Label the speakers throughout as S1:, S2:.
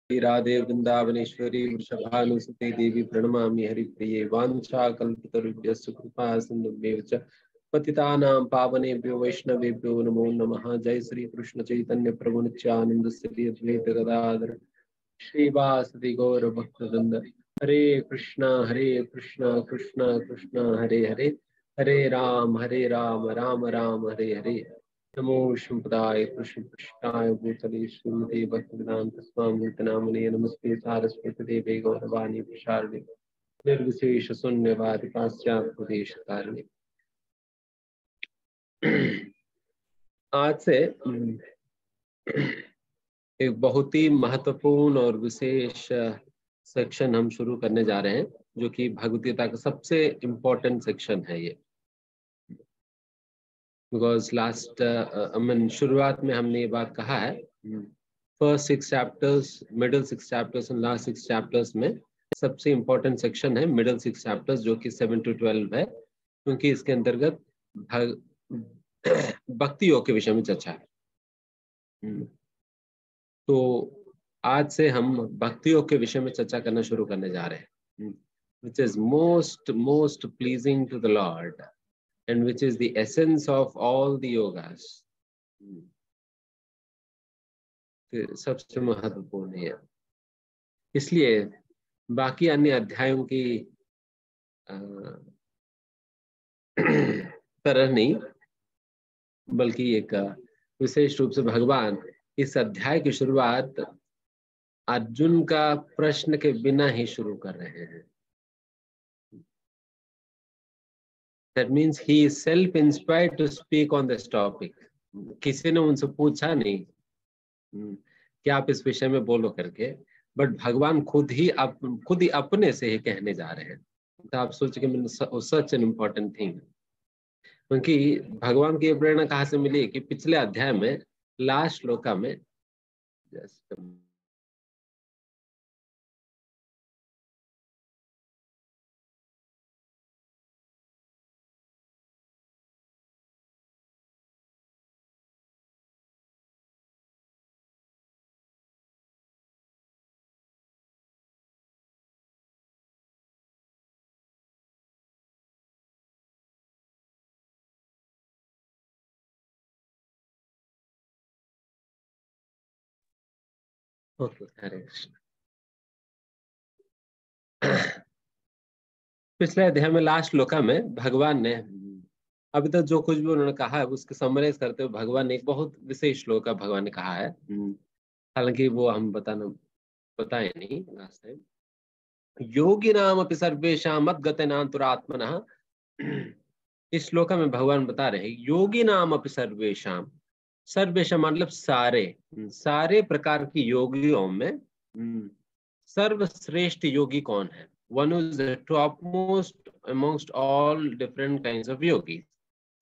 S1: राधे वृंदावनेश्वरी वृषभानुसुते देवी प्रणमामि हरिप्रिये वाञ्छाकल्पतरुभ्यश्च कृपा सिन्धुभ्येव च पतितानां पावनेभ्यो वैष्णवेभ्यो नमो नमः। जय श्री कृष्ण चैतन्य प्रभु नित्यानंद श्री अद्वैत गदाधर श्रीवासदि गौर भक्तवृंद। हरे कृष्णा कृष्णा कृष्णा हरे हरे, हरे राम राम राम हरे हरे। नमो शुभदाय कृष्ण कृष्णाय भूतले श्रीमते भक्तिवेदांत स्वामी नामने नमस्ते सारस्वती देवे गौरवाणी प्रसारिणे निर्विशेष शून्यवाद पाश्चात्य देश कारणे। आज से एक बहुत ही महत्वपूर्ण और विशेष सेक्शन हम शुरू करने जा रहे हैं, जो कि भगवद गीता का सबसे इम्पोर्टेंट सेक्शन है ये। बिकॉज लास्ट शुरुआत में हमने ये बात कहा है, first 6 chapters, middle 6 chapters and last 6 chapters में सबसे इम्पोर्टेंट सेक्शन है मिडिल 6 चैप्टर्स, जो कि 7 to 12 है, क्योंकि इसके अंतर्गत भक्ति योग के विषय में चर्चा है। तो आज से हम भक्ति योग के विषय में चर्चा करना शुरू करने जा रहे हैं, which is most pleasing to the Lord and which is the essence of all the yogas. सबसे महत्वपूर्ण है, इसलिए बाकी अन्य अध्यायों की तरह नहीं, बल्कि एक विशेष रूप से भगवान इस अध्याय की शुरुआत अर्जुन का प्रश्न के बिना ही शुरू कर रहे हैं। That means he is self-inspired to speak on this topic. किसी ने उनसे पूछा नहीं कि आप इस विषय में बोलो करके, बट भगवान खुद ही अपने से ही कहने जा रहे हैं। तो आप सोच के सच एन इम्पोर्टेंट थिंग, क्योंकि भगवान की प्रेरणा कहाँ से मिली कि पिछले अध्याय में लास्ट श्लोका में हरे कृष्ण। पिछले अध्याय में लास्ट श्लोका में भगवान ने अभी तक जो कुछ भी उन्होंने कहा है उसके समराइज करते हुए भगवान ने एक बहुत विशेष श्लोक भगवान ने कहा है, हालांकि वो हम बताए नहीं लास्ट टाइम। योगी नाम अपि सर्वेषां मद्गतेनान्तरात्मनः। इस श्लोक में भगवान बता रहे योगी नाम अपि सर्वेषां, सर्वेषां मतलब सारे प्रकार की योगियों में सर्वश्रेष्ठ योगी कौन है? One is the topmost amongst all different kinds of yogis.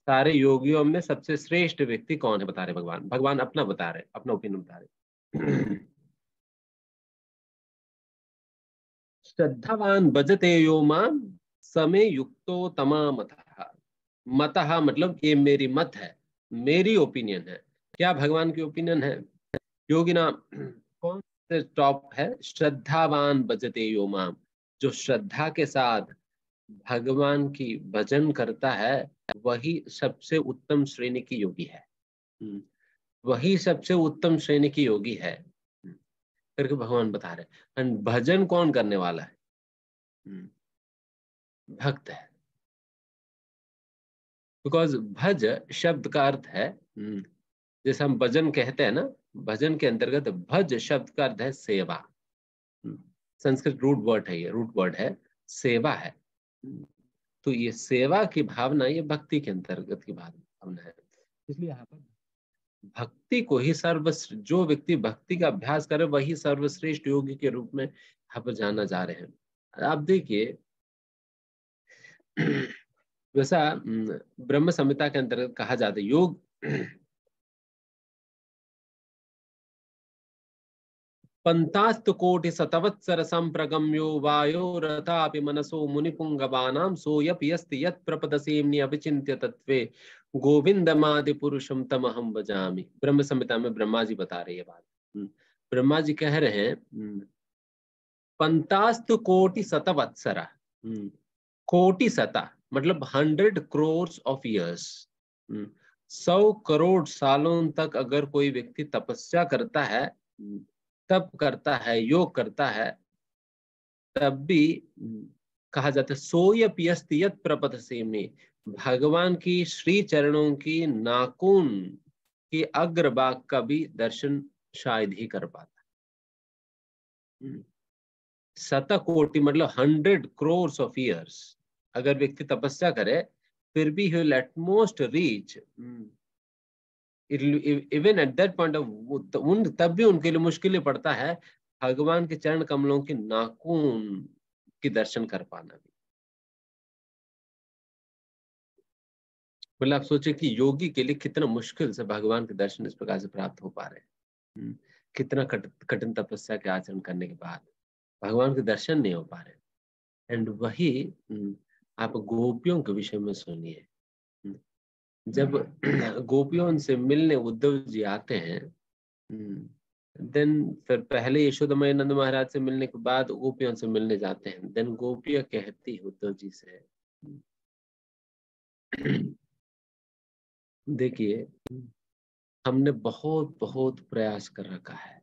S1: सारे योगियों में सबसे श्रेष्ठ व्यक्ति कौन है बता रहे भगवान अपना बता रहे, अपना ओपिनियन बता रहे। श्रद्धावान भजते यो माम समे युक्तो तमा मतः। मतः मतलब ये मेरी मत है, मेरी ओपिनियन है। क्या भगवान की ओपिनियन है? योगी नाम कौन से टॉप है? श्रद्धावान भजते यो माम, जो श्रद्धा के साथ भगवान की भजन करता है वही सबसे उत्तम श्रेणी की योगी है, वही सबसे उत्तम श्रेणी की योगी है करके भगवान बता रहे। एंड भजन कौन करने वाला है? भक्त है। बिकॉज भज शब्द का अर्थ है, जैसे हम भजन कहते हैं ना, भजन के अंतर्गत भज शब्द का अर्थ है सेवा। संस्कृत रूट वर्ड है, सेवा है। तो ये सेवा की भावना ये भक्ति के अंतर्गत की भावना है। इसलिए यहाँ पर भक्ति को ही जो व्यक्ति भक्ति का अभ्यास करे वही सर्वश्रेष्ठ योगी के रूप में यहाँ पर जाना जा रहे हैं। आप देखिए वैसा ब्रह्म संहिता के अंतर्गत कहा जाता है योग पंतास्त कोटि शतवत्सर संप्रगम्यो वायो रथापि मनसो मुनिपुंगवानां सोऽपि यस्ति यत् प्रपदसेम्नि अविचिन्त्य तत्वे गोविंदमादि पुरुषम तमहम भजामि। ब्रह्म संहिता में ब्रह्मा जी बता रहे ये बात। ब्रह्मा जी कह रहे हैं पंतास्तु कोटि शतवत्सरा, कोटि शता मतलब 100 crores ऑफ ईयर्स, 100 करोड़ सालों तक अगर कोई व्यक्ति तपस्या करता है, तप करता है, योग करता है, तब भी कहा जाता है सोयप्यस्ति यत् प्रपतसे में, भगवान की श्री चरणों की नाखून की अग्रभाग का भी दर्शन शायद ही कर पाता। 100 कोटि मतलब 100 crores ऑफ ईयर्स अगर व्यक्ति तपस्या करे, फिर भी he will at most reach, even at that point of तब भी उनके लिए मुश्किल ही पड़ता है भगवान के चरण कमलों के नाखून की दर्शन कर पाना भी। मतलब आप सोचे कि योगी के लिए कितना मुश्किल से भगवान के दर्शन इस प्रकार से प्राप्त हो पा रहे हैं, कितना कठिन तपस्या के आचरण करने के बाद भगवान के दर्शन नहीं हो पा रहे। एंड वही आप गोपियों के विषय में सुनिए, जब गोपियों से मिलने उद्धव जी आते हैं, देन फिर पहले यशोदा नंद महाराज से मिलने के बाद गोपियों से मिलने जाते हैं। देन गोपियां कहती है उद्धव जी से, देखिए हमने बहुत बहुत प्रयास कर रखा है,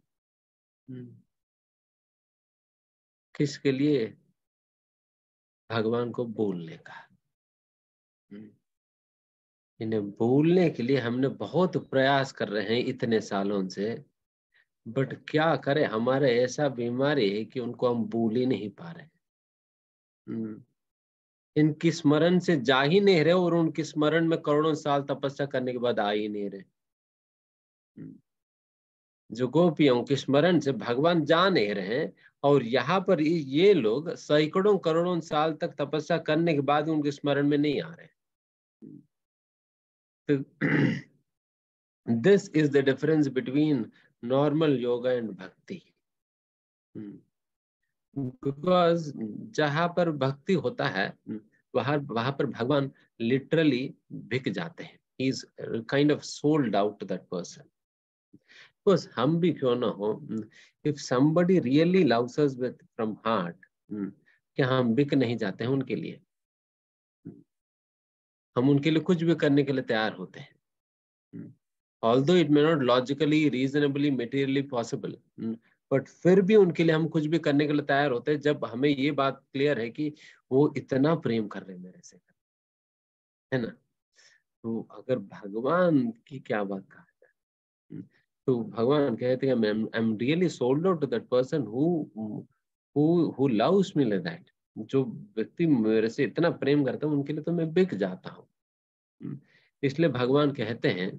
S1: किसके लिए? भगवान को बोलने का। इन्हें बोलने के लिए हमने बहुत प्रयास कर रहे हैं इतने सालों से, बट क्या करें, हमारा ऐसा बीमारी है कि उनको हम भूल ही नहीं पा रहे। इनकी स्मरण से जा ही नहीं रहे और उनकी स्मरण में करोड़ों साल तपस्या करने के बाद आ ही नहीं रहे। जो गोपियों के स्मरण से भगवान जा नहीं रहे और यहाँ पर ये लोग सैकड़ों करोड़ों साल तक तपस्या करने के बाद उनके स्मरण में नहीं आ रहे। तो this is the difference between normal yoga and भक्ति। बिकॉज जहां पर भक्ति होता है वहां पर भगवान लिटरली बिक जाते हैं। He is kind of sold out to that person. Because हम भी क्यों ना हो, if somebody really loves us with from heart, क्या हम बिक नहीं जाते हैं उनके लिए? हम उनके लिए कुछ भी करने के लिए तैयार होते हैं, although it may not logically, reasonably, materially possible, but फिर भी उनके लिए हम कुछ भी करने के लिए तैयार होते हैं जब हमें ये बात क्लियर है कि वो इतना प्रेम कर रहे हैं मेरे से, है ना? तो अगर भगवान की क्या बात कहा जाए, तो भगवान कहते हैं I am really sold out to that person who loves me like that. जो व्यक्ति मेरे से इतना प्रेम करता है उनके लिए तो मैं बिक जाता हूँ। इसलिए भगवान कहते हैं,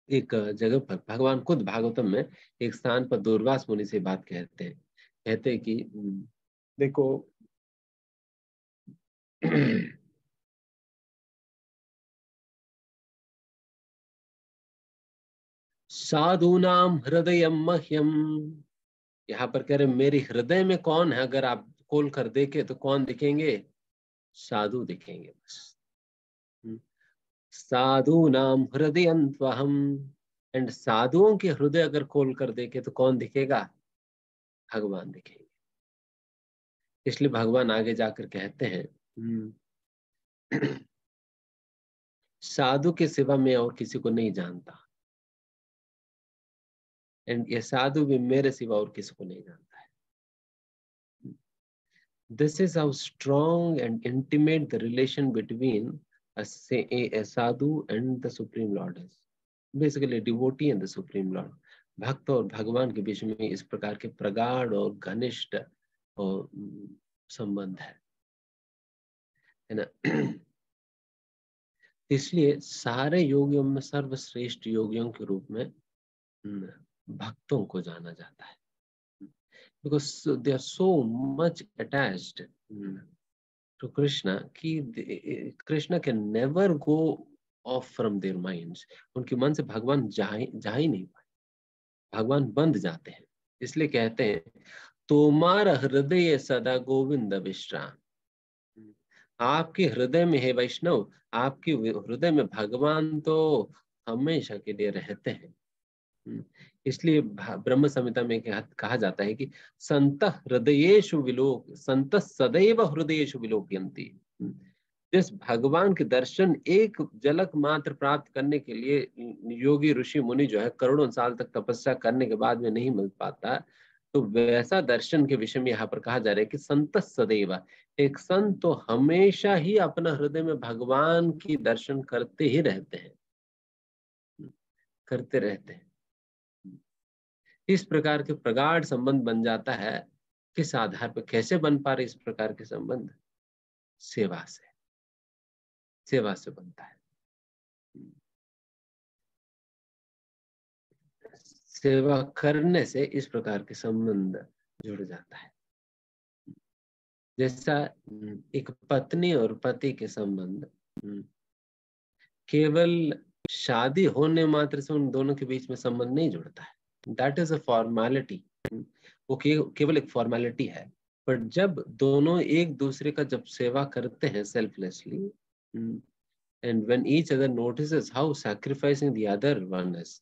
S1: एक जगह पर भगवान खुद भागवतम में एक स्थान पर दूर्वास मुनि से बात कहते हैं, कहते हैं कि देखो साधूनाम हृदय मह्यम, यहाँ पर कह रहे मेरे हृदय में कौन है, अगर आप खोल कर देखे तो कौन दिखेंगे? साधु दिखेंगे बस। साधूनाम हृदयंत्वहम, एंड साधुओं के हृदय अगर खोल कर देखे तो कौन दिखेगा? भगवान दिखेंगे। इसलिए भगवान आगे जाकर कहते हैं साधु के सिवा मैं और किसी को नहीं जानता, एंड ये साधु भी मेरे सिवा और किसी को नहीं जानता है। This is how strong and intimate the relation between a sadhu and the supreme lord is, basically devotee and the supreme lord। भक्त और भगवान के बीच में इस प्रकार के प्रगाढ़ और घनिष्ठ और संबंध है ना। इसलिए सारे योगियों में सर्वश्रेष्ठ योगियों के रूप में भक्तों को जाना जाता है, because they are so much attached to Krishna कि Krishna can never go off from their minds। उनके मन से भगवान जा ही नहीं पाए, भगवान बंध जाते हैं। इसलिए कहते हैं तोमार हृदय सदा गोविंद विश्राम, आपके हृदय में है वैष्णव, आपके हृदय में भगवान तो हमेशा के लिए रहते हैं। इसलिए ब्रह्म संहिता में कहा जाता है कि संत हृदयेषु विलोक, संत सदैव हृदयेषु विलोकयन्ति। जिस भगवान के दर्शन एक झलक मात्र प्राप्त करने के लिए योगी ऋषि मुनि जो है करोड़ों साल तक तपस्या करने के बाद में नहीं मिल पाता, तो वैसा दर्शन के विषय में यहाँ पर कहा जा रहा है कि संत सदैव, एक संत तो हमेशा ही अपना हृदय में भगवान की दर्शन करते ही रहते हैं, करते रहते हैं। इस प्रकार के प्रगाढ़ संबंध बन जाता है। किस आधार पर, कैसे बन पा रहे इस प्रकार के संबंध? सेवा से, सेवा से बनता है। सेवा करने से इस प्रकार के संबंध जुड़ जाता है। जैसा एक पत्नी और पति के संबंध केवल शादी होने मात्र से उन दोनों के बीच में संबंध नहीं जुड़ता है, दैट इज अ फॉर्मेलिटी, वो केवल एक फॉर्मेलिटी है। पर जब दोनों एक दूसरे का जब सेवा करते हैं selflessly, and when each other notices how sacrificing the other one is,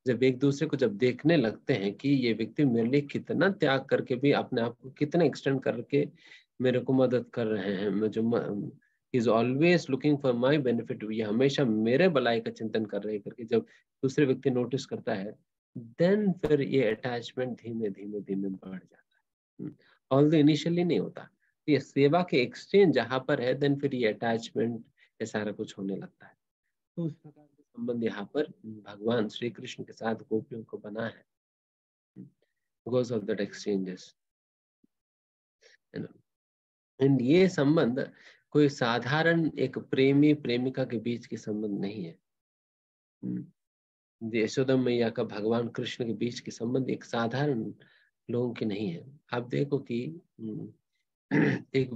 S1: जब एक दूसरे को जब देखने लगते हैं कि ये व्यक्ति मेरे लिए कितना त्याग करके भी अपने आप को कितना एक्सटेंड करके मेरे को मदद कर रहे हैं, मुझे is always looking for my benefit, ये हमेशा मेरे भलाई का चिंतन कर रहे करके जब दूसरे व्यक्ति नोटिस करता है, देन फिर ये अटैचमेंट धीमे धीमे धीमे बढ़ जाता है। ऑल्दो इनिशियली नहीं होता, ये सेवा के एक्सचेंज जहां पर है, देन फिर ये अटैचमेंट ये सारा कुछ होने लगता है। तो उस प्रकार के संबंध यहाँ पर भगवान श्री कृष्ण के साथ गोपियों को बना है, because of that exchanges. And ये संबंध कोई साधारण एक प्रेमी प्रेमिका के बीच के संबंध नहीं है। यशोदा मैया का भगवान कृष्ण के बीच के संबंध एक साधारण लोगों के नहीं है। आप देखो कि एक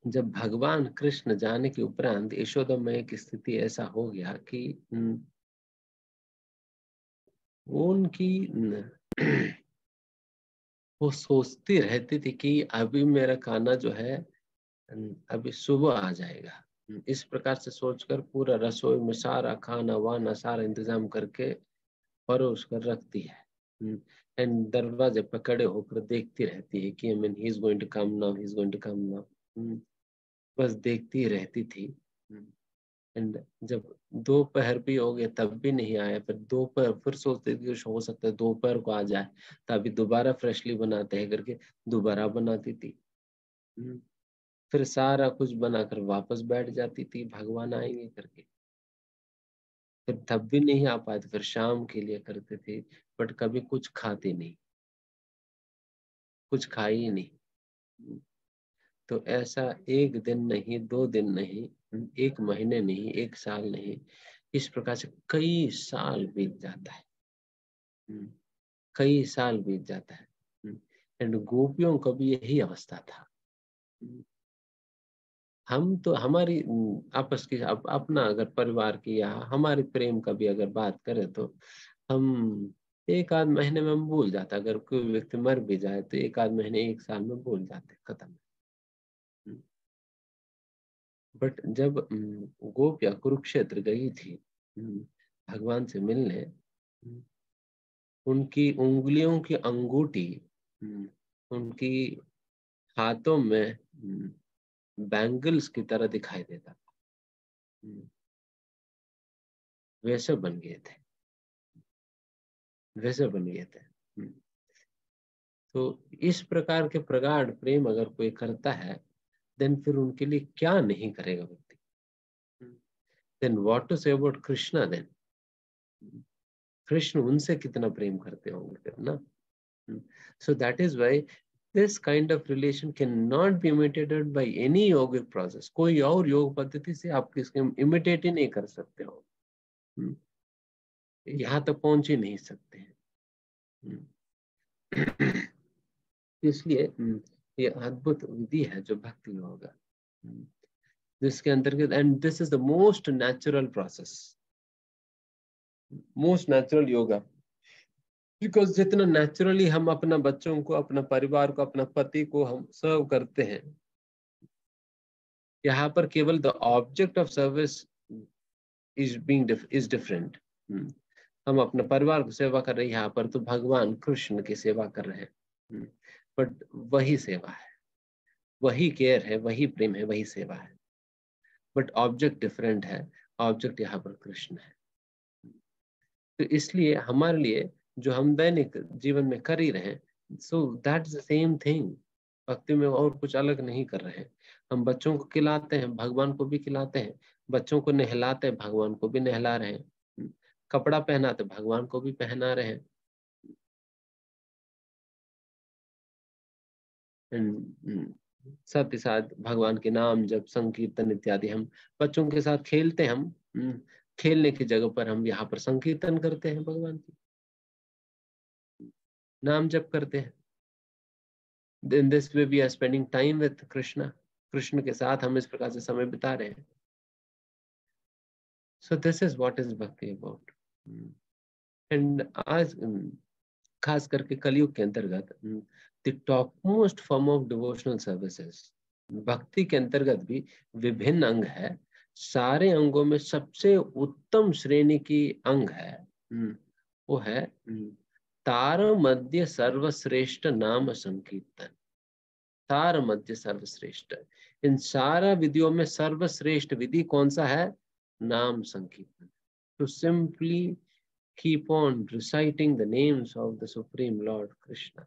S1: जब भगवान कृष्ण जाने के उपरांत यशोदा मैया की स्थिति ऐसा हो गया कि उनकी वो सोचती रहती थी कि अभी मेरा खाना जो है अभी सुबह आ जाएगा। इस प्रकार से सोचकर पूरा रसोई में सारा खाना वाना सारा इंतजाम करके परोस कर रखती है, एंड दरवाजे पर खड़े होकर देखती रहती है कि he is going to come now, he is going to come now, बस देखती रहती थी। एंड जब दोपहर भी हो गया तब भी नहीं आया, फिर दोपहर फिर सोचते थे हो सकता है दोपहर को आ जाए, तभी दोबारा फ्रेशली बनाते हैं करके दोबारा बनाती थी। फिर सारा कुछ बनाकर वापस बैठ जाती थी भगवान आएंगे करके, फिर तब भी नहीं आ पाए तो फिर शाम के लिए करते थे, बट कभी कुछ खाते नहीं, कुछ खाई ही नहीं। तो ऐसा एक दिन नहीं, 2 दिन नहीं, 1 महीने नहीं, 1 साल नहीं, इस प्रकार से कई साल बीत जाता है, कई साल बीत जाता है। एंड गोपियों का भी यही अवस्था था। हम तो हमारी आपस की अपना अगर परिवार की या हमारे प्रेम का भी अगर बात करें तो हम 1 आध महीने में हम भूल जाते, अगर कोई व्यक्ति मर भी जाए तो 1 आध महीने 1 साल में भूल जाते, खत्म। बट जब गोपिया कुरुक्षेत्र गई थी भगवान से मिलने, उनकी उंगलियों की अंगूठी उनकी हाथों में बैंगल्स की तरह दिखाई देता था, वैसे बन गए थे, वैसे बन गए थे। तो इस प्रकार के प्रगाढ़ प्रेम अगर कोई करता है, देन फिर उनके लिए क्या नहीं करेगा व्यक्ति। Then what to say about Krishna, then Krishna उनसे कितना प्रेम करते होंगे फिर ना। So that is why this kind of relation cannot be imitated by any yogic process। कोई और योग पद्धति से आप किसके इमिटेट ही नहीं कर सकते हो, यहाँ तक पहुंच ही नहीं सकते हैं। इसलिए ये अद्भुत विधि है जो भक्ति योग, जिसके अंतर्गत, and this is the most natural process, most natural yoga, because जितना नेचुरली हम अपना बच्चों को, अपना परिवार को, अपना पति को हम सर्व करते हैं, यहाँ पर केवल the object of service is different। हम अपने परिवार की सेवा कर रहे हैं, यहाँ पर तो भगवान कृष्ण की सेवा कर रहे हैं। बट वही सेवा है, वही केयर है, वही प्रेम है, वही सेवा है, बट ऑब्जेक्ट डिफरेंट है। ऑब्जेक्ट यहाँ पर कृष्ण है। तो इसलिए हमारे लिए जो हम दैनिक जीवन में कर ही रहे हैं, सो that is the same thing. भक्ति में और कुछ अलग नहीं कर रहे हैं। हम बच्चों को खिलाते हैं, भगवान को भी खिलाते हैं। बच्चों को नहलाते हैं, भगवान को भी नहला रहे हैं। कपड़ा पहनाते, भगवान को भी पहना रहे हैं। साथ ही साथ भगवान के नाम जब संकीर्तन इत्यादि, हम बच्चों के साथ खेलते हैं। हम खेलने की जगह पर हम यहाँ पर संकीर्तन करते हैं, भगवान की नाम जप करते हैं। In this way we are spending time with Krishna. Krishna के साथ हम इस प्रकार से समय बिता रहे हैं। So this is what is bhakti about. And आज खास करके कलयुग के अंतर्गत the topmost form of devotional services, भक्ति के अंतर्गत भी विभिन्न अंग है। सारे अंगों में सबसे उत्तम श्रेणी की अंग है, वो है तार मध्य सर्वश्रेष्ठ नाम संकीर्तन। तार मध्य सर्वश्रेष्ठ, इन सारा विधियों में सर्वश्रेष्ठ विधि कौन सा है? नाम संकीर्तन। To simply keep on reciting the names of the Supreme Lord Krishna.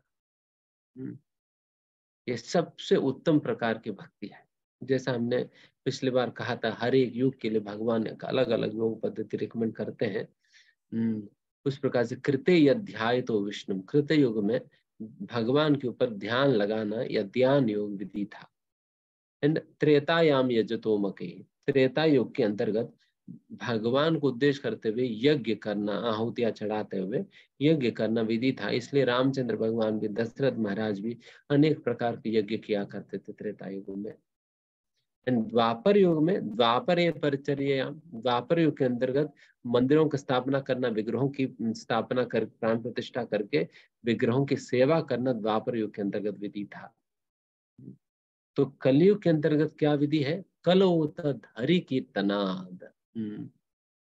S1: ये सबसे उत्तम प्रकार की भक्ति है। जैसा हमने पिछली बार कहा था, हर एक युग के लिए भगवान एक अलग अलग योग पद्धति रिकमेंड करते हैं। उस प्रकार से कृते अध्याय तो विष्णु, कृत युग में भगवान के ऊपर ध्यान लगाना या ध्यान योग विधि था। एंड त्रेतायाम यजतोमके, त्रेता युग के अंतर्गत भगवान को उद्देश्य करते हुए यज्ञ करना, आहुतियां चढ़ाते हुए यज्ञ करना विधि था। इसलिए रामचंद्र भगवान भी, दशरथ महाराज भी अनेक प्रकार के यज्ञ किया करते थे त्रेता युग में। एंड द्वापर युग में, द्वापर परिचर्या, द्वापर युग के अंतर्गत मंदिरों की स्थापना करना, विग्रहों की स्थापना कर, प्राण प्रतिष्ठा करके विग्रहों की सेवा करना द्वापर युग के अंतर्गत विधि था। तो कलयुग के अंतर्गत क्या विधि है? कलोत हरि कीर्तनाद।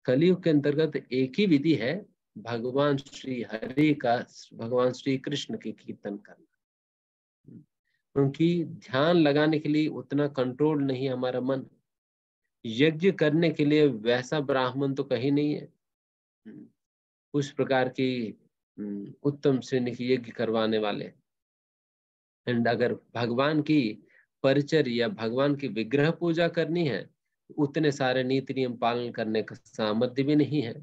S1: कलयुग के अंतर्गत एक ही विधि है, भगवान श्री हरि का, भगवान श्री कृष्ण की कीर्तन करना। क्योंकि ध्यान लगाने के लिए उतना कंट्रोल नहीं है हमारा मन। यज्ञ करने के लिए वैसा ब्राह्मण तो कहीं नहीं है, उस प्रकार की उत्तम श्रेणी की यज्ञ करवाने वाले। एंड अगर भगवान की परिचर्या, भगवान की विग्रह पूजा करनी है, उतने सारे नीति नियम पालन करने का सामर्थ्य भी नहीं है।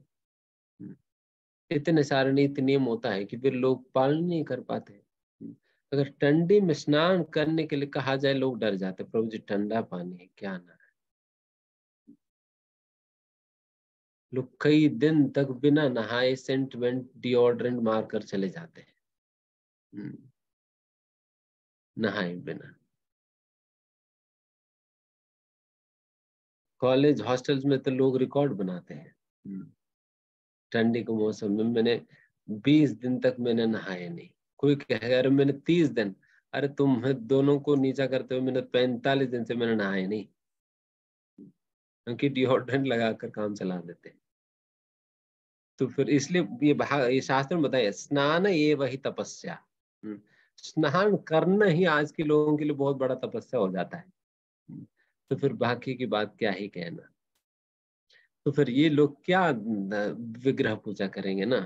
S1: इतने सारे नीति नियम होता है कि फिर लोग पालन नहीं कर पाते। अगर ठंडी में स्नान करने के लिए कहा जाए, लोग डर जाते, प्रभु जी ठंडा पानी है, क्या ना है। लोग कई दिन तक बिना नहाए सेंट वेंट डिओड्रेंट मारकर चले जाते हैं, नहाए बिना। कॉलेज हॉस्टल्स में तो लोग रिकॉर्ड बनाते हैं। ठंडी के मौसम में मैंने 20 दिन तक मैंने नहाया नहीं। कोई कहेगा अरे मैंने 30 दिन, अरे तुम दोनों को नीचा करते हुए मैंने 45 दिन से मैंने नहाया नहीं, क्योंकि डिओड्रेंट लगाकर काम चला देते हैं। तो फिर इसलिए ये शास्त्र में बताया, स्नान ये वही तपस्या। स्नान करना ही आज के लोगों के लिए बहुत बड़ा तपस्या हो जाता है। तो फिर बाकी की बात क्या ही कहना। तो फिर ये लोग क्या विग्रह पूजा करेंगे ना।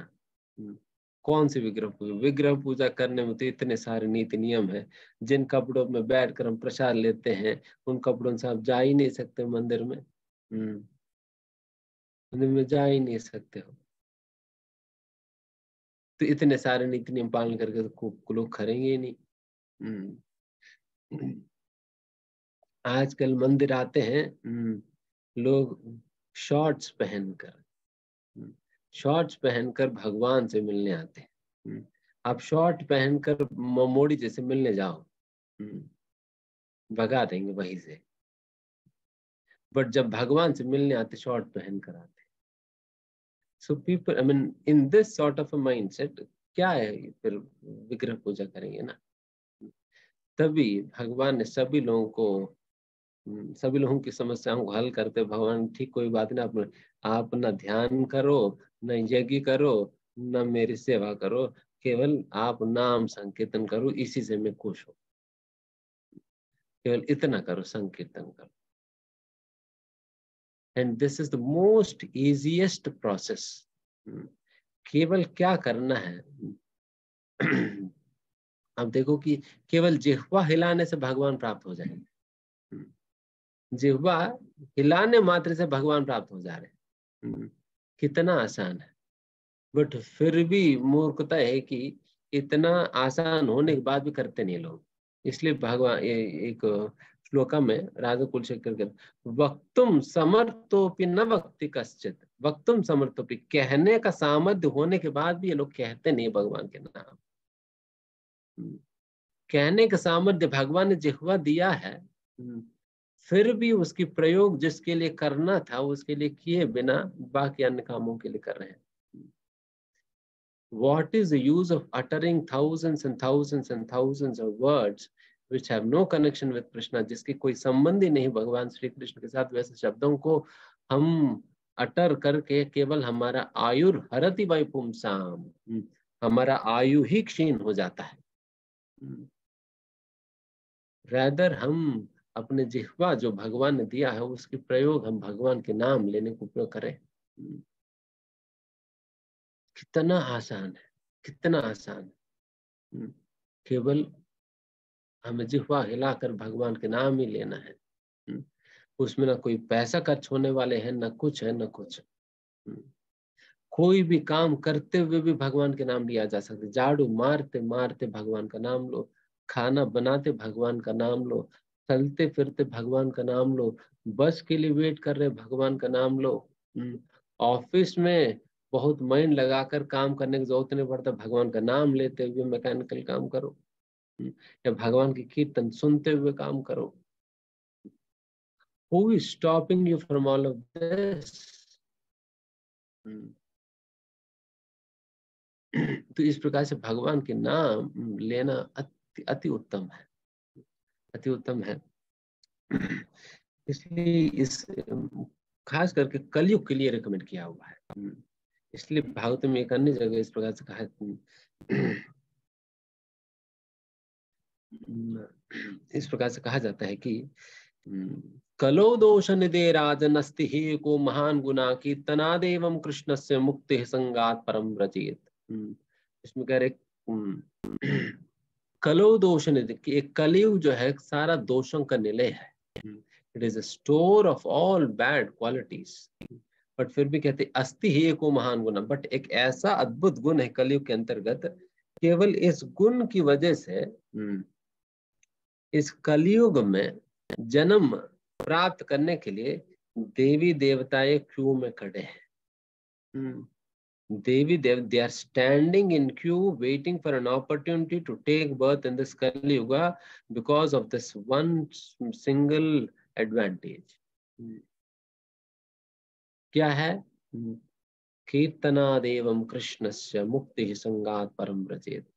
S1: कौन सी विग्रह पूजा? विग्रह पूजा करने में तो इतने सारे नीति नियम है। जिन कपड़ों में बैठकर हम प्रसाद लेते हैं, उन कपड़ों से आप जा ही नहीं सकते मंदिर में। मंदिर में जा ही नहीं सकते हो। तो इतने सारे नीति नियम पालन करके तो लोग करेंगे ही नहीं। आजकल मंदिर आते हैं लोग शॉर्ट्स पहनकर, शॉर्ट्स पहनकर भगवान से मिलने आते हैं। आप शॉर्ट पहनकर मोड़ी जैसे मिलने जाओ, भगा देंगे वहीं से। बट जब भगवान से मिलने आते, शॉर्ट पहनकर आते। So people, I mean in this sort of a mindset, क्या है फिर विग्रह पूजा करेंगे ना। तभी भगवान ने सभी लोगों को, सभी लोगों की समस्याओं को हल करते, भगवान ठीक कोई बात नहीं, आप अपना ध्यान करो, न यज्ञ करो, न मेरी सेवा करो, केवल आप नाम संकीर्तन करो, इसी से मैं खुश हूं। केवल इतना करो, संकीर्तन करो। And this is the most easiest process. केवल क्या करना है, अब देखो कि केवल जिह्वा हिलाने से भगवान प्राप्त हो जाएंगे। जिह्वा हिलाने मात्र से भगवान प्राप्त हो जा रहे हैं। कितना आसान है। बट फिर भी मूर्खता है कि इतना आसान होने के बाद भी करते नहीं लोग। इसलिए भगवान एक श्लोका में राजा कुलशेखर के वक्तुम समर्थोपि न वक्ति कश्चित, वक्तुम समर्थोपि, कहने का सामर्थ्य होने के बाद भी ये लोग कहते नहीं भगवान के नाम। कहने का सामर्थ्य भगवान ने जिह्वा दिया है, फिर भी उसकी प्रयोग जिसके लिए करना था उसके लिए किए बिना बाकी अन्य कामों के लिए कर रहे हैं। What is the use of uttering thousands and thousands and thousands of words which have no connection with Krishna, जिसकी कोई संबंध ही नहीं भगवान श्री कृष्ण के साथ, वैसे शब्दों को हम अटर करके केवल हमारा आयुर हरति वै पुंसाम, हमारा आयु ही क्षीण हो जाता है। रैदर हम अपने जिह्वा जो भगवान ने दिया है उसकी प्रयोग हम भगवान के नाम लेने को उपयोग करें। कितना आसान है, कितना आसान है। केवल हमें जिह्वा हिलाकर भगवान के नाम ही लेना है। उसमें ना कोई पैसा खर्च होने वाले हैं, ना कुछ है, ना कुछ। कोई भी काम करते हुए भी भगवान के नाम लिया जा सकता है। झाड़ू मारते मारते भगवान का नाम लो, खाना बनाते भगवान का नाम लो, चलते फिरते भगवान का नाम लो, बस के लिए वेट कर रहे भगवान का नाम लो, ऑफिस में बहुत माइंड लगाकर काम करने की जरूरत नहीं पड़ता, भगवान का नाम लेते हुए मैकेनिकल काम करो, या भगवान की कीर्तन सुनते हुए काम करो। Who is stopping you from all of this? तो इस प्रकार से भगवान के नाम लेना अति उत्तम है, अति उत्तम है। इसलिए इस खास करके कलयुग के लिए रिकमेंड किया हुआ है। इसलिए भागवत में एक अन्य जगह इस प्रकार से कहा है, इस प्रकार से कहा जाता है कि कलो दोष निदे राजन अस्ति ही को महान गुना की तनादेवम कृष्ण से मुक्ति संगात परम व्रजेत। इसमें कह रहे कलो दोष निधि, एक कलयुग जो है सारा दोषों का निलय है। It is a store of all bad qualities. But फिर भी कहते अस्ति ही एको महान गुना, बट एक ऐसा अद्भुत गुण है कलयुग के अंतर्गत, केवल इस गुण की वजह से इस कलयुग में जन्म प्राप्त करने के लिए देवी देवताएं क्यू में खड़े हैं। देवी देव, they are standing in queue waiting for an opportunity to take birth in this Kali Yuga because of this one single advantage. क्या है? कीर्तनादेवम कृष्णस्य मुक्ति संगात परम व्रजेत।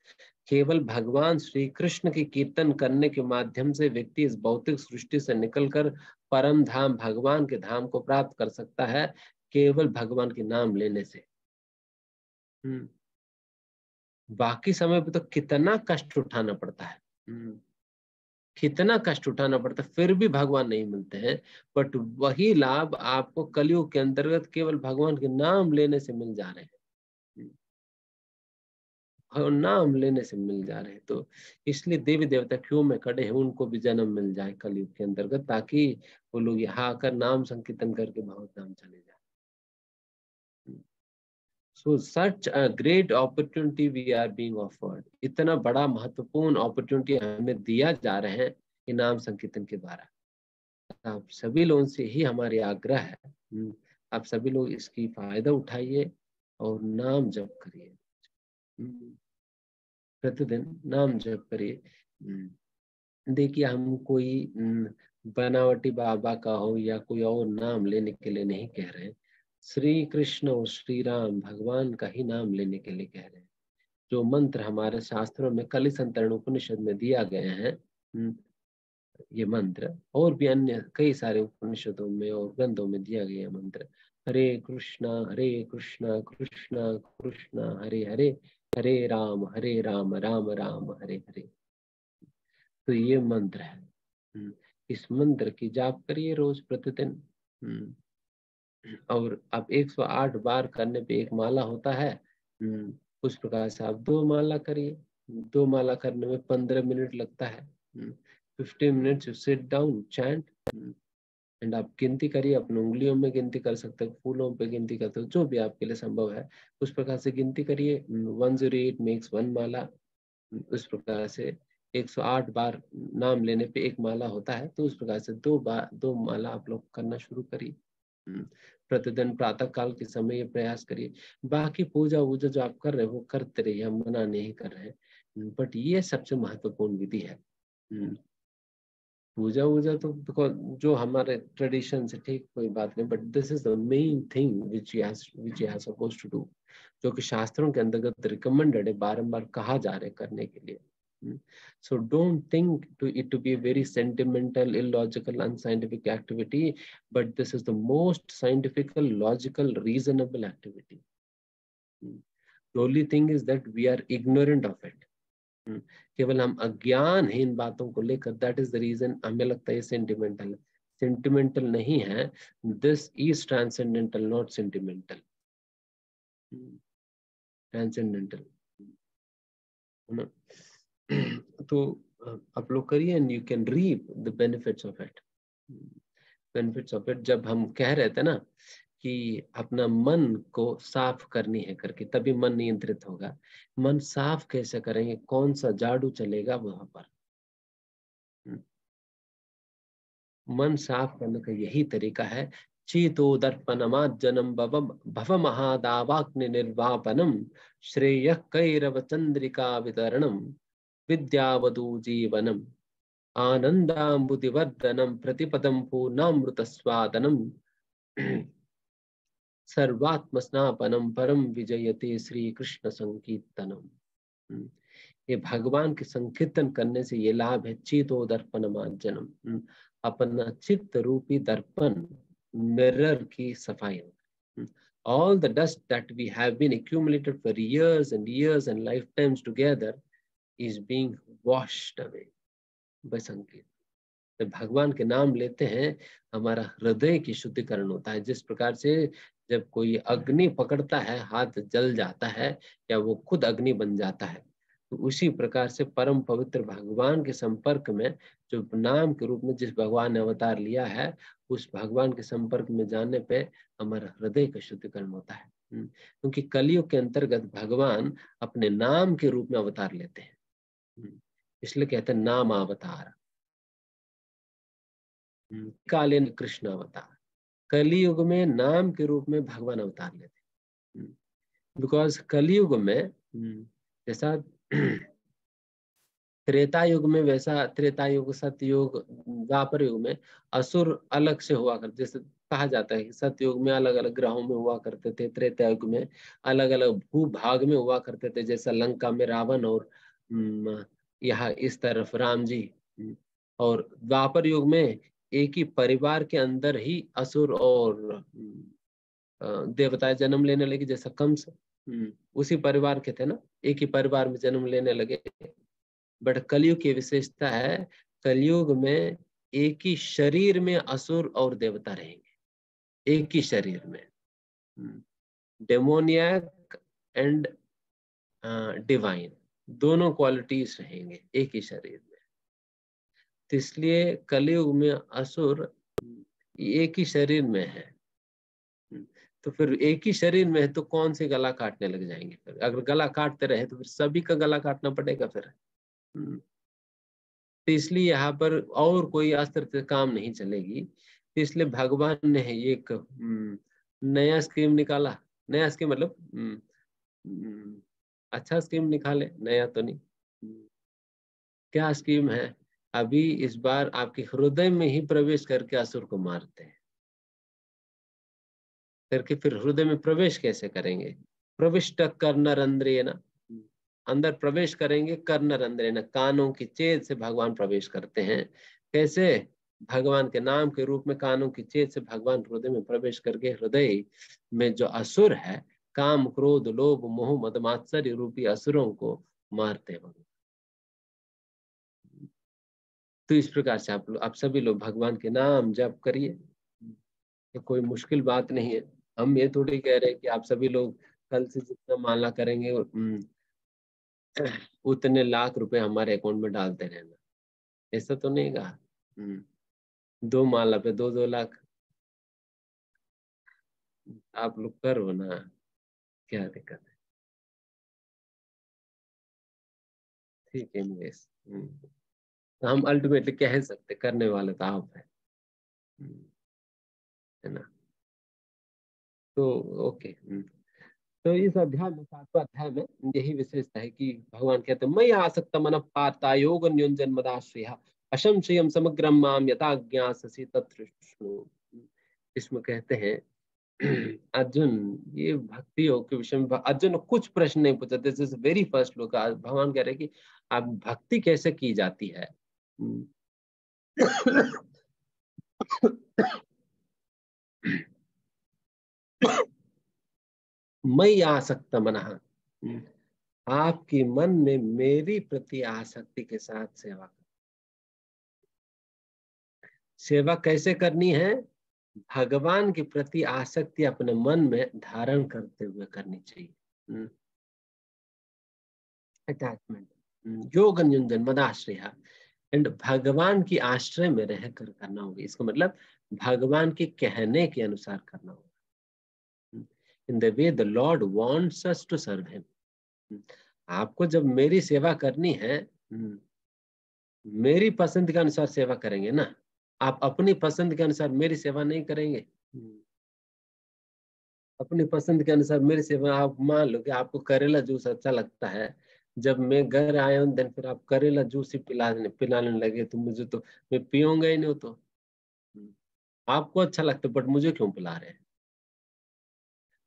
S1: केवल भगवान श्री कृष्ण के कीर्तन करने के माध्यम से व्यक्ति इस भौतिक सृष्टि से निकलकर परम धाम भगवान के धाम को प्राप्त कर सकता है, केवल भगवान के नाम लेने से। बाकी समय पे तो कितना कष्ट उठाना पड़ता है, कितना कष्ट उठाना पड़ता है, फिर भी भगवान नहीं मिलते हैं। बट वही लाभ आपको कलयुग के अंतर्गत केवल भगवान के नाम लेने से मिल जा रहे हैं, और नाम लेने से मिल जा रहे हैं। तो इसलिए देवी देवता क्यों में खड़े हैं, उनको भी जन्म मिल जाए कलयुग के अंतर्गत, ताकि वो लोग यहाँ आकर नाम संकीर्तन करके बहुत नाम चले जाए। So such a great opportunity we are being offered. इतना बड़ा महत्वपूर्ण अपॉर्चुनिटी हमें दिया जा रहे हैं इनाम संकीर्तन के द्वारा। आप सभी लोगों से ही हमारी आग्रह है, आप सभी लोग इसकी फायदा उठाइए और नाम जप करिए, प्रतिदिन नाम जप करिए। देखिए, हम कोई बनावटी बाबा का हो या कोई और नाम लेने के लिए नहीं कह रहे हैं। श्री कृष्ण और श्री राम भगवान का ही नाम लेने के लिए कह रहे हैं। जो मंत्र हमारे शास्त्रों में कलि संतरण उपनिषद में दिया गया है, ये मंत्र और भी अन्य कई सारे उपनिषदों में और ग्रंथों में दिया गया मंत्र, हरे कृष्णा कृष्णा कृष्णा हरे हरे, हरे राम राम राम हरे हरे। तो ये मंत्र है। इस मंत्र की जाप करिए रोज प्रतिदिन। और आप 108 बार करने पे एक माला होता है। उस प्रकार से आप 2 माला करिए। 2 माला करने में 15 मिनट लगता है। 15 minutes you sit down chant and आप गिनती करिए। अपनी उंगलियों में गिनती कर सकते हो, फूलों पे गिनती करते हो, जो भी आपके लिए संभव है उस प्रकार से गिनती करिए। 108 मेक्स 1 माला। उस प्रकार से 108 बार नाम लेने पे एक माला होता है। तो उस प्रकार से 2 माला आप लोग करना शुरू करिए। प्रतिदिन प्रातः काल के समय ये प्रयास करिए। बाकी पूजा वूजा जो आप कर रहे हो वो करते रहिए, हम मना नहीं कर रहे हैं, बट ये सबसे महत्वपूर्ण विधि है। पूजा वूजा तो जो हमारे ट्रेडिशन से ठीक कोई बात नहीं, but this is the main thing which you have supposed to do, जो कि शास्त्रों के अंतर्गत रिकमेंडेड है, बारंबार कहा जा रहा है करने के लिए। So don't think it to be a very sentimental, illogical, unscientific activity, but this is the most scientific, logical, reasonable activity. The only thing is that we are ignorant of it. केवल हम अज्ञान है इन बातों को लेकर, that is the reason हमें लगता है सेंटिमेंटल है। सेंटिमेंटल नहीं है, this is transcendental, not sentimental. Transcendental है ना। तो आप लोग करिए and you can reap the benefits of it. Benefits of it जब हम कह रहे थे ना कि अपना मन को साफ करनी है करके, तभी मन नियंत्रित होगा। मन साफ कैसे करेंगे, कौन सा जादू चलेगा वहां पर? मन साफ करने का यही तरीका है। चीतोदर्पणमाज्जनम भव महादावाग्नि निर्वापनम श्रेय कैरव चंद्रिका वितरणम विद्यावधू जीवनम आनंदाम्बुदिवर्धनम प्रतिपदम पूर्णामृत स्वादनम सर्वात्म स्नापनम परम विजयते श्री कृष्ण संकीर्तनम। ये भगवान के संकीर्तन करने से ये लाभ है। चीतो दर्पण मार्जनम, अपना चित्त रूपी दर्पण, मिरर की सफाई। All the dust that we have been accumulated for years and lifetimes together is being washed away by संकीर्तन। जब भगवान के नाम लेते हैं हमारा हृदय की शुद्धिकरण होता है। जिस प्रकार से जब कोई अग्नि पकड़ता है हाथ जल जाता है या वो खुद अग्नि बन जाता है, तो उसी प्रकार से परम पवित्र भगवान के संपर्क में, जो नाम के रूप में जिस भगवान ने अवतार लिया है, उस भगवान के संपर्क में जाने पे हमारा हृदय का शुद्धिकरण होता है। क्योंकि कलयुग के अंतर्गत भगवान अपने नाम के रूप में अवतार लेते हैं, इसलिए कहते हैं नाम अवतार। कालीन कृष्ण अवतार, कलियुग में नाम के रूप में भगवान अवतार लेते। बिकॉज कलियुग में जैसा त्रेता युग में, वैसा त्रेता युग, सतयुग, द्वापर युग में असुर अलग से हुआ करते। जैसे कहा जाता है कि सतयुग में अलग अलग ग्रहों में हुआ करते थे, त्रेता युग में अलग अलग भूभाग में हुआ करते थे, जैसा लंका में रावण और यहाँ इस तरफ राम जी। और द्वापर युग में एक ही परिवार के अंदर ही असुर और देवताएं जन्म लेने लगी, जैसा कंस उसी परिवार के थे ना, एक ही परिवार में जन्म लेने लगे। बट कलयुग की विशेषता है, कलयुग में एक ही शरीर में असुर और देवता रहेंगे, एक ही शरीर में। डेमोनियक एंड डिवाइन दोनों क्वालिटीज रहेंगे एक ही शरीर में। तो इसलिए कलयुग में असुर एक ही शरीर में है। तो फिर एक ही शरीर में है तो कौन से गला काटने लग जाएंगे? फिर अगर गला काटते रहे तो फिर सभी का गला काटना पड़ेगा फिर। तो इसलिए यहाँ पर और कोई अस्त्र से काम नहीं चलेगी। तो इसलिए भगवान ने एक नया स्कीम निकाला। नया स्कीम मतलब अच्छा स्कीम निकाले, नया तो नहीं। क्या स्कीम है? अभी इस बार आपके हृदय में ही प्रवेश करके असुर को मारते हैं। करके फिर हृदय में प्रवेश कैसे करेंगे? प्रविष्ट कर्णरंध्रेण, अंदर प्रवेश करेंगे कर्णरंध्रेण, कानों की छेद से भगवान प्रवेश करते हैं। कैसे? भगवान के नाम के रूप में कानों की चेत से भगवान हृदय में प्रवेश करके हृदय में जो असुर है, काम क्रोध लोभ मोह मद मात्सर्य रूपी असुरों को मारते हैं। तो इस प्रकार से आप सभी लोग भगवान के नाम जप करिए। ये कोई मुश्किल बात नहीं है। हम ये थोड़ी कह रहे हैं कि आप सभी लोग कल से जितना माला करेंगे उतने लाख रुपए हमारे अकाउंट में डालते रहना, ऐसा तो नहीं कहा। 2 माला पे 2-2 लाख आप लोग करो ना, क्या दिक्कत है। ठीक है निवेश। तो हम अल्टीमेटली कह सकते, करने वाले तो आप है। है ना। तो ओके। तो इस अध्याय में 7वां अध्याय में यही विशेषता है कि भगवान कहते हैं, मैं आसक्त मन पाता योग न्यूंजन मदाश्रय असंशयम समग्रम माम यथा ज्ञाससि तत्र शृणु। इसमें कहते हैं अर्जुन, ये भक्ति योग के विषय में अर्जुन ने कुछ प्रश्न नहीं पूछा। दिस इज वेरी फर्स्ट लोग भगवान कह रहे हैं कि आप भक्ति कैसे की जाती है। मैं आसक्त मनः, आपकी मन में मेरी प्रति आसक्ति के साथ सेवा कर। सेवा कैसे करनी है? भगवान के प्रति आसक्ति अपने मन में धारण करते हुए करनी चाहिए। अटैचमेंट योग निंजन मदाश्रय एंड भगवान की आश्रय में रहकर करना होगा। इसका मतलब भगवान के कहने के अनुसार करना होगा। In the way the Lord wants us to serve him. आपको जब मेरी सेवा करनी है, मेरी पसंद के अनुसार सेवा करेंगे ना। आप अपनी पसंद के अनुसार मेरी सेवा नहीं करेंगे। अपनी पसंद के अनुसार मेरी सेवा, आप मान लो कि आपको करेला जूस अच्छा लगता है, जब मैं घर आया हूँ देन फिर आप करेला जूस ही पिलाने लगे, तो मुझे तो, मैं पीऊंगा ही नहीं। तो आपको अच्छा लगता है, बट मुझे क्यों पिला रहे हैं?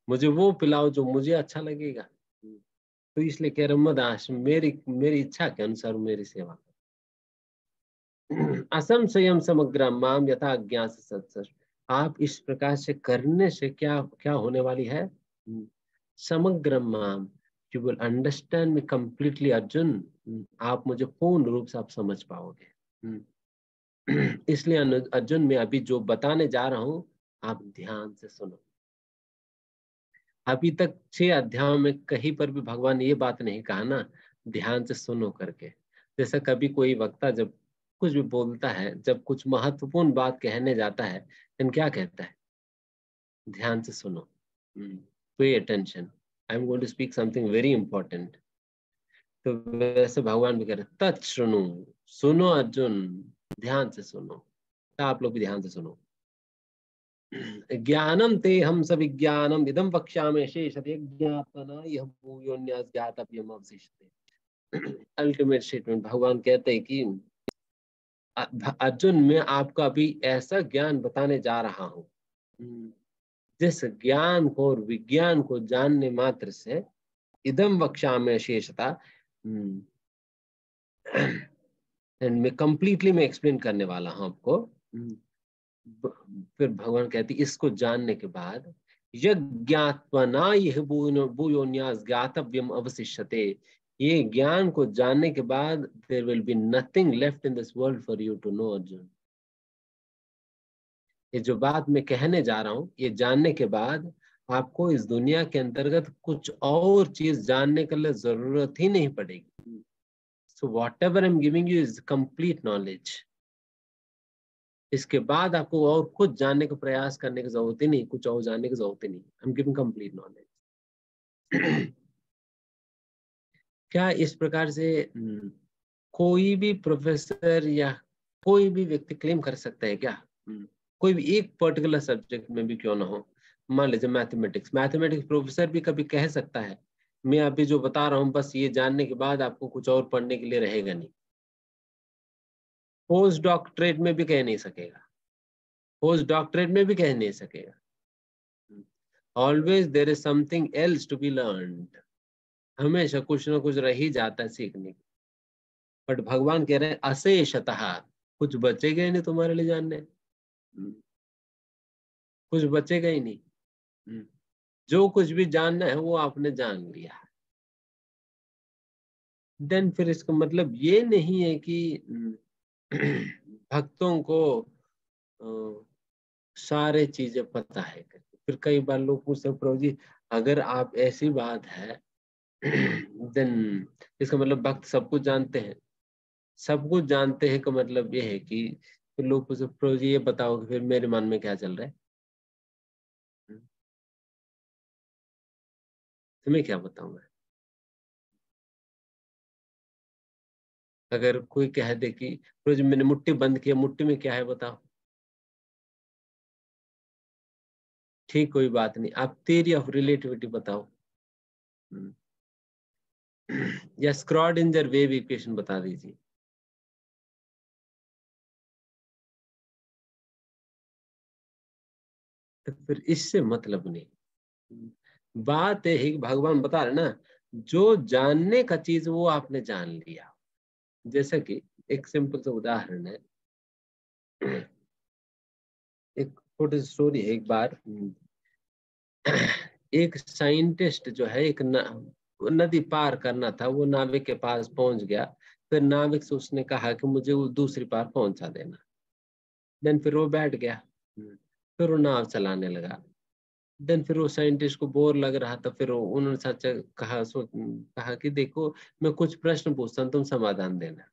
S1: मुझे वो पिलाओ जो मुझे अच्छा लगेगा। तो इसलिए कह रहा मदाश, मेरी मेरी इच्छा के अनुसार मेरी सेवा। असंशयम समग्र माम यथा ज्ञास सत्सर। आप इस प्रकार से करने से क्या क्या होने वाली है? समग्र माम, you will understand me completely Arjun. आप मुझे पूर्ण रूप से आप समझ पाओगे। इसलिए अर्जुन, मैं अभी जो बताने जा रहा हूं आप ध्यान से सुनो। अभी तक 6 अध्यायों में कहीं पर भी भगवान ने ये बात नहीं कहा ना, ध्यान से सुनो करके। जैसा कभी कोई वक्ता जब कुछ भी बोलता है, जब कुछ महत्वपूर्ण बात कहने जाता है, तो क्या कहता है? ध्यान से सुनो, pay attention, I am going to speak something very important. तो वैसे भगवान भी कह रहे तत् सुनो, सुनो अर्जुन, ध्यान से सुनो। तो आप लोग भी ध्यान से सुनो। ज्ञानम ते हम सब ज्ञानम इदम वक्ष्यामि शेषते ज्ञातना यह भूयोन्यास ज्ञातव्यम अवशिष्यते। अल्टीमेट स्टेटमेंट भगवान कहते हैं कि अर्जुन, मैं आपको अभी ऐसा ज्ञान बताने जा रहा हूं जिस ज्ञान को और विज्ञान को जानने मात्र से इदम वक्ष्यामि शेषता, एंड मैं कंप्लीटली मैं एक्सप्लेन करने वाला हूं आपको। फिर भगवान कहते इसको जानने के बाद यज्ञात्मना यह भूयोन्यास ज्ञातव्यम अवशिष्यते। ये ज्ञान को जानने के बाद there will be nothing left in this world for you to know Arjun. ये जो बात मैं कहने जा रहा हूं, ये जानने के बाद आपको इस दुनिया के अंतर्गत कुछ और चीज जानने के लिए जरूरत ही नहीं पड़ेगी। So what ever I am giving you is complete knowledge. इसके बाद आपको और कुछ जानने का प्रयास करने की जरूरत ही नहीं, कुछ और जानने की जरूरत ही नहीं। I am giving complete knowledge. क्या इस प्रकार से कोई भी प्रोफेसर या कोई भी व्यक्ति क्लेम कर सकता है क्या? कोई भी एक पर्टिकुलर सब्जेक्ट में भी क्यों ना हो, मान लीजिए मैथमेटिक्स, मैथमेटिक्स प्रोफेसर भी कभी कह सकता है मैं अभी जो बता रहा हूँ बस ये जानने के बाद आपको कुछ और पढ़ने के लिए रहेगा नहीं? पोस्ट डॉक्टरेट में भी कह नहीं सकेगा, पोस्ट डॉक्टरेट में भी कह नहीं सकेगा। Always there is something else to be learned. हमेशा कुछ ना कुछ रह ही जाता है सीखने की। बट भगवान कह रहे हैं अशेषतः, कुछ बचेगा ही नहीं तुम्हारे लिए जानने, कुछ बचेगा ही नहीं। जो कुछ भी जानना है वो आपने जान लिया। देन फिर इसका मतलब ये नहीं है कि भक्तों को सारे चीजें पता है। फिर कई बार लोग पूछते हैं प्रभु जी अगर आप ऐसी बात है देन इसका मतलब भक्त सब कुछ जानते हैं। सब कुछ जानते हैं का मतलब ये है कि फिर लोग पूछते प्रभु जी ये बताओ कि फिर मेरे मन में क्या चल रहा है, तुम्हें क्या बताऊं मैं। अगर कोई कह दे कि प्रभु जी मैंने मुट्ठी बंद किया, मुट्ठी में क्या है बताओ, ठीक कोई बात नहीं, आप theory ऑफ रिलेटिविटी बताओ, या स्क्रॉडिंजर वेव इक्वेशन बता दीजिए। तो फिर इससे मतलब नहीं। बात है कि भगवान बता रहे ना, जो जानने का चीज वो आपने जान लिया। जैसे कि एक सिंपल सा उदाहरण है, एक छोटी स्टोरी है। एक बार एक साइंटिस्ट जो है एक नदी पार करना था, वो नाविक के पास पहुंच गया। फिर नाविक से उसने कहा कि मुझे वो दूसरी पार पहुंचा देना। देन फिर वो बैठ गया, फिर वो नाव चलाने लगा। देन फिर वो साइंटिस्ट को बोर लग रहा था, फिर उन्होंने सच कहा कि देखो मैं कुछ प्रश्न पूछता हूँ, तुम समाधान देना।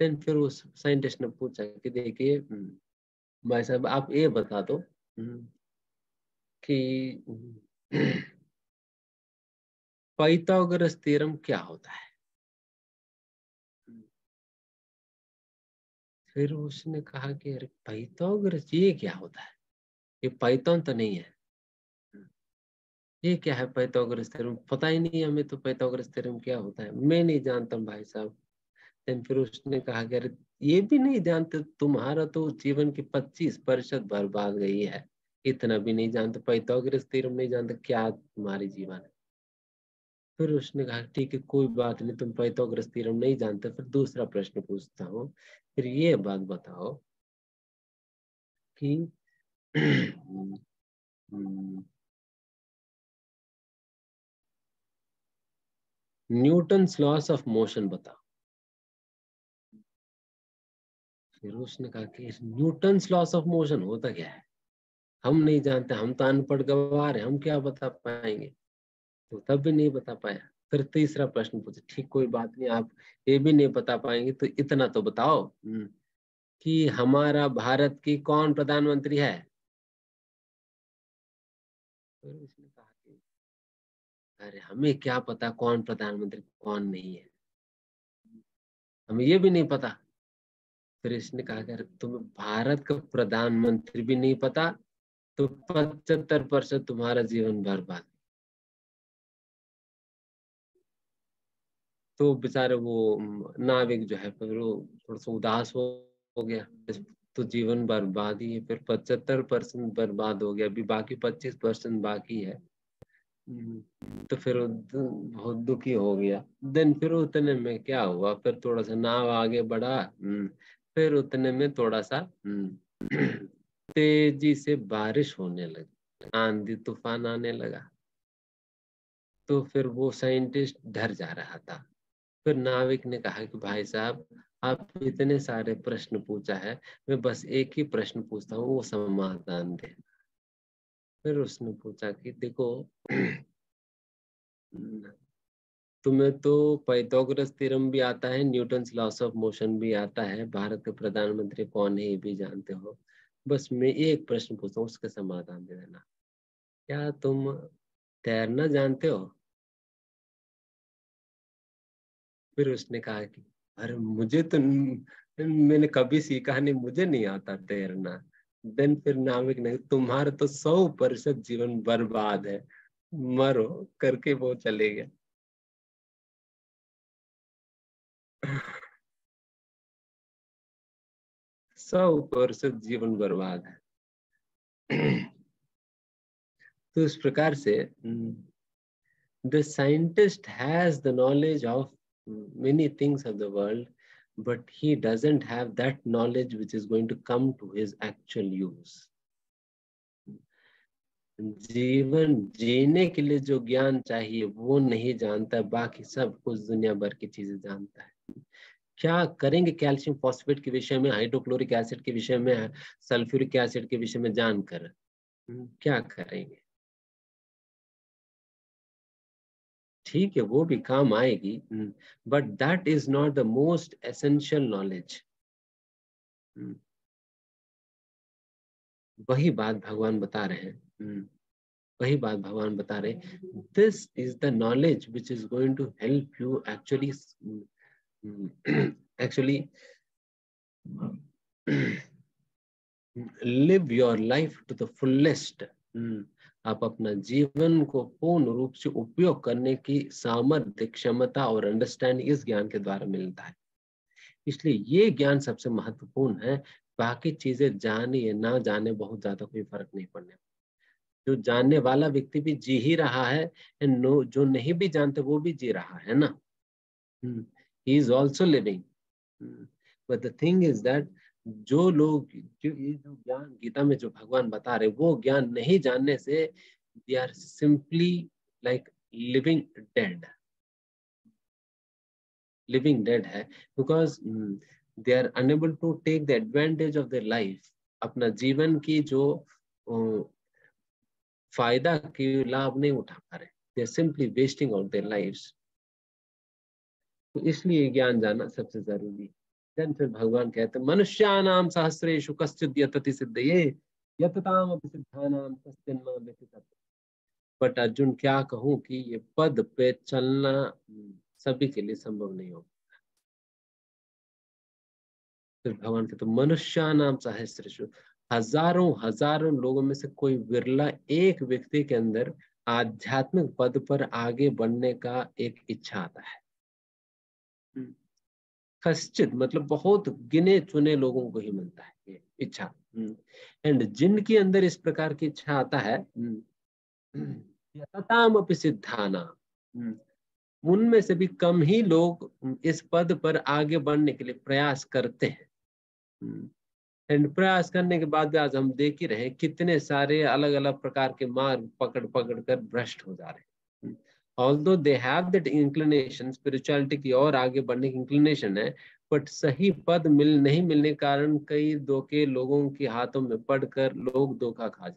S1: देन फिर उस साइंटिस्ट ने पूछा कि देखिए भाई साहब आप ये बता दो कि पाइथागोरस थ्योरम क्या होता है। फिर उसने कहा कि अरे पाइथागोरस ये क्या होता है, ये पाइथन तो नहीं है, ये क्या है पाइथागोरस थ्योरम, पता ही नहीं है हमें तो पाइथागोरस थ्योरम क्या होता है, मैं नहीं जानता हूँ भाई साहब। देन फिर उसने कहा कि अरे ये भी नहीं जानते, तुम्हारा तो जीवन की 25% बर्बाद गई है, इतना भी नहीं जानते, पाइथागोरस थ्योरम नहीं जानते, क्या तुम्हारी जीवन है। फिर उसने कहा ठीक है कोई बात नहीं, तुम पाइथागोरस थ्योरम नहीं जानते, फिर दूसरा प्रश्न पूछता हूँ। फिर ये बात बताओ कि न्यूटन्स लॉस ऑफ मोशन बताओ। फिर उसने कहा कि न्यूटन्स लॉस ऑफ मोशन होता क्या है, हम नहीं जानते, हम तो अनपढ़ गवार हैं, हम क्या बता पाएंगे। तो तब भी नहीं बता पाया। फिर तीसरा प्रश्न पूछा, ठीक कोई बात नहीं, आप ये भी नहीं बता पाएंगे तो इतना तो बताओ कि हमारा भारत की कौन प्रधानमंत्री है। फिर उसने कहा कि अरे हमें क्या पता कौन प्रधानमंत्री कौन नहीं है, हमें ये भी नहीं पता। फिर इसने कहा कि अरे तुम्हें भारत का प्रधानमंत्री भी नहीं पता तो 75% तुम्हारा जीवन बर्बाद। तो बेचारे वो नाविक जो है फिर वो थोड़ा सा उदास हो गया। तो जीवन बर्बाद ही है, फिर 75% बर्बाद हो गया, अभी बाकी 25% बाकी है। तो फिर वो बहुत दुखी हो गया। देन फिर उतने में क्या हुआ, फिर थोड़ा सा नाव आगे बढ़ा। फिर उतने में थोड़ा सा तेजी से बारिश होने लगी, आंधी तूफान आने लगा। तो फिर वो साइंटिस्ट डर जा रहा था। फिर नाविक ने कहा कि भाई साहब आप इतने सारे प्रश्न पूछा है, मैं बस एक ही प्रश्न पूछता हूँ, वो समाधान दे। फिर उसने पूछा कि देखो तुम्हें तो पाइथागोरस थ्योरम भी आता है, न्यूटन्स लॉस ऑफ मोशन भी आता है, भारत के प्रधानमंत्री कौन है ये भी जानते हो, बस मैं एक प्रश्न पूछता हूँ उसका समाधान दे देना। क्या तुम तैरना जानते हो। फिर उसने कहा कि अरे मुझे तो मैंने कभी सीखा नहीं, मुझे नहीं आता तैरना। देन फिर नाविक ने तुम्हारा तो 100% जीवन बर्बाद है, मरो करके वो चले गए। 100% जीवन बर्बाद है। तो इस प्रकार से the scientist has the knowledge of many things of the world, but he doesn't have that knowledge which is going to come to his actual use. जीवन जीने के लिए जो ज्ञान चाहिए वो नहीं जानता, बाकी सब कुछ दुनिया भर की चीजें जानता है। क्या करेंगे कैल्शियम फॉस्फेट के विषय में, हाइड्रोक्लोरिक एसिड के विषय में, सल्फ्यूरिक एसिड के विषय में जानकर क्या करेंगे? ठीक है, वो भी काम आएगी, but that is not the most essential knowledge. वही बात भगवान बता रहे हैं, वही बात भगवान बता रहे, this is the knowledge which is going to help you actually live your life to the fullest. आप अपना जीवन को पूर्ण रूप से उपयोग करने की सामर्थ्य, क्षमता और अंडरस्टैंडिंग इस ज्ञान के द्वारा मिलता है। इसलिए ये ज्ञान सबसे महत्वपूर्ण है। बाकी चीजें जाने या ना जाने बहुत ज्यादा कोई फर्क नहीं पड़ने। जो जानने वाला व्यक्ति भी जी ही रहा है, जो नहीं भी जानते वो भी जी रहा है ना, he is also living, but the thing is that जो लोग ये जो ज्ञान गीता में जो भगवान बता रहे वो ज्ञान नहीं जानने से they are simply like living dead है, because they are unable to take the advantage of their life। अपना जीवन की जो फायदा की लाभ नहीं उठा पा रहे, they are simply wasting out their lives। तो इसलिए ज्ञान जानना सबसे जरूरी है। देन फिर भगवान कहते हैं मनुष्यानाम सहस्रेषु कश्चिद् यतति सिद्धये यतताम अपि सिद्धानाम कश्चिन् न व्यथितः। बट अर्जुन क्या कहूं कि ये पद पे चलना सभी के लिए संभव नहीं होगा। फिर भगवान कहते मनुष्यानाम सहस्रेषु, हजारों हजारों लोगों में से कोई विरला एक व्यक्ति के अंदर आध्यात्मिक पद पर आगे बढ़ने का एक इच्छा आता है। कश्चित मतलब बहुत गिने चुने लोगों को ही मिलता है ये इच्छा। एंड जिनके अंदर इस प्रकार की इच्छा आता है, यतताम अपि सिद्धाना, उनमें से भी कम ही लोग इस पद पर आगे बढ़ने के लिए प्रयास करते हैं। एंड प्रयास करने के बाद आज हम देख ही रहे कितने सारे अलग अलग प्रकार के मार्ग पकड़ पकड़ कर भ्रष्ट हो जा रहे हैं। Although they have that inclination, spirituality की और आगे बढ़ने की inclination है, बट सही पद नहीं मिलने के कारण कई धोखे लोगों के हाथों में पड़कर लोग धोखा खा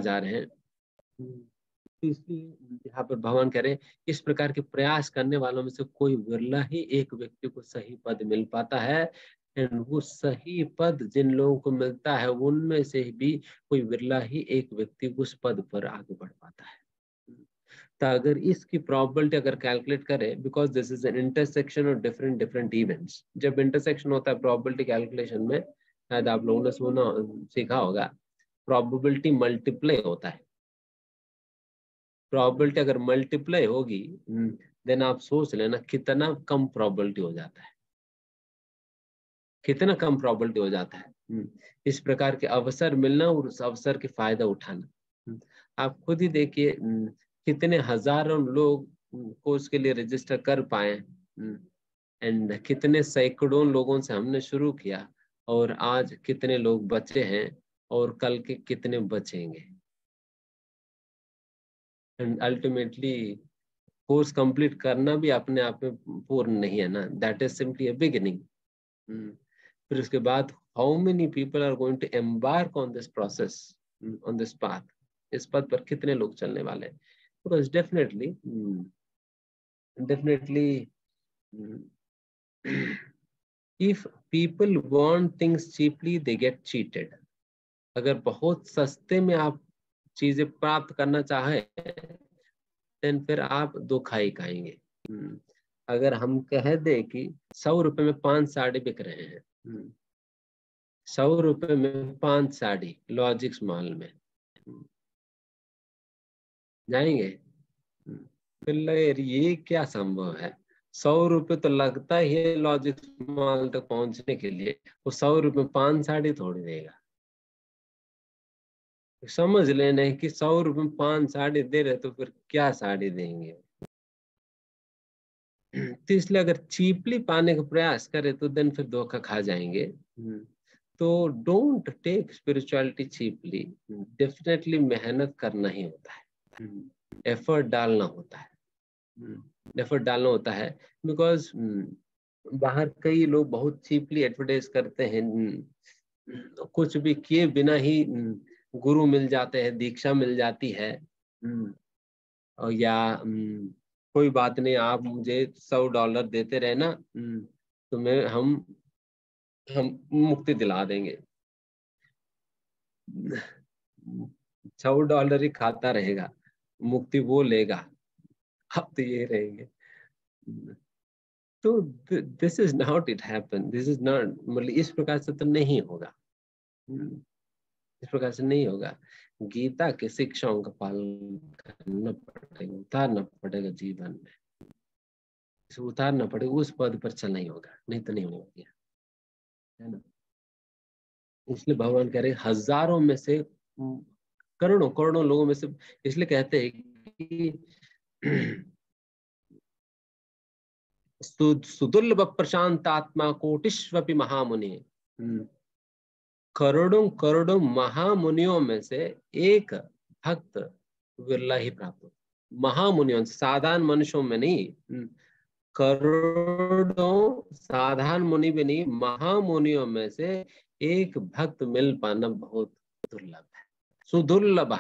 S1: जा रहे हैं। इसलिए यहाँ पर भगवान कह रहे हैं इस प्रकार के प्रयास करने वालों में से कोई विरला ही एक व्यक्ति को सही पद मिल पाता है। एंड वो सही पद जिन लोगों को मिलता है उनमें से भी कोई विरला ही एक व्यक्ति उस पद पर आगे बढ़ पाता है। तो अगर इसकी प्रोबेबिलिटी अगर कैलकुलेट करें, because this is an intersection of different events, जब इंटरसेक्शन होता है प्रोबेबिलिटी कैलकुलेशन में, शायद आप लोगों ने सीखा होगा, प्रोबेबिलिटी मल्टीप्लाई होता है। प्रोबेबिलिटी अगर मल्टीप्लाई होगी देन आप सोच लेना कितना कम प्रोबेबिलिटी हो जाता है, कितना कम प्रोबेबिलिटी हो जाता है इस प्रकार के अवसर मिलना और उस अवसर के फायदा उठाना। आप खुद ही देखिए कितने हजारों लोग कोर्स के लिए रजिस्टर कर पाए, एंड कितने सैकड़ों लोगों से हमने शुरू किया और आज कितने लोग बचे हैं और कल के कितने बचेंगे। एंड अल्टीमेटली कोर्स कंप्लीट करना भी अपने आप में पूर्ण नहीं है ना, that is simply a beginning. फिर उसके बाद how many people are going to embark on this process, on this path, इस पथ पर कितने लोग चलने वाले हैं। Because definitely if people want things cheaply they get cheated। अगर बहुत सस्ते में आप चीजें प्राप्त करना चाहे then फिर आप धोखा ही खाएंगे। अगर हम कह दे कि 100 रुपए में 5 साड़ी बिक रहे हैं, 100 रुपए में 5 साड़ी लॉजिक्स मॉल में, जाएंगे? फिर लगे ये क्या संभव है, 100 रुपए तो लगता ही है लॉजिक्स मॉल तक पहुंचने के लिए, वो 100 रुपए में 5 साड़ी थोड़ी देगा। समझ लेना है कि 100 रुपए में 5 साड़ी दे रहे तो फिर क्या साड़ी देंगे। तो इसलिए अगर चीपली पाने का प्रयास करे तो देन फिर धोखा खा जाएंगे। तो don't take spirituality cheaply. Definitely मेहनत करना ही होता है, एफर्ट डालना होता है, एफर्ट डालना होता है। बिकॉज बाहर कई लोग बहुत चीपली एडवर्टाइज करते हैं, कुछ भी किए बिना ही गुरु मिल जाते हैं, दीक्षा मिल जाती है, और या कोई बात नहीं, आप मुझे $100 देते रहे ना, तो हम मुक्ति दिला देंगे। $100 ही खाता रहेगा, मुक्ति वो लेगा, आप तो ये रहेंगे। तो this is not it happen, this is not, मतलब इस प्रकार से तो नहीं होगा, इस प्रकार से नहीं होगा। गीता के शिक्षाओं का पालन करना पड़ेगा, उतारना पड़ेगा जीवन में, इसे उतारना पड़ेगा, उस पद पर चलना ही होगा, नहीं तो नहीं होगा, है ना। इसलिए भगवान कह रहे हजारों में से, करोड़ों करोड़ों लोगों में से, इसलिए कहते हैं कि सुदुर्लभ प्रशांत आत्मा कोटिष्वपि महामुनि, करोड़ों करोड़ों महामुनियों में से एक भक्त विरला ही प्राप्त होता। महामुनियों, साधारण मनुष्यों में नहीं, करोड़ों साधारण मुनि भी नहीं, महामुनियों में से एक भक्त मिल पाना बहुत दुर्लभ है। सुदुर्लभ,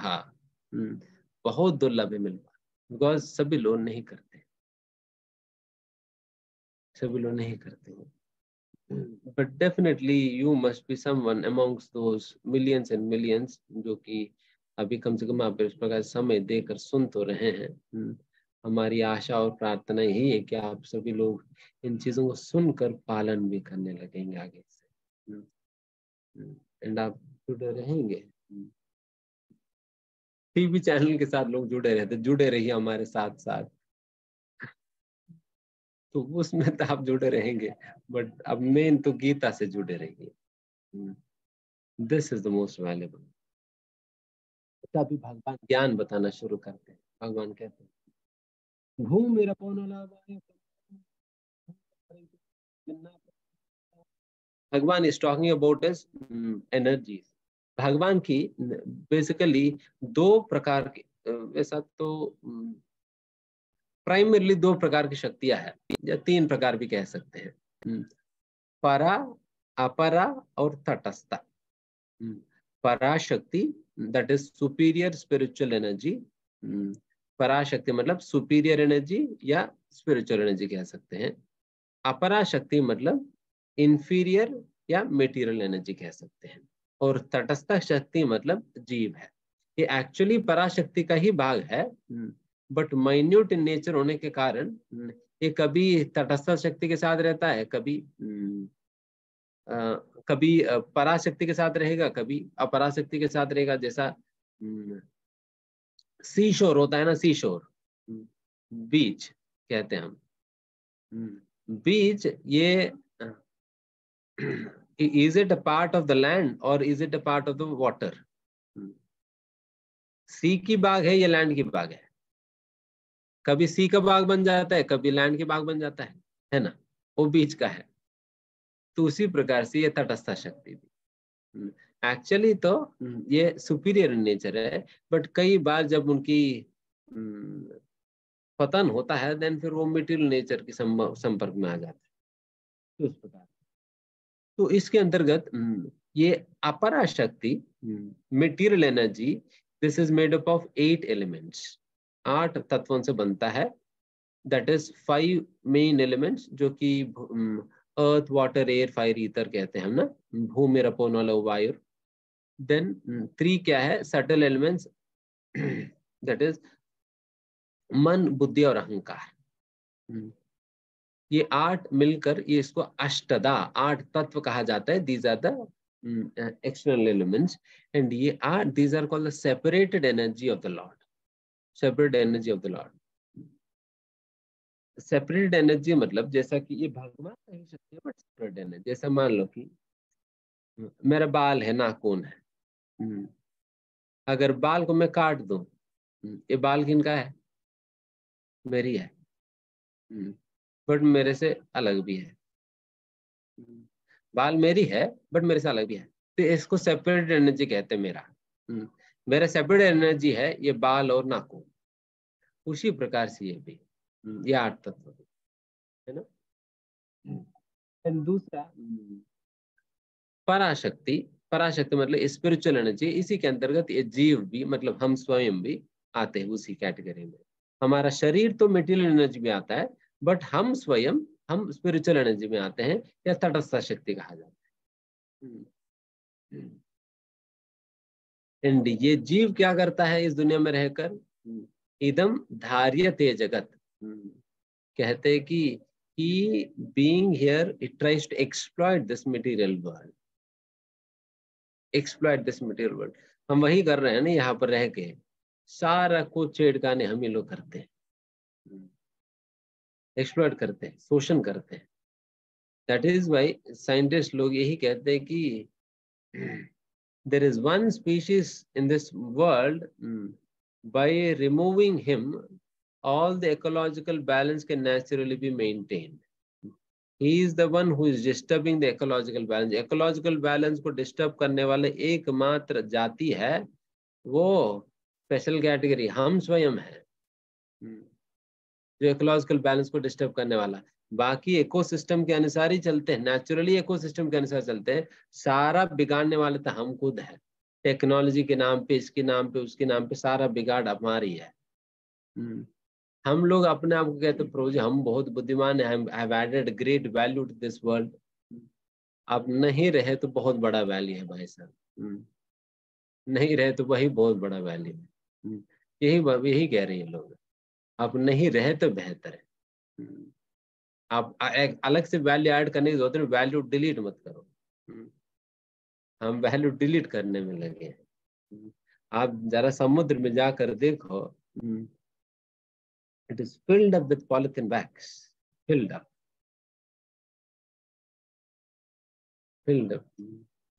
S1: बहुत दुर्लभ है मिल पाना, बिकॉज सभी लोग नहीं करते, सभी लोग नहीं करते हैं। But definitely you must be someone amongst those millions and millions जो कि अभी कम से कम आप इस प्रकार समय देकर सुन तो रहे हैं। हमारी आशा और प्रार्थना यही है कि आप सभी लोग इन चीजों को सुनकर पालन भी करने लगेंगे आगे से, एंड आप जुड़े रहेंगे। टीवी चैनल के साथ लोग जुड़े रहते, जुड़े रहिए हमारे साथ साथ, तो उसमें तो आप जुड़े रहेंगे, बट अब मेन तो गीता से जुड़े रहिए। This is the most valuable. तभी भगवान ज्ञान बताना शुरू करते हैं। भगवान कहते हैं भूमि मेरा भगवान is talking about is energies. भगवान की बेसिकली दो प्रकार की, वैसा तो प्राइमरली दो प्रकार की शक्तियां हैं, या तीन प्रकार भी कह सकते हैं, परा, अपरा और तटस्था। पराशक्ति, that is superior spiritual energy. पराशक्ति मतलब सुपीरियर एनर्जी या स्पिरिचुअल एनर्जी कह सकते हैं। अपराशक्ति मतलब इंफीरियर या मेटीरियल एनर्जी कह सकते हैं। और तटस्थ शक्ति मतलब जीव है। ये एक्चुअली पराशक्ति का ही भाग है, बट माइन्यूट इन नेचर होने के कारण ये कभी तटस्थ शक्ति के साथ रहता है, कभी पराशक्ति के साथ रहेगा, कभी अपराशक्ति के साथ रहेगा। जैसा सी शोर होता है ना, सी शोर, बीच कहते हैं हम, बीच, ये is it a part of the land और is it a part of the water? Sea की बाग है या लैंड की बाग है? कभी सी का बाग बन जाता है, कभी लैंड की बाग बन जाता है ना, वो बीच का है। तो उसी प्रकार से ये तटस्थ शक्ति भी एक्चुअली तो ये सुपीरियर नेचर है, बट कई बार जब उनकी पतन होता है, देन फिर वो मटेरियल नेचर के संपर्क में आ जाता है। तो इस प्रकार, तो इसके अंतर्गत ये अपरा शक्ति, material energy, this is made up of 8 elements, 8 तत्वों से बनता है। दैट इज 5 मेन एलिमेंट्स, जो कि अर्थ, वाटर, एयर, फायर, ईथर कहते हैं हम ना, भूमि, रपो, नल, वायु। देन 3 क्या है? सटल एलिमेंट्स, दैट इज मन, बुद्धि और अहंकार। ये 8 मिलकर ये इसको अष्टदा, 8 तत्व कहा जाता है। These are the external elements, and ये are, these are called the separated energy of the lord, separate energy of the lord. Separate energy मतलब जैसा कि ये भगवान का ही शक्ति है, बट सेपरेट एनर्जी। जैसा मान लो कि मेरा बाल है, नाखून है, अगर बाल को मैं काट दूं, ये बाल किनका है? मेरी है। बट मेरे से अलग भी है, बाल मेरी है बट मेरे से अलग भी है, तो इसको सेपरेट एनर्जी कहते हैं। मेरा सेपरेट एनर्जी है ये बाल और नाखून, उसी प्रकार से ये भी, ये 8 तत्व है ना। एंड दूसरा पराशक्ति, पराशक्ति मतलब स्पिरिचुअल एनर्जी, इसी के अंतर्गत ये जीव भी मतलब हम स्वयं भी आते हैं उसी कैटेगरी में। हमारा शरीर तो मेटीरियल एनर्जी में आता है, बट हम स्वयं हम स्पिरिचुअल एनर्जी में आते हैं, या तटस्थ शक्ति कहा जाता है। एंड ये जीव क्या करता है इस दुनिया में रहकर, इदम धार्यते जगत, कहते हैं कि he being here it tries to exploit this material world, exploit this material world। हम वही कर रहे हैं ना, यहाँ पर रह के सारा कुछ छेड़खानी हम ही लोग करते हैं, एक्सप्लॉइट करते हैं, शोषण करते हैं। दैट इज वाई साइंटिस्ट लोग यही कहते हैं कि there is one species in this world, by removing him all the ecological balance can naturally be maintained। He is the one who is disturbing the ecological balance। ecological balance को disturb करने वाले एकमात्र जाति है वो special category हम स्वयं है, जो इकोलॉजिकल बैलेंस को डिस्टर्ब करने वाला। बाकी इकोसिस्टम के अनुसार ही चलते हैं, नेचुरली इकोसिस्टम के अनुसार चलते हैं, सारा बिगाड़ने वाले तो हम खुद है। टेक्नोलॉजी के नाम पे, इसके नाम पे, उसके नाम पे सारा बिगाड़ हमारी है। हम लोग अपने आप को कहते प्रोज हम बहुत बुद्धिमान है, have added great value to this world. अब नहीं रहे तो बहुत बड़ा वैल्यू है भाई साहब, नहीं रहे तो वही बहुत बड़ा वैल्यू है। यही कह रहे हैं लोग, अब नहीं रहे तो बेहतर है। आप एक अलग से वैल्यू ऐड करने की जरूरत है, वैल्यू डिलीट मत करो। हम वैल्यू डिलीट करने में लगे हैं। आप जरा समुद्र में जाकर देखो, it is filled up with polythene bags, filled up.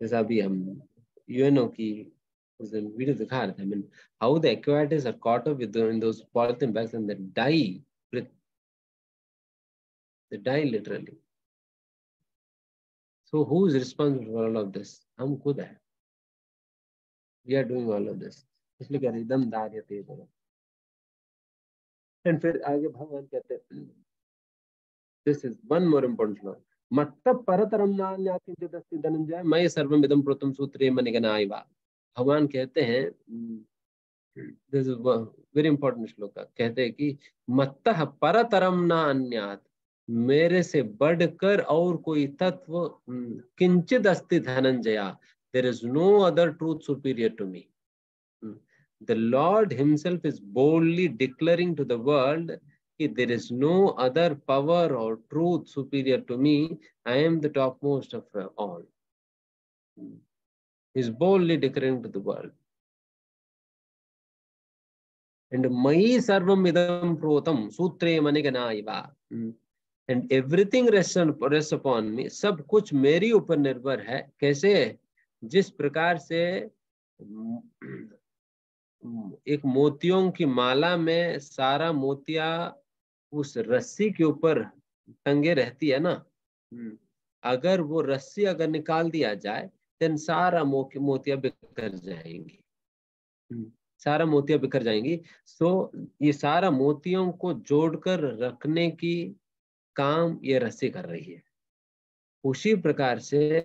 S1: जैसा अभी हम यूएनओ की वीडियो दिखा रहे थे, I mean, how the aquatics are caught up with in those polythene bags and they die literally। So who is responsible for all of this? हम खुद है। We are doing all of this। इसलिए कह रहे एकदम दार्यते जगत। And फिर आगे भगवान कहते हैं, this is one more important law, मत्त परतरम नान्याति जदस्ति धनंजय मयि सर्वम इदं प्रोतम सूत्रे मणिगणाइवा। भगवान कहते हैं, दिस इज वेरी इंपॉर्टेंट श्लोक, कहते हैं कि मत्तः परतरम न अन्यात्, मेरे से बढ़कर और कोई तत्व किंचित अस्ति Dhananjaya, there is no other truth superior to me. The Lord himself is boldly declaring to the world that there is no other power or truth superior to me, I am the topmost of all। He is boldly declaring to the world। And mayi sarvam idam protam sutre maniganaiva, and everything rests upon me, सब कुछ मेरी ऊपर निर्भर है। कैसे? जिस प्रकार से एक मोतियों की माला में सारा मोतिया उस रस्सी के ऊपर टंगे रहती है ना, अगर वो रस्सी अगर निकाल दिया जाए तो सारा मोतिया बिखर जाएंगी, सारा मोतिया बिखर जाएंगी। सो ये सारा मोतियों को जोड़कर रखने की काम ये रस्सी कर रही है। उसी प्रकार से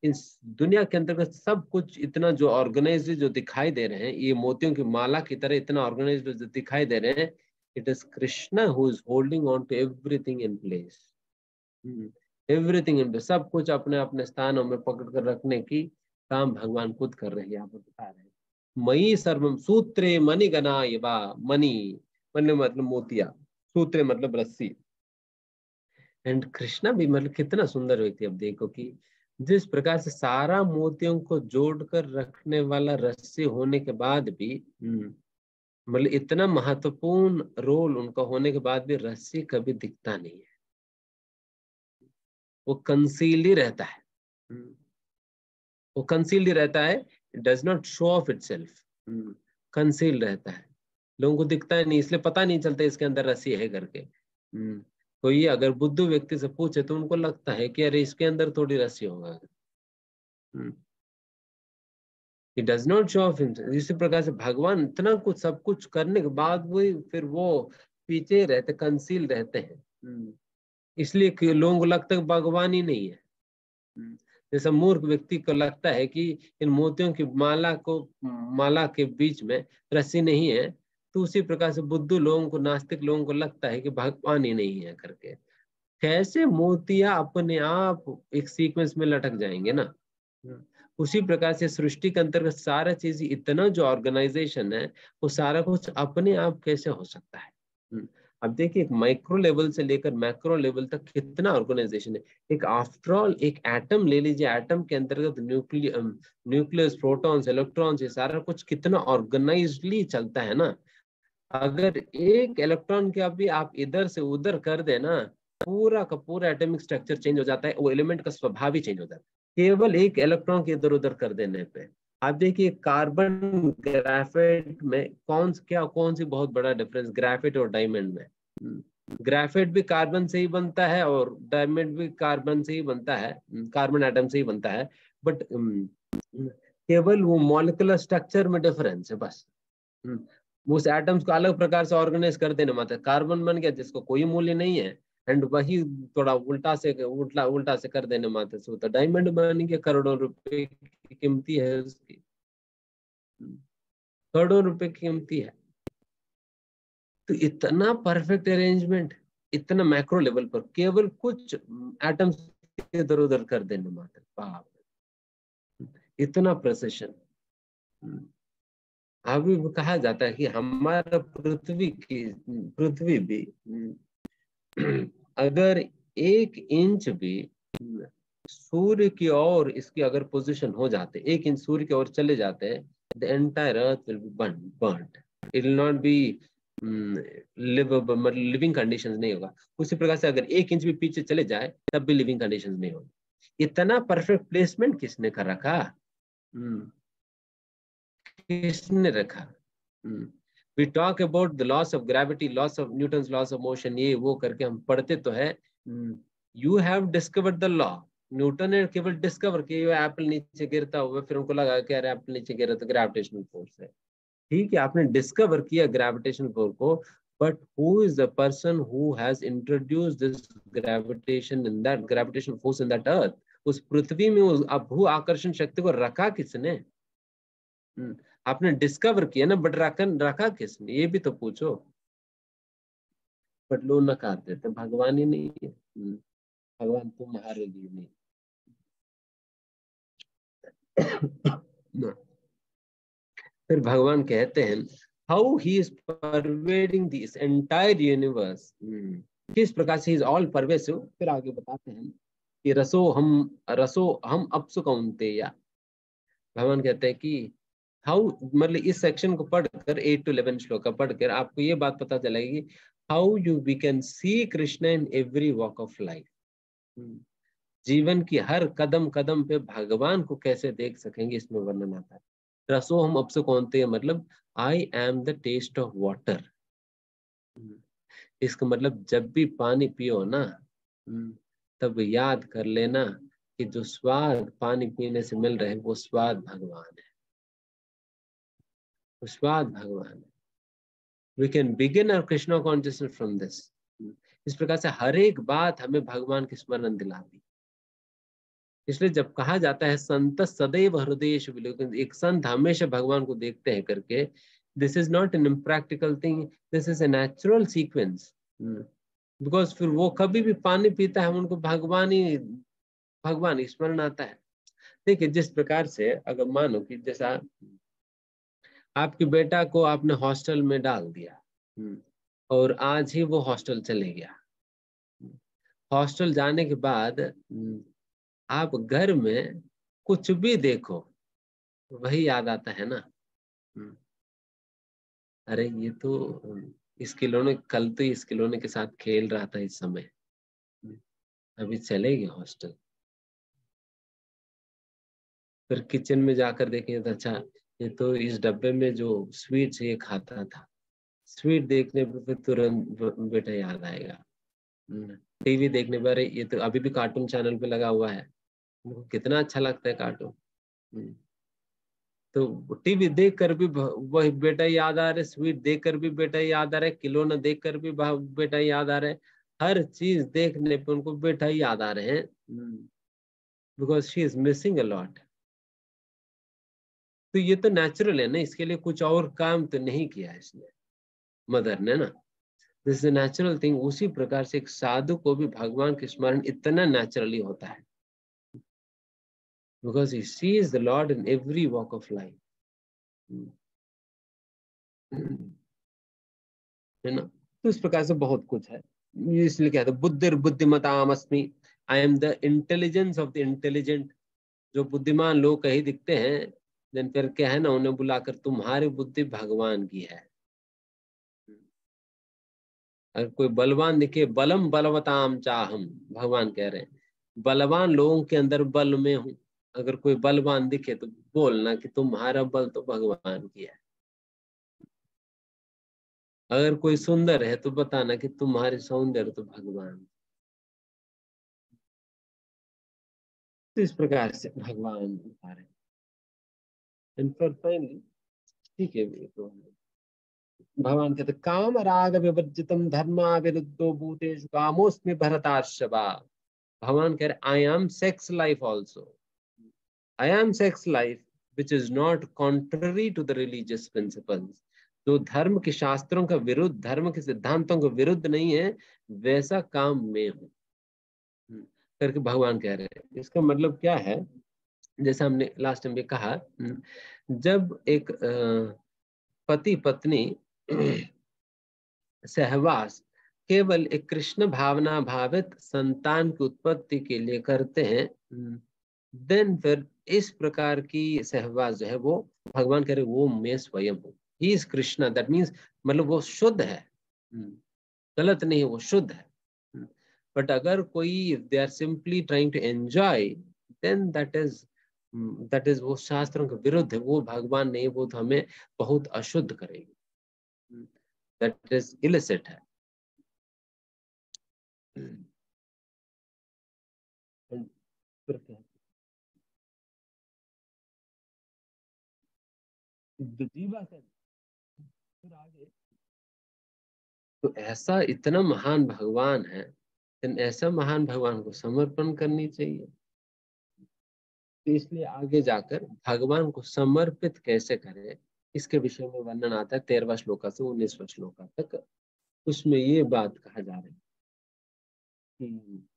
S1: इस दुनिया के अंतर्गत सब कुछ इतना जो ऑर्गेनाइज्ड जो दिखाई दे रहे हैं, ये मोतियों की माला की तरह इतना ऑर्गेनाइज्ड जो दिखाई दे रहे हैं, it is Krishna who is holding on to everything in place. Everything in place, सब कुछ अपने अपने स्थानों में पकड़ कर रखने की काम भगवान खुद कर रहे हैं, यहाँ पर बता रहे हैं। मयि सर्वम सूत्रे मणिगणाइवा, मणि मतलब मोतिया, सूत्रे मतलब रस्सी। एंड कृष्णा भी मतलब कितना सुंदर व्यक्ति, अब देखो कि जिस प्रकार से सारा मोतियों को जोड़कर रखने वाला रस्सी होने के बाद भी, मतलब इतना महत्वपूर्ण रोल उनका होने के बाद भी रस्सी कभी दिखता नहीं है, वो कंसील्ड ही रहता है। वो कंसील्ड ही रहता है, it does not show off itself, concealed रहता है, लोगों को दिखता है नहीं, इसलिए पता नहीं चलता इसके अंदर रस्सी है करके। कोई अगर बुद्धू व्यक्ति से पूछे तो उनको लगता है कि अरे इसके अंदर थोड़ी रस्सी होगा। He does not show off himself। इसी प्रकार से भगवान इतना कुछ सब कुछ करने के बाद भी फिर वो पीछे रहते, कंसील रहते हैं। इसलिए कि लोगों को लगता है भगवान ही नहीं है। जैसा मूर्ख व्यक्ति को लगता है कि इन मोतियों की माला के बीच में रस्सी नहीं है, तो उसी प्रकार से बुद्धू लोगों को, नास्तिक लोगों को लगता है कि भगवान ही नहीं है करके। कैसे मोतियां अपने आप एक सीक्वेंस में लटक जाएंगे ना, उसी प्रकार से सृष्टि के अंतर्गत सारा चीज, इतना जो ऑर्गेनाइजेशन है वो सारा कुछ अपने आप कैसे हो सकता है। अब देखिए, एक माइक्रो लेवल से लेकर मैक्रो लेवल तक कितना ऑर्गेनाइजेशन है। एक आफ्टर ऑल एक एटम ले लीजिए, एटम के अंतर्गत न्यूक्लियस, प्रोटॉन्स, इलेक्ट्रॉन्स, ये सारा कुछ कितना ऑर्गेनाइजली चलता है ना। अगर एक इलेक्ट्रॉन का भी आप इधर से उधर कर देना, पूरा का पूरा एटॉमिक स्ट्रक्चर चेंज हो जाता है, वो एलिमेंट का स्वभाव ही चेंज हो जाता है केवल एक इलेक्ट्रॉन के इधर उधर कर देने पे। आप देखिए कार्बन ग्राफाइट में कौन सी बहुत बड़ा डिफरेंस ग्राफाइट और डायमंड में। ग्राफाइट भी कार्बन से ही बनता है और डायमंड भी कार्बन से ही बनता है, कार्बन एटम से ही बनता है, बट केवल वो मॉलिक्यूलर स्ट्रक्चर में डिफरेंस है बस। उस एटम्स को अलग प्रकार से ऑर्गेनाइज कर देने, मतलब कार्बन बन गया जिसको कोई मूल्य नहीं है, एंड वही थोड़ा उल्टा से कर देने मात्र से होता डायमंड बन गया, करोड़ों रुपए की कीमती है उसकी, करोड़ों रुपए की कीमती है। तो इतना परफेक्ट अरेंजमेंट, इतना मैक्रो लेवल पर केवल कुछ एटम्स इधर उधर कर देने मात्र, बाप, इतना प्रिसिशन। अभी कहा जाता है कि हमारा पृथ्वी भी अगर 1 इंच भी सूर्य की ओर इसकी अगर पोजीशन हो जाते, 1 इंच सूर्य की ओर चले जाते हैं, the entire earth will be burned, it will not be living conditions नहीं होगा। उसी प्रकार से अगर 1 इंच भी पीछे चले जाए तब भी लिविंग कंडीशंस नहीं होगी। इतना परफेक्ट प्लेसमेंट किसने कर रखा, किसने रखा। We talk about the laws of gravity, laws of Newton's laws of motion, ये वो करके हम पढ़ते तो है। You have discovered the law, Newton ने केवल डिस्कवर किया एप्पल नीचे गिरता हुआ, फिर उनको लगा कि अरे एप्पल नीचे गिरा तो ग्रेविटेशनल फोर्स है। ठीक है, आपने डिस्कवर किया ग्रेविटेशनल फोर्स को, but who is the person who has introduced this gravitation in that gravitational force in that earth. उस पृथ्वी में उस भू आकर्षण शक्ति को रखा किसने। आपने डिस्कवर किया ना, बट रखा किसने, ये भी तो पूछो। बट लोग नकार देते भगवान ही नहीं है, भगवान तुम्हारे लिए नहीं। फिर भगवान कहते हैं how he is pervading this entire universe, किस प्रकार से इज ऑल परवेसिव। फिर आगे बताते हैं कि रसो हम अपसुकौन्तेय, भगवान कहते हैं कि हाउ, मतलब इस सेक्शन को पढ़कर 8 to 11 श्लोक का पढ़कर आपको ये बात पता चलेगी how we can see Krishna in every walk of life. जीवन की हर कदम कदम पे भगवान को कैसे देख सकेंगे, इसमें वर्णन आता है। रसो हम अब से कौनते हैं, मतलब I am the taste of water. इसका मतलब जब भी पानी पियो ना, तब याद कर लेना कि जो स्वाद पानी पीने से मिल रहे हैं वो स्वाद भगवान है, वो स्वाद भगवान है। We can begin our Krishna consciousness from this। इस प्रकार से हर एक बात हमें भगवान की स्मरण दिलाती। इसलिए जब कहा जाता है संत सदैव हृदयेषु विलोकयन्ति, एक संत हमेशा भगवान को देखते हैं करके, this is not an impractical thing, this is a natural sequence. Because फिर वो कभी भी पानी पीता है, उनको भगवान स्मरण आता है। देखिए जिस प्रकार से अगर मानो कि जैसा आपके बेटा को आपने हॉस्टल में डाल दिया, और आज ही वो हॉस्टल चले गया, हॉस्टल जाने के बाद आप घर में कुछ भी देखो वही याद आता है ना। अरे ये तो इस खिलौने, कल तो इस खिलौने के साथ खेल रहा था इस समय, अभी चले गए हॉस्टल। फिर किचन में जाकर देखें तो अच्छा, ये तो इस डब्बे में जो स्वीट्स ये खाता था, स्वीट देखने पे फिर तुरंत बेटा याद आएगा। टीवी देखने पर ये तो अभी भी कार्टून चैनल पे लगा हुआ है, उनको कितना अच्छा लगता है कार्टून। तो टीवी देख कर भी वही बेटा याद आ रहे, स्वीट देख कर भी बेटा याद आ रहा है, खिलौना देख कर भी बेटा याद आ रहा है, हर चीज देखने पे उनको बेटा ही याद आ रहे हैं, because she is missing a lot. तो ये तो नेचुरल है ना, इसके लिए कुछ और काम तो नहीं किया इसने, मदर ने ना। This is natural thing. उसी प्रकार से एक साधु को भी भगवान के स्मरण इतना नेचुरली होता है, because he sees the Lord in every walk of life, है ना। तो इस प्रकार से बहुत कुछ है, इसलिए कहते हैं बुद्धिर बुद्धिमताम अस्मि, आई am the intelligence of the intelligent. जो बुद्धिमान लोग कहीं दिखते हैं, देन फिर क्या है ना, उन्हें बुलाकर तुम्हारी बुद्धि भगवान की है। अगर कोई बलवान दिखे, बलम बलवताम चाहम, भगवान कह रहे हैं बलवान लोगों के अंदर बल में हूं। अगर कोई बलवान दिखे तो बोलना कि तुम्हारा बल तो भगवान की है। अगर कोई सुंदर है तो बताना कि तुम्हारे सौंदर्य तो भगवान। तो इस प्रकार से भगवान बता रहे हैं। ठीक है, तो भगवान कहते काम राग विवर्जितम धर्मा विरुद्धो भूतेषु कामोस्मि भरतार्षभा। भगवान कह रहे I am sex life also, I am sex life which is not contrary to the religious principles. जो धर्म के शास्त्रों का विरुद्ध, धर्म के सिद्धांतों के विरुद्ध नहीं है, वैसा काम में हूं करके भगवान कह रहे हैं। इसका मतलब क्या है, जैसे हमने लास्ट टाइम भी कहा, जब एक पति पत्नी सहवास केवल एक कृष्ण भावना भावित संतान की उत्पत्ति के लिए करते हैं, देन फिर इस प्रकार की सहवास जो है वो भगवान कह रहे वो मैं स्वयं हूँ, he is Krishna. That means मतलब वो शुद्ध है, गलत नहीं है, वो शुद्ध है। बट अगर कोई they are simply trying to enjoy, then that is वो शास्त्रों के विरुद्ध है, वो भगवान नहीं, वो तो हमें बहुत अशुद्ध करेगी, दैट इज इलिसिट है। फिर आगे, तो ऐसा इतना महान भगवान है, लेकिन ऐसा महान भगवान को समर्पण करनी चाहिए। तो इसलिए आगे जाकर भगवान को समर्पित कैसे करें, इसके विषय में वर्णन आता है 13वां श्लोका से 19वां श्लोका तक। उसमें ये बात कहा जा रही है कि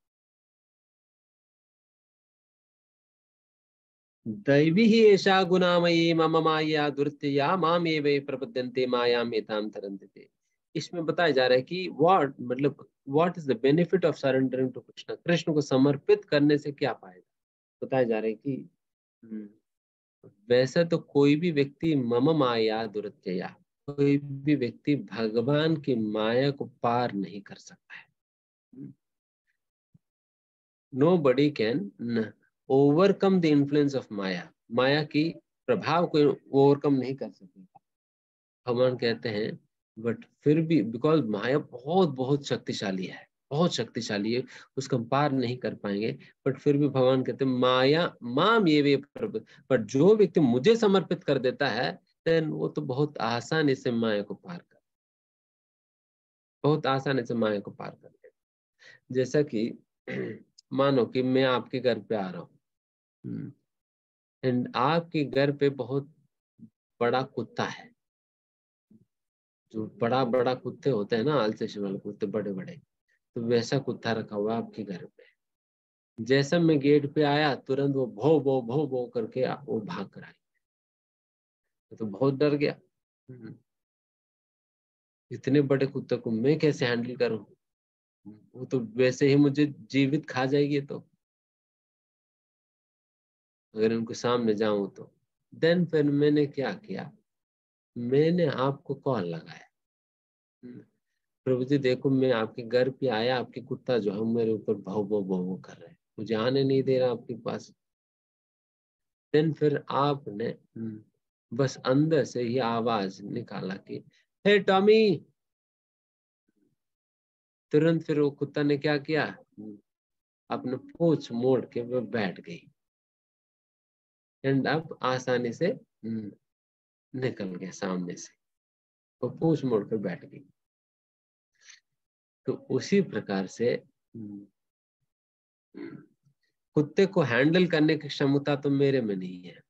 S1: दैवी ही ऐसा गुणामयी मम माया दुर्तया माम एव प्रपद्यन्ते मायाम एताम तरन्ते। इसमें बताया जा रहा है कि what is the benefit of surrendering to Krishna. Krishna को समर्पित करने से क्या फायदा, बताया जा रहा है कि वैसे तो कोई भी व्यक्ति मम माया दुर्त्यया, कोई भी व्यक्ति भगवान की माया को पार नहीं कर सकता है। Nobody can overcome the influence of Maya. माया की प्रभाव को ओवरकम नहीं कर सकेगा, भगवान कहते हैं। बट फिर भी बिकॉज माया बहुत बहुत शक्तिशाली है, बहुत शक्तिशाली है, उसको हम पार नहीं कर पाएंगे। बट फिर भी भगवान कहते हैं माया माम ये वे प्रभु, पर जो व्यक्ति मुझे समर्पित कर देता है, देन वो तो बहुत आसानी से माया को पार कर, बहुत आसानी से माया को पार कर देगा। जैसा कि मानो कि मैं आपके घर पे आ रहा हूँ, एंड आपके घर पे बहुत बड़ा कुत्ता है, जो बड़ा बड़ा कुत्ते होते हैं ना, आलसेशन वाले कुत्ते बड़े बड़े, तो वैसा कुत्ता रखा हुआ आपके घर पे। जैसा मैं गेट पे आया, तुरंत वो भो भो करके वो भाग कर आई, तो बहुत डर गया। इतने बड़े कुत्ते को मैं कैसे हैंडल करूं, वो तो वैसे ही मुझे जीवित खा जाएगी। तो अगर उनके सामने जाऊं तो देन फिर मैंने क्या किया, मैंने आपको कॉल लगाया, प्रभु जी देखो मैं आपके घर पे आया, आपके कुत्ता जो है मेरे ऊपर भौ कर रहा है, मुझे आने नहीं दे रहा आपके पास। देन फिर आपने बस अंदर से ही आवाज निकाला कि हे टॉमी, तुरंत फिर वो कुत्ता ने क्या किया, अपने पूंछ मोड़ के वो बैठ गई एंड अब आसानी से निकल गया सामने से, वो पूंछ मोड़ कर बैठ गई। तो उसी प्रकार से कुत्ते को हैंडल करने की क्षमता तो मेरे में नहीं है,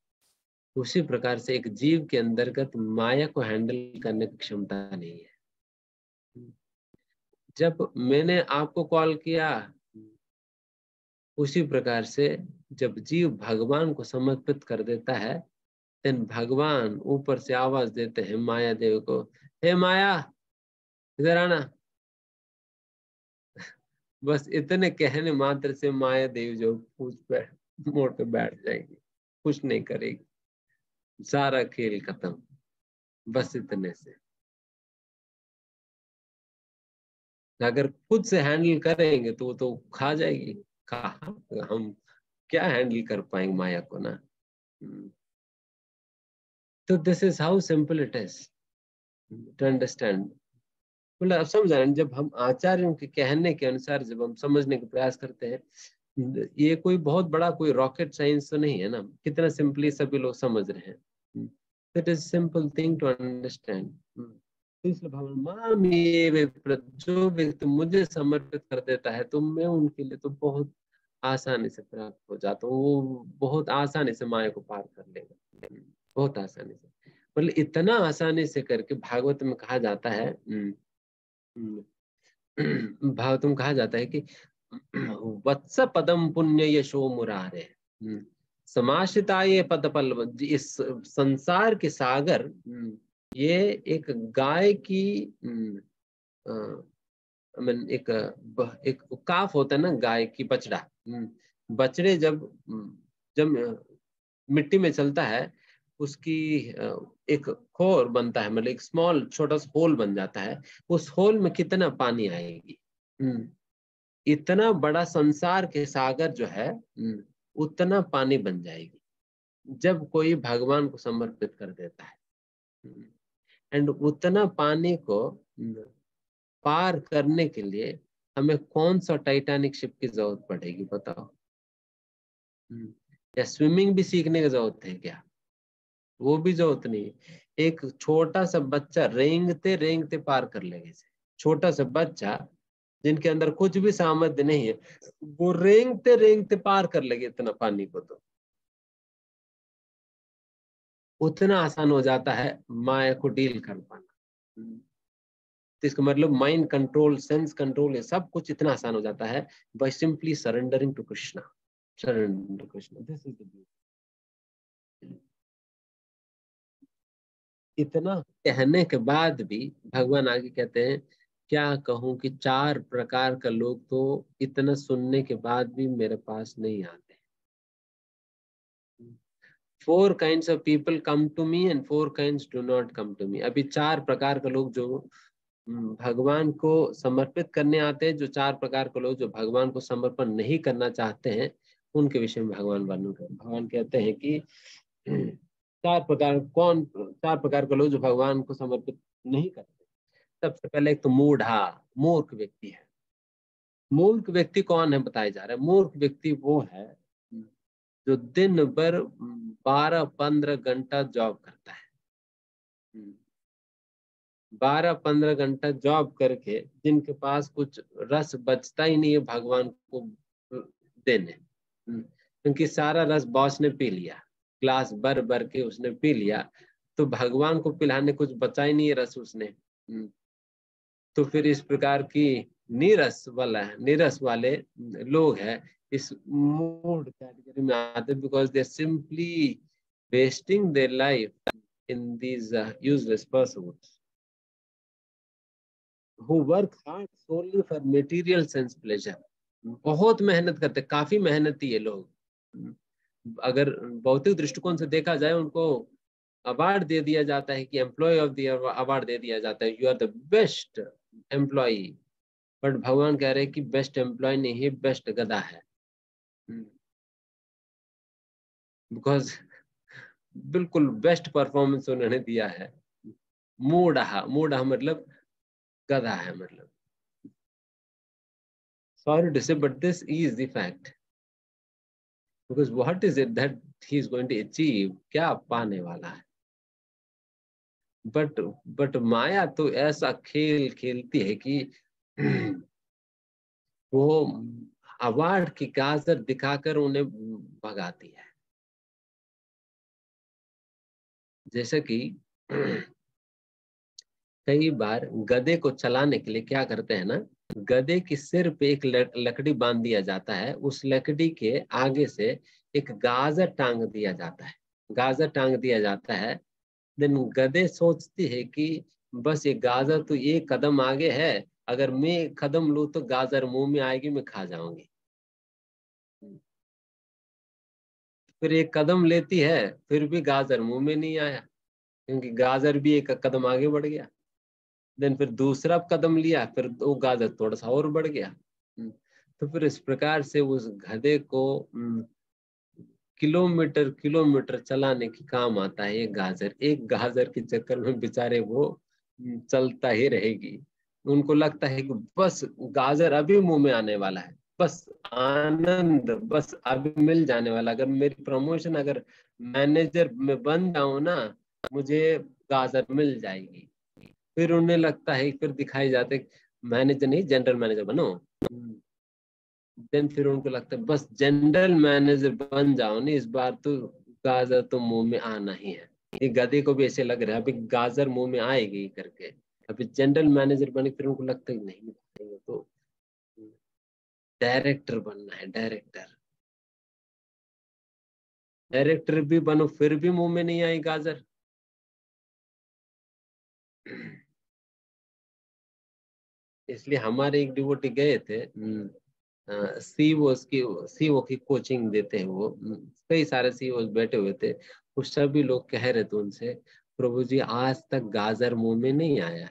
S1: उसी प्रकार से एक जीव के अंतर्गत माया को हैंडल करने की क्षमता नहीं है। जब मैंने आपको कॉल किया, उसी प्रकार से जब जीव भगवान को समर्पित कर देता है, देन भगवान ऊपर से आवाज देते हैं माया देव को, हे माया इधर आना। बस इतने कहने मात्र से माया देव जो पूछ पे मोड़ पे बैठ जाएगी, कुछ नहीं करेगी, सारा खेल खत्म, बस इतने से। अगर खुद से हैंडल करेंगे तो वो तो खा जाएगी, कहा हम क्या हैंडल कर पाएंगे माया को ना। तो this is how simple it is to understand. मतलब अब समझ रहे हैं, जब हम आचार्यों के कहने के अनुसार जब हम समझने का प्रयास करते हैं, ये कोई बहुत बड़ा कोई रॉकेट साइंस तो नहीं है ना, कितना सिंपली सभी लोग समझ रहे हैं। It is simple thing to understand. इसलिए भगवान माम ये जो व्यक्ति मुझे समर्पित कर देता है तो मैं उनके लिए तो बहुत आसानी से प्राप्त हो जाता हूँ, वो बहुत आसानी से माया को पार कर लेगा, बहुत आसानी से। मतलब इतना आसानी से करके भागवत में कहा जाता है, भागवत में कहा जाता है कि वत्स पदम पुण्य यशो मुरारे समाश्रिताये पद पल्लव। इस संसार के सागर, ये एक गाय की एक काफ होता है ना, गाय की बछड़ा, बछड़े जब जब मिट्टी में चलता है, उसकी एक खोर बनता है, मतलब एक स्मॉल छोटा सा होल बन जाता है, उस होल में कितना पानी आएगी। इतना बड़ा संसार के सागर जो है, उतना पानी बन जाएगी जब कोई भगवान को समर्पित कर देता है। एंड उतना पानी को पार करने के लिए हमें कौन सा टाइटैनिक शिप की जरूरत पड़ेगी बताओ? या स्विमिंग भी सीखने की जरूरत है क्या? वो भी जरूरत नहीं। एक छोटा सा बच्चा रेंगते रेंगते पार कर लेगा इसे। छोटा सा बच्चा जिनके अंदर कुछ भी सामर्थ्य नहीं है, वो रेंगते रेंगते पार कर लेगा इतना पानी को। तो उतना आसान हो जाता है माया को डील कर पाना। तो इसका मतलब माइंड कंट्रोल, सेंस कंट्रोल, ये सब कुछ इतना आसान हो जाता है by simply surrendering to Krishna. Surrender to Krishna, this is the beauty. इतना कहने के बाद भी भगवान आगे कहते हैं, क्या कहूं कि 4 प्रकार का लोग तो इतना सुनने के बाद भी मेरे पास नहीं आते। 4 kinds of people come to me and 4 kinds do not come to me। अभी 4 प्रकार के लोग जो भगवान को समर्पित करने आते हैं, जो 4 प्रकार के लोग जो भगवान को समर्पण नहीं करना चाहते हैं, उनके विषय में भगवान वर्णन कर, भगवान कहते हैं कि 4 प्रकार के लोग जो भगवान को समर्पित नहीं करते। सबसे पहले एक तो मूढ़ा, मूर्ख व्यक्ति है। मूर्ख व्यक्ति कौन है बताया जा रहा है? मूर्ख व्यक्ति वो है जो दिन भर 12-15 घंटा जॉब करता है। 12-15 घंटा जॉब करके जिनके पास कुछ रस बचता ही नहीं है भगवान को देने, क्योंकि सारा रस बॉस ने पी लिया, ग्लास भर भर के उसने पी लिया, तो भगवान को पिलाने कुछ बचा ही नहीं है रस उसने। तो फिर इस प्रकार की नीरस वाले लोग हैं, इस मूड कैटेगरी में आते, because they simply wasting their life in these useless pursuits who work hard solely for material sense pleasure। बहुत मेहनत करते, काफी मेहनती है लोग। अगर भौतिक दृष्टिकोण से देखा जाए, उनको अवार्ड दे दिया जाता है कि employee of the year award दे दिया जाता है, you are the best employee. But भगवान कह रहे हैं कि बेस्ट एम्प्लॉय नहीं, बेस्ट गधा है। बिकॉज बिल्कुल बेस्ट परफॉर्मेंस उन्होंने दिया है। मूढ़ा, मूढ़ा मतलब गधा है, मतलब Sorry to say, but this is the fact. Because what is it that he is going to achieve? क्या पाने वाला है? बट माया तो ऐसा खेल खेलती है कि वो अवार्ड की गाजर दिखाकर उन्हें भगाती है। जैसे कि कई बार गधे को चलाने के लिए क्या करते हैं ना, गधे के सिर पे एक लकड़ी बांध दिया जाता है, उस लकड़ी के आगे से एक गाजर टांग दिया जाता है, गाजर टांग दिया जाता है। देन गधे सोचती है कि बस ये गाजर तो एक कदम आगे है, अगर मैं एक कदम लूं तो गाजर मुंह में आएगी, मैं खा जाऊंगी। फिर एक कदम लेती है, फिर भी गाजर मुंह में नहीं आया, क्योंकि गाजर भी एक कदम आगे बढ़ गया। देन फिर दूसरा कदम लिया, फिर वो गाजर थोड़ा सा और बढ़ गया। तो फिर इस प्रकार से उस गधे को किलोमीटर किलोमीटर चलाने की काम आता है ये गाजर। एक गाजर के चक्कर में बेचारे वो चलता ही रहेगी। उनको लगता है कि बस गाजर अभी मुंह में आने वाला है, बस आनंद बस अभी मिल जाने वाला, अगर मेरी प्रमोशन, अगर मैनेजर में बन जाऊं ना, मुझे गाजर मिल जाएगी। फिर उन्हें लगता है, फिर दिखाई जाते मैनेजर नहीं जनरल मैनेजर बनो। देन फिर उनको लगता है बस जनरल मैनेजर बन जाओ नहीं, इस बार तो गाजर तो मुंह में आना ही है। ये गधे को भी ऐसे लग रहा है अभी गाजर मुंह में आएगी करके, अभी जनरल मैनेजर बने। फिर उनको लगता है नहीं, तो डायरेक्टर बनना है, डायरेक्टर। डायरेक्टर भी बनो, फिर भी मुंह में नहीं आई गाजर। इसलिए हमारे एक डिवोटी गए थे, सीओ की कोचिंग देते हैं वो, कई सारे सीओ बैठे हुए थे। वो सभी लोग कह रहे थे उनसे, प्रभु जी आज तक गाजर मुंह में नहीं आया।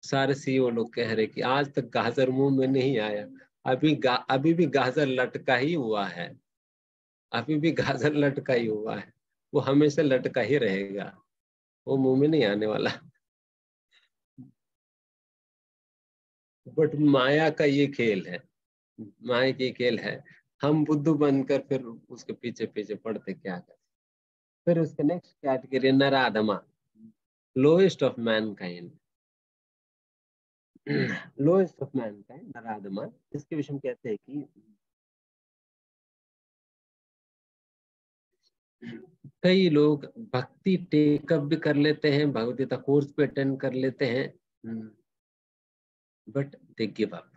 S1: सारे सीईओ लोग कह रहे कि आज तक गाजर मुंह में नहीं आया। अभी भी गाजर लटका ही हुआ है, अभी भी गाजर लटका ही हुआ है, वो हमेशा लटका ही रहेगा, वो मुंह में नहीं आने वाला। बट माया का ये खेल है, माया की खेल है। हम बुद्धू बनकर फिर उसके पीछे पीछे पड़ते क्या कर। फिर उसके नेक्स्ट कैटेगरी नराधमा, lowest of mankind. Lowest of mankind नराधमा, इसके विषय में कहते हैं कि कई लोग भक्ति टेकअप भी कर लेते हैं, भगवत गीता कोर्स पे अटेंड कर लेते हैं, बट दे गिव अप,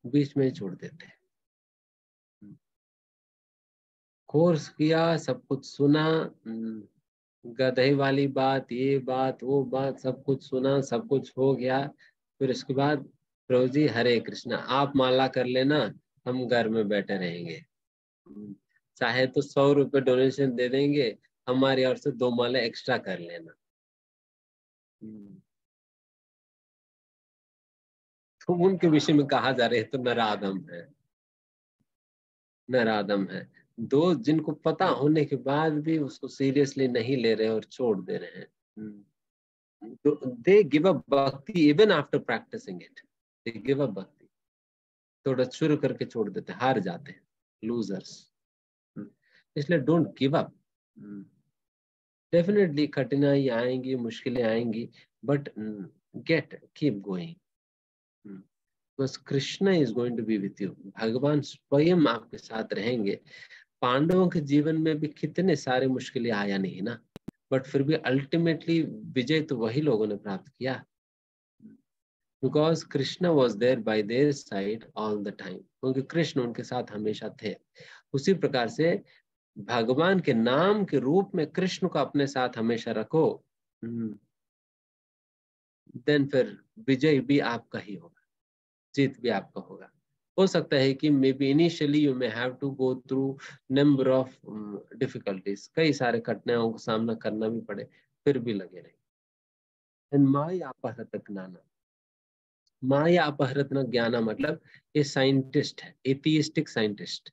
S1: बीच में ही छोड़ देते हैं। कोर्स किया, सब कुछ सुना, गधे वाली बात, ये बात वो बात, सब कुछ सुना, सब कुछ हो गया। फिर इसके बाद प्रभु जी हरे कृष्णा, आप माला कर लेना, हम घर में बैठे रहेंगे। चाहे तो 100 रुपए डोनेशन दे देंगे, हमारी ओर से 2 माला एक्स्ट्रा कर लेना। तो उनके विषय में कहा जा रहा है तो नराधम है, नराधम है। दो जिनको पता होने के बाद भी उसको सीरियसली नहीं ले रहे और छोड़ दे रहे हैं। तो they give up bhakti even after practising it, they give up bhakti, थोड़ा शुरू करके छोड़ देते, हार जाते हैं, लूजर्स। इसलिए डोंट गिव अप। डेफिनेटली कठिनाई आएंगी, मुश्किलें आएंगी, बट गेट कीप गोइंग, बस Krishna is going to be with you, भगवान स्वयं आपके साथ रहेंगे। पांडवों के जीवन में भी कितने सारे मुश्किलें आया नहीं ना, बट फिर भी अल्टीमेटली विजय तो वही लोगों ने प्राप्त किया, because Krishna was there by their side all the time, क्योंकि कृष्ण उनके साथ हमेशा थे। उसी प्रकार से भगवान के नाम के रूप में कृष्ण को अपने साथ हमेशा रखो, देन फिर विजय भी आपका ही होगा, जीत भी आपका होगा। हो सकता है कि maybe initially you may have to go through number of difficulties, कई सारे कठिनाइयों का सामना करना भी पड़े, फिर भी लगे रहे। एंड माया अपहृत ज्ञाना, माया अपहृत ज्ञाना मतलब ये साइंटिस्ट है, एथियस्टिक साइंटिस्ट,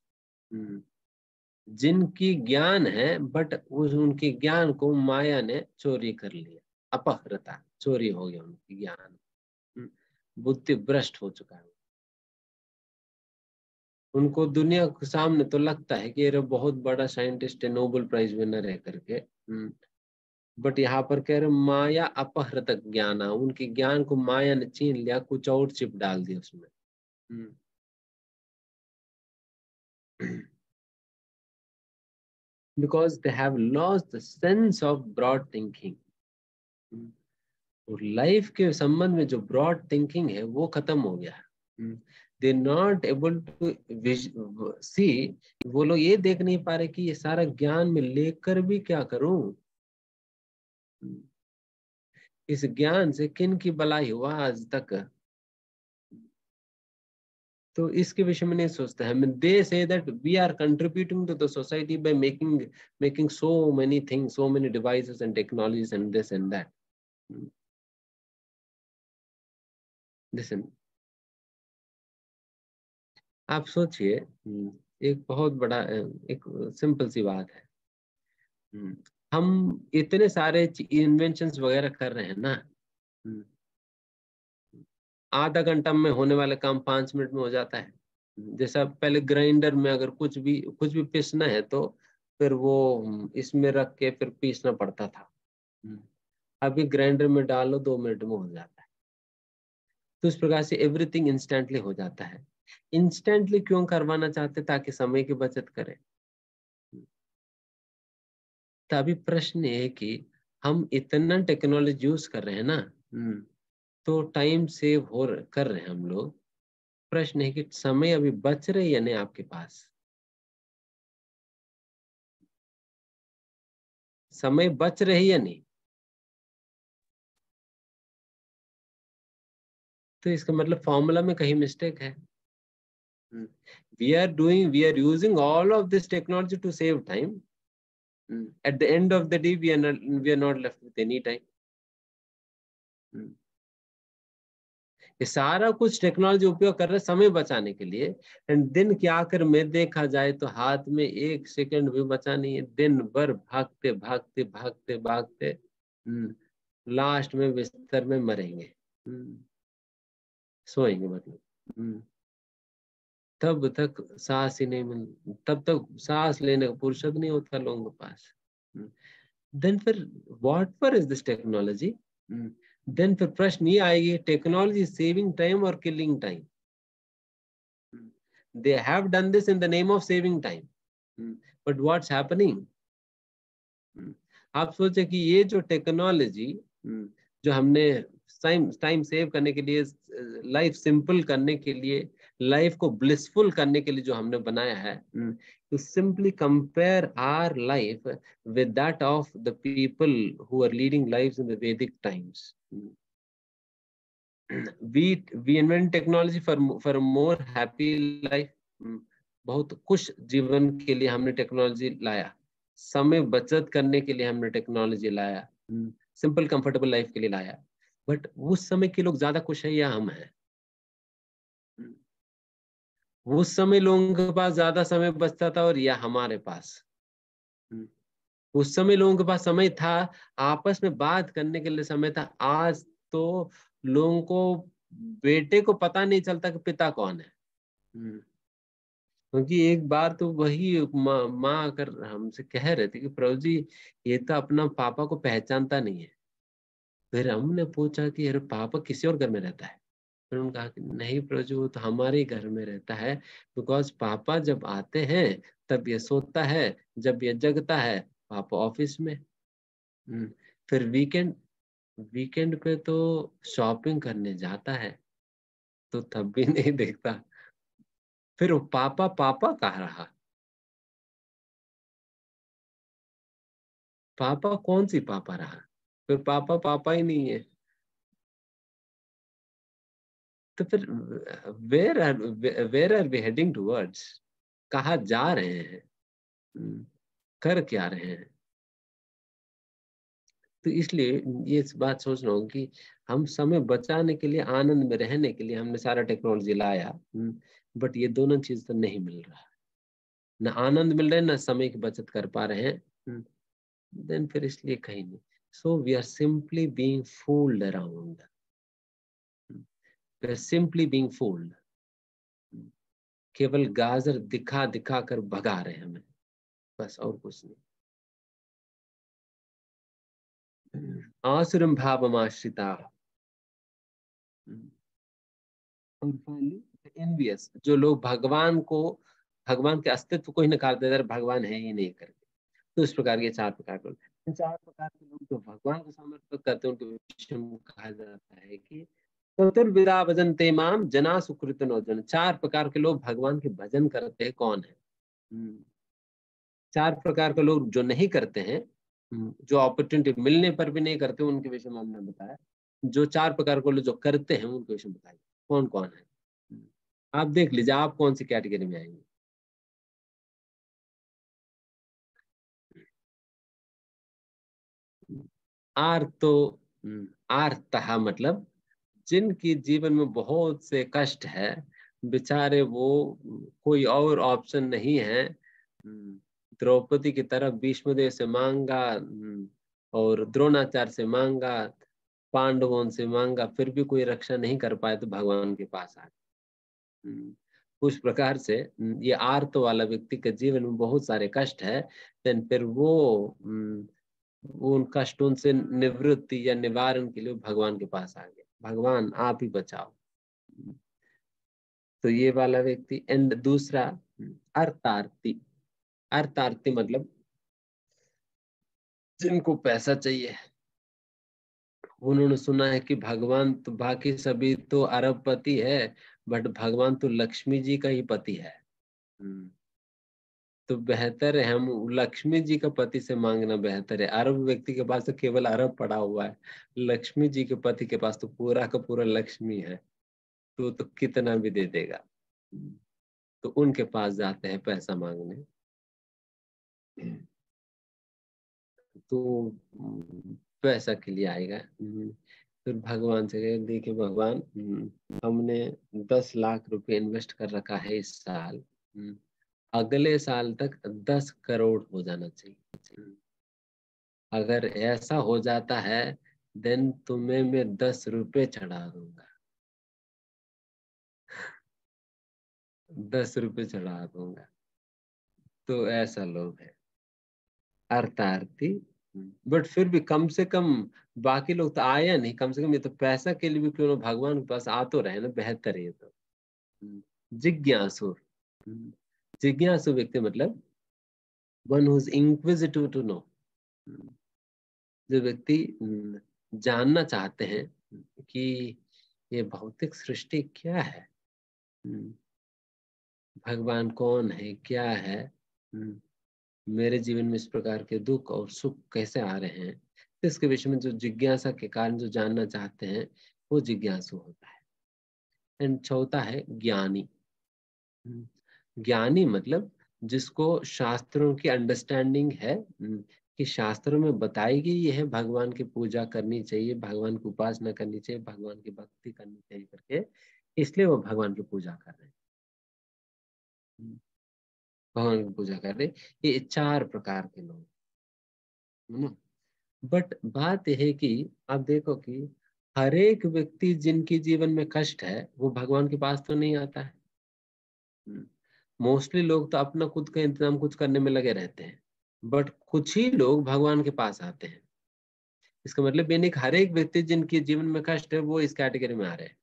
S1: जिनकी ज्ञान है बट उनके ज्ञान को माया ने चोरी कर लिया। अपहृता, चोरी हो गया उनकी ज्ञान, बुद्धि भ्रष्ट हो चुका है। उनको दुनिया के सामने तो लगता है कि ये बहुत बड़ा साइंटिस्ट है, नोबेल प्राइज विनर है करके, बट यहाँ पर कह रहे माया अपहृत ज्ञान, उनके ज्ञान को माया ने छीन लिया, कुछ और चिप डाल दी उसमें। Because they have lost the sense of broad thinking. और लाइफ के संबंध में जो ब्रॉड थिंकिंग है वो खत्म हो गया है। दे नॉट एबल टू सी, वो लोग ये देख नहीं पा रहे कि ये सारा ज्ञान में लेकर भी क्या करूं, इस ज्ञान से किन की भलाई हुआ आज तक, तो इसके विषय में नहीं सोचते हैं। They say that we are contributing to the society by making so many things, so many devices and technologies and this and that. Listen, आप सोचिए, एक बहुत बड़ा एक सिंपल सी बात है, हम इतने सारे इन्वेंशंस वगैरह कर रहे हैं ना, आधा घंटा में होने वाला काम 5 मिनट में हो जाता है। जैसा पहले ग्राइंडर में अगर कुछ भी पीसना है तो फिर वो इसमें रख के फिर पीसना पड़ता था, अभी ग्राइंडर में डालो 2 मिनट में हो जाता है। तो इस प्रकार से एवरीथिंग इंस्टेंटली हो जाता है। इंस्टेंटली क्यों करवाना चाहते, ताकि समय की बचत करें। तभी प्रश्न है कि हम इतना टेक्नोलॉजी यूज कर रहे हैं ना, तो टाइम सेव कर रहे हैं हम लोग। प्रश्न है कि समय अभी बच रहे या नहीं आपके पास, समय बच रही या नहीं। तो इसका मतलब फॉर्मूला में कहीं मिस्टेक है। We are using all of this technology to save time, at the end of the day we are not left with any time. ये सारा कुछ टेक्नोलॉजी उपयोग कर रहे हैं समय बचाने के लिए, एंड दिन के आखिर में देखा जाए तो हाथ में 1 सेकंड भी बचा नहीं है। दिन भर भागते भागते भागते भागते लास्ट में बिस्तर में मरेंगे, सोएंगे मतलब। तब तक सांस ही नहीं मिल, तब तक सांस लेने का फुर्सत नहीं होता लोगों के पास। देन फिर what for is this technology. Then फिर प्रश्न ये आएगी, टेक्नोलॉजी सेविंग टाइम और killing time. They have done this in the name of saving time, but what's happening. आप सोचे कि ये जो टेक्नोलॉजी जो हमने टाइम सेव करने के लिए, लाइफ सिंपल करने के लिए, लाइफ को ब्लिसफुल करने के लिए जो हमने बनाया है, to simply compare our life with that of the people who are leading lives in the Vedic times. We invent technology for a more happy life. बहुत खुश जीवन के लिए हमने टेक्नोलॉजी लाया, समय बचत करने के लिए हमने टेक्नोलॉजी लाया, सिंपल कंफर्टेबल लाइफ के लिए लाया। बट उस समय के लोग ज्यादा खुश है या हम हैं? उस समय लोगों के पास ज्यादा समय बचता था और या हमारे पास? उस समय लोगों के पास समय था, आपस में बात करने के लिए समय था। आज तो लोगों को, बेटे को पता नहीं चलता कि पिता कौन है। क्योंकि एक बार तो वही माँ आकर हमसे कह रहे थे कि प्रभु जी ये तो अपना पापा को पहचानता नहीं है। फिर हमने पूछा कि अरे पापा किसी और घर में रहता है? फिर उन्होंने कहा कि नहीं प्रभु जी वो तो हमारे ही घर में रहता है, बिकॉज पापा जब आते हैं तब ये सोता है, जब ये जगता है पापा ऑफिस में। फिर वीकेंड वीकेंड पे तो शॉपिंग करने जाता है, तो तब भी नहीं देखता। फिर वो पापा पापा कहाँ रहा? पापा कौन सी पापा रहा? फिर पापा पापा ही नहीं है। तो फिर where are we heading towards? कहाँ जा रहे हैं? कर क्या रहे हैं? तो इसलिए ये इस बात सोच रहा हूँ कि हम समय बचाने के लिए, आनंद में रहने के लिए हमने सारा टेक्नोलॉजी लाया, बट ये दोनों चीज तो नहीं मिल रहा, ना आनंद मिल रहा है ना समय की बचत कर पा रहे हैं। देन फिर इसलिए कहीं नहीं। So we are simply being fooled around. We are simply being fooled. केवल गाजर दिखा दिखा कर भगा रहे हैं हमें, बस और कुछ नहीं। आसुरम भावमाश्रिता, एनवियस, जो लोग भगवान के अस्तित्व को ही नकार देते हैं, भगवान है ही नहीं करके। तो इस प्रकार के 4 प्रकार के लोग, 4 प्रकार के लोग जो भगवान को समर्पित करते हैं, उनके विषय में कहा जाता है कि चतुर्विधा भजन्ते माम जना सुकृतिनो जन। 4 प्रकार के लोग भगवान के भजन करते हैं, कौन है? 4 प्रकार के लोग जो नहीं करते हैं, जो अपॉर्चुनिटी मिलने पर भी नहीं करते, उनके विषय में हमने बताया। जो 4 प्रकार के लोग जो करते हैं, उनके विषय में बताइए कौन कौन है। आप देख लीजिए आप कौन सी कैटेगरी में आएंगे। आर्तो, आर्तः मतलब जिनकी जीवन में बहुत से कष्ट है, बेचारे वो कोई और ऑप्शन नहीं है। द्रौपदी की तरफ भीष्मदेव से मांगा, और द्रोणाचार्य से मांगा, पांडवों से मांगा, फिर भी कोई रक्षा नहीं कर पाए, तो भगवान के पास आ गए। उस प्रकार से ये आर्त वाला व्यक्ति के जीवन में बहुत सारे कष्ट है, देन फिर वो उन कष्टों से निवृत्ति या निवारण के लिए भगवान के पास आ गए, भगवान आप ही बचाओ। तो ये वाला व्यक्ति। एंड दूसरा अर्थार्थी। अर्थार्थी मतलब जिनको पैसा चाहिए, उन्होंने सुना है कि भगवान तो, बाकी सभी तो अरबपति है, बट भगवान तो लक्ष्मी जी का ही पति है। तो बेहतर है हम लक्ष्मी जी का पति से मांगना बेहतर है। अरब व्यक्ति के पास तो केवल अरब पड़ा हुआ है, लक्ष्मी जी के पति के पास तो पूरा का पूरा लक्ष्मी है, तो कितना भी दे देगा। तो उनके पास जाते हैं पैसा मांगने। तो पैसा के लिए आएगा। फिर भगवान से कहे, देखिए भगवान, हमने 10 लाख रुपए इन्वेस्ट कर रखा है इस साल, अगले साल तक 10 करोड़ हो जाना चाहिए। अगर ऐसा हो जाता है, देन तुम्हें मैं 10 रुपए चढ़ा दूंगा, 10 रुपए चढ़ा दूंगा। तो ऐसा लोग है अर्थार्थी। बट फिर भी कम से कम, बाकी लोग तो आया नहीं, कम से कम ये तो पैसा के लिए भी क्यों ना भगवान के पास आ तो रहे ना, बेहतर है ये तो। जिज्ञासु। जिज्ञासु व्यक्ति मतलब one who is inquisitive to know. जो व्यक्ति जानना चाहते हैं कि ये भौतिक सृष्टि क्या है, भगवान कौन है, क्या है, मेरे जीवन में इस प्रकार के दुख और सुख कैसे आ रहे हैं, इसके विषय में जो जिज्ञासा के कारण जो जानना चाहते हैं, वो जिज्ञासु होता है। एंड चौथा है ज्ञानी। ज्ञानी मतलब जिसको शास्त्रों की अंडरस्टैंडिंग है, कि शास्त्रों में बताई गई है भगवान की पूजा करनी चाहिए, भगवान की उपासना करनी चाहिए, भगवान की भक्ति करनी चाहिए करके, इसलिए वो भगवान की पूजा कर रहे हैं, भगवान की पूजा कर रहे। ये 4 प्रकार के लोग है ना। बट बात यह है कि आप देखो कि हर एक व्यक्ति जिनकी जीवन में कष्ट है, वो भगवान के पास तो नहीं आता है। मोस्टली लोग तो अपना खुद का इंतजाम कुछ करने में लगे रहते हैं, बट कुछ ही लोग भगवान के पास आते हैं। इसका मतलब ये नहीं कि हर एक व्यक्ति जिनके जीवन में कष्ट है वो इस कैटेगरी में आ रहे हैं।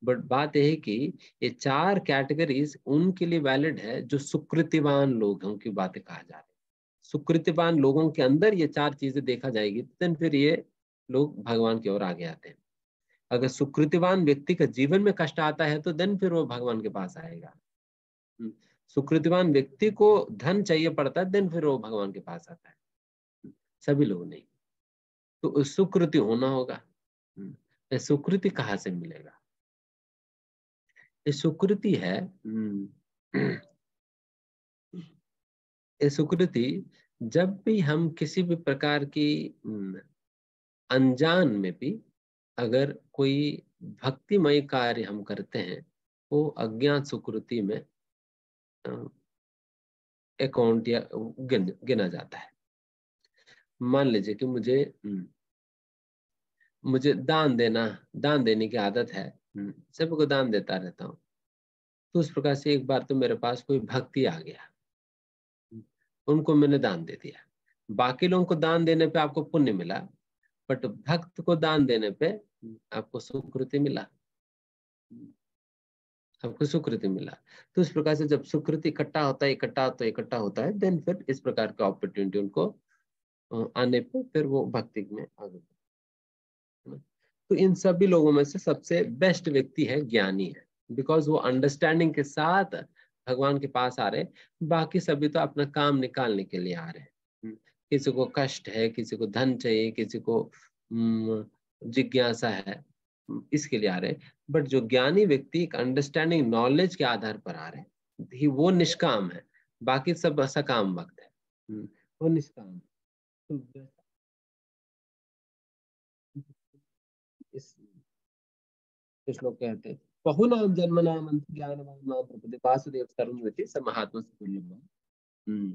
S1: बट बात यह है कि ये 4 कैटेगरीज उनके लिए वैलिड है जो सुकृतिवान लोग हैं, उनकी बातें कहा जा रही है। सुकृतिवान लोगों के अंदर ये 4 चीजें देखा जाएगी, तो फिर ये लोग भगवान की ओर आगे आते हैं। अगर सुकृतिवान व्यक्ति का जीवन में कष्ट आता है, तो देन फिर वो भगवान के पास आएगा। सुकृतिवान व्यक्ति को धन चाहिए पड़ता है, देन फिर वो भगवान के पास आता है, सभी लोग नहीं। तो सुकृति होना होगा। सुकृति कहाँ से मिलेगा? ये सुकृति है, ये सुकृति जब भी हम किसी भी प्रकार की अनजान में भी अगर कोई भक्तिमय कार्य हम करते हैं, वो अज्ञात सुकृति में अकाउंट या गिना जाता है। मान लीजिए कि मुझे मुझे दान देने की आदत है, सबको दान देता रहता हूँ। तो उस प्रकार से एक बार तो मेरे पास कोई भक्ति आ गया, उनको मैंने दान दे दिया। बाकी लोगों को दान देने पे आपको पुण्य मिला, बट भक्त को दान देने पे आपको सुकृति मिला, आपको सुकृति मिला। तो इस प्रकार से जब सुकृति इकट्ठा होता है, देन फिर इस प्रकार का अपॉर्चुनिटी उनको आने पे फिर वो भक्ति में आगे बढ़े। तो इन सभी लोगों में से सबसे बेस्ट व्यक्ति है ज्ञानी है, बिकॉज वो अंडरस्टैंडिंग के साथ भगवान के पास आ रहे। बाकी सभी तो अपना काम निकालने के लिए आ रहे हैं। किसी को कष्ट है, किसी को धन चाहिए, किसी को जिज्ञासा है, इसके लिए आ रहे हैं। बट जो ज्ञानी व्यक्ति एक अंडरस्टैंडिंग नॉलेज के आधार पर आ रहे हैं, वो निष्काम है। बाकी सब सकाम वक्त है, वो निष्काम है। इस श्लोक कहते हैं, बहुनाम जन्मनाम अंत ज्ञानवान मां प्रपद्ये वासुदेव सर्वमिति स महात्मा सुतुल्यम्।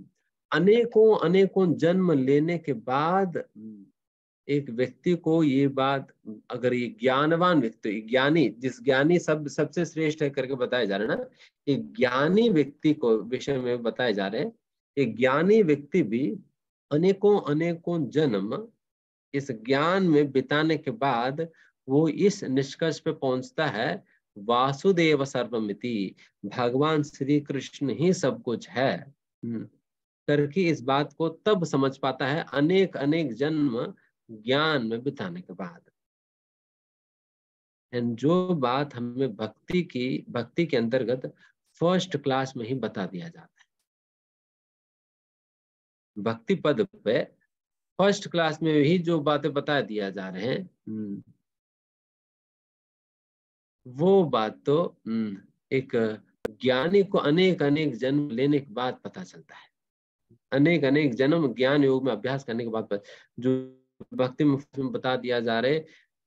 S1: अनेकों अनेकों जन्म लेने के बाद एक व्यक्ति को ये बात, अगर ये ज्ञानवान व्यक्ति, ज्ञानी, जिस ज्ञानी सबसे श्रेष्ठ है करके बताया जा रहा है ना, एक ज्ञानी व्यक्ति को विषय में बताए जा रहे हैं। एक ज्ञानी व्यक्ति भी अनेकों अनेकों जन्म इस ज्ञान में बिताने के बाद वो इस निष्कर्ष पे पहुंचता है, वासुदेव सर्वमिति, भगवान श्री कृष्ण ही सब कुछ है करके इस बात को तब समझ पाता है, अनेक अनेक जन्म ज्ञान में बिताने के बाद। एंड जो बात हमें भक्ति के अंतर्गत फर्स्ट क्लास में ही बता दिया जाता है, भक्ति पद पे फर्स्ट क्लास में ही जो बातें बता दिया जा रहे हैं, वो बात तो एक ज्ञानी को अनेक अनेक जन्म लेने के बाद पता चलता है, अनेक अनेक जन्म ज्ञान योग में अभ्यास करने के बाद जो भक्ति में बता दिया जा रहा है,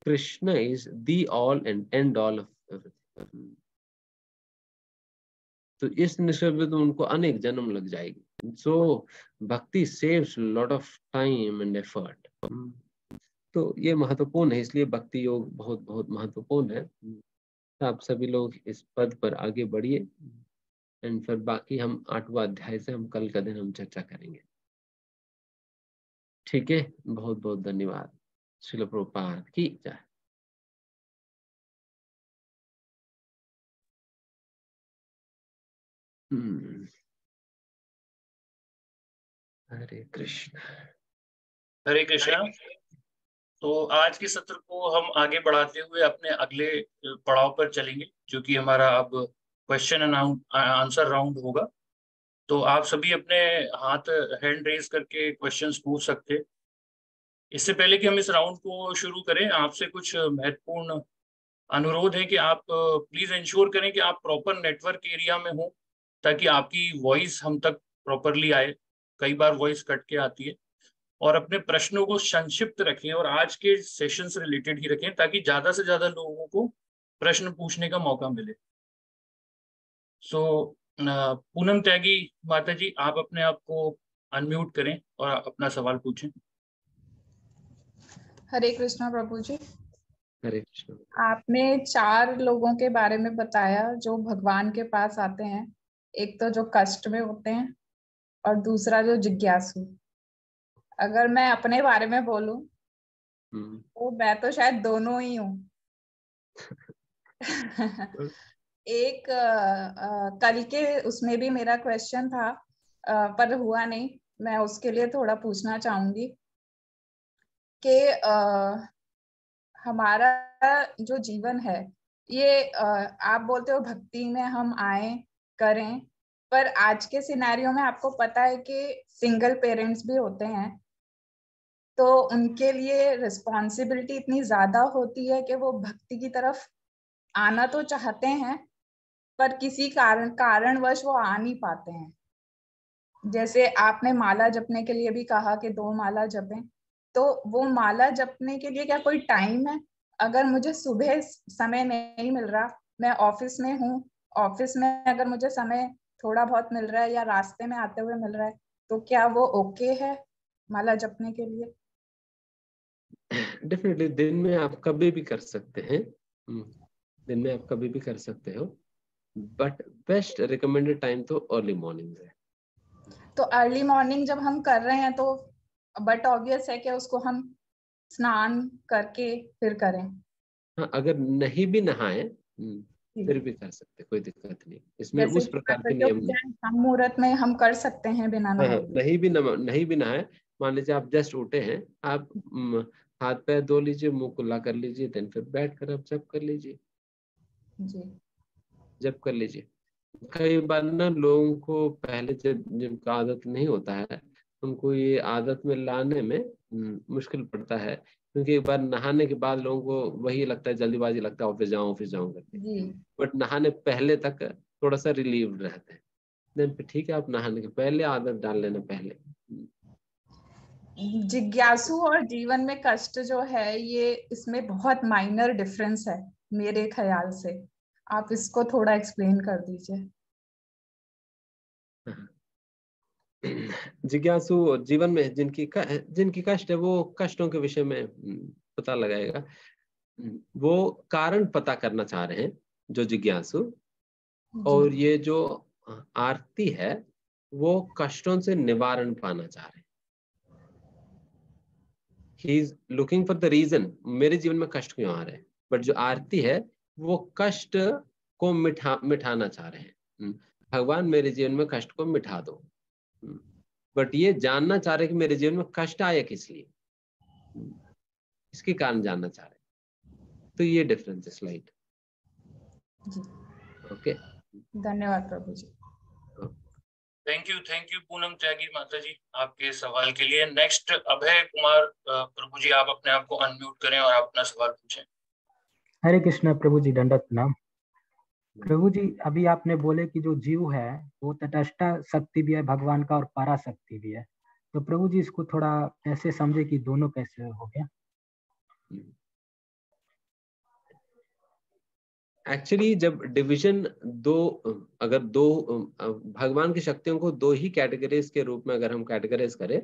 S1: Krishna is the all and and all of. तो इस निष्कर्ष पे तो उनको अनेक जन्म लग जाएगी। सो भक्ति saves lot of time and effort. तो ये महत्वपूर्ण है, इसलिए भक्ति योग बहुत बहुत महत्वपूर्ण है। तो आप सभी लोग इस पद पर आगे बढ़िए, एंड फिर बाकी हम 8वां अध्याय से हम कल का दिन हम चर्चा करेंगे। ठीक है, बहुत बहुत धन्यवाद। श्रील प्रभुपाद की जय। हरे कृष्ण।
S2: हरे कृष्णा। तो आज के सत्र को हम आगे बढ़ाते हुए अपने अगले पड़ाव पर चलेंगे, जो कि हमारा अब क्वेश्चन एंड आंसर राउंड होगा। तो आप सभी अपने हाथ हैंड रेज करके क्वेश्चंस पूछ सकते हैं। इससे पहले कि हम इस राउंड को शुरू करें, आपसे कुछ महत्वपूर्ण अनुरोध है कि आप प्लीज इंश्योर करें कि आप प्रॉपर नेटवर्क एरिया में हो, ताकि आपकी वॉइस हम तक प्रॉपरली आए। कई बार वॉइस कट के आती है। और अपने प्रश्नों को संक्षिप्त रखें और आज के सेशन से रिलेटेड ही रखें, ताकि ज्यादा से ज्यादा लोगों को प्रश्न पूछने का मौका मिले। सो पूनम त्यागी माता जी, आप अपने आप को अनम्यूट करें और अपना सवाल पूछें।
S3: हरे कृष्णा प्रभु जी।
S1: हरे कृष्ण।
S3: आपने 4 लोगों के बारे में बताया जो भगवान के पास आते हैं। एक तो जो कष्ट में होते हैं और दूसरा जो जिज्ञासु। अगर मैं अपने बारे में बोलूं तो मैं तो शायद दोनों ही हूँ। एक कल के उसमें भी मेरा क्वेश्चन था, पर हुआ नहीं। मैं उसके लिए थोड़ा पूछना चाहूंगी कि हमारा जो जीवन है ये आप बोलते हो भक्ति में हम आए करें, पर आज के सिनेरियो में आपको पता है कि सिंगल पेरेंट्स भी होते हैं, तो उनके लिए रिस्पॉन्सिबिलिटी इतनी ज्यादा होती है कि वो भक्ति की तरफ आना तो चाहते हैं, पर किसी कारणवश वो आ नहीं पाते हैं। जैसे आपने माला जपने के लिए भी कहा कि 2 माला जपें, तो वो माला जपने के लिए क्या कोई टाइम है? अगर मुझे सुबह समय नहीं मिल रहा, मैं ऑफिस में हूँ, ऑफिस में अगर मुझे समय थोड़ा बहुत मिल रहा है या रास्ते में आते हुए मिल रहा है, तो क्या वो ओके है माला जपने के लिए?
S1: डेफिनेटली दिन में आप कभी भी कर सकते हैं, दिन में आप कभी भी कर सकते हो, बट बेस्ट रिकमेंडेड टाइम तो अर्ली मॉर्निंग है।
S3: तो अर्ली मॉर्निंग जब हम कर रहे हैं तो बट ऑब्वियस है कि उसको हम स्नान करके फिर करें।
S1: हाँ, अगर नहीं भी नहाए फिर भी कर सकते, कोई दिक्कत नहीं इसमें,
S3: जैसे
S1: उस
S3: कि
S1: प्रकार के नियम नहीं।
S3: हम मुहूर्त में हम कर सकते हैं बिना
S1: हाँ,
S3: नहाए।
S1: नहीं भी नहाए, मान लीजिए आप जस्ट उठे हैं, आप हाथ पैर धो लीजिए, मुंह कुल्ला कर लीजिए, देन फिर बैठ कर आप जप कर लीजिए,
S3: जी
S1: जप कर लीजिए। कई बार ना लोगों को पहले जब जिनका आदत नहीं होता है, उनको ये आदत में लाने में मुश्किल पड़ता है, क्योंकि एक बार नहाने के बाद लोगों को वही लगता है, जल्दीबाजी लगता है ऑफिस जाऊं करके,
S3: जी
S1: बट नहाने पहले तक थोड़ा सा रिलीव रहते हैं। देन फिर ठीक है, आप नहाने के पहले आदत डाल लेना पहले।
S3: जिज्ञासु और जीवन में कष्ट जो है, ये इसमें बहुत माइनर डिफरेंस है मेरे ख्याल से। आप इसको थोड़ा एक्सप्लेन कर दीजिए।
S1: जिज्ञासु और जीवन में जिनकी कष्ट है, वो कष्टों के विषय में पता लगाएगा, वो कारण पता करना चाह रहे हैं जो जिज्ञासु, और ये जो आरती है वो कष्टों से निवारण पाना चाह रहे हैं। He is looking for the reason, मेरे जीवन में कष्ट क्यों आ रहे हैं, बट जो आरती है वो कष्ट को मिटाना चाह रहे हैं। भगवान मेरे जीवन में कष्ट को मिटा दो, बट ये जानना चाह रहे हैं कि मेरे जीवन में कष्ट आया किस लिए, इसके कारण जानना चाह रहे हैं। तो ये डिफरेंस है स्लाइड। ओके,
S3: धन्यवाद प्रभु जी।
S2: थैंक यू पूनम त्यागी माता जी आपके सवाल के लिए। नेक्स्ट अभय कुमार प्रभु जी, आप अपने आप को अनम्यूट करें और आप अपना सवाल पूछें।
S4: हरे कृष्णा प्रभु जी, दंडवत प्रणाम। प्रभु जी, अभी आपने बोले कि जो जीव है वो तटस्थ शक्ति भी है भगवान का और पराशक्ति भी है, तो प्रभु जी इसको थोड़ा ऐसे समझे कि दोनों कैसे हो गया।
S1: एक्चुअली जब डिवीजन अगर दो भगवान की शक्तियों को दो ही कैटेगरीज के रूप में अगर हम कैटेगराइज करें,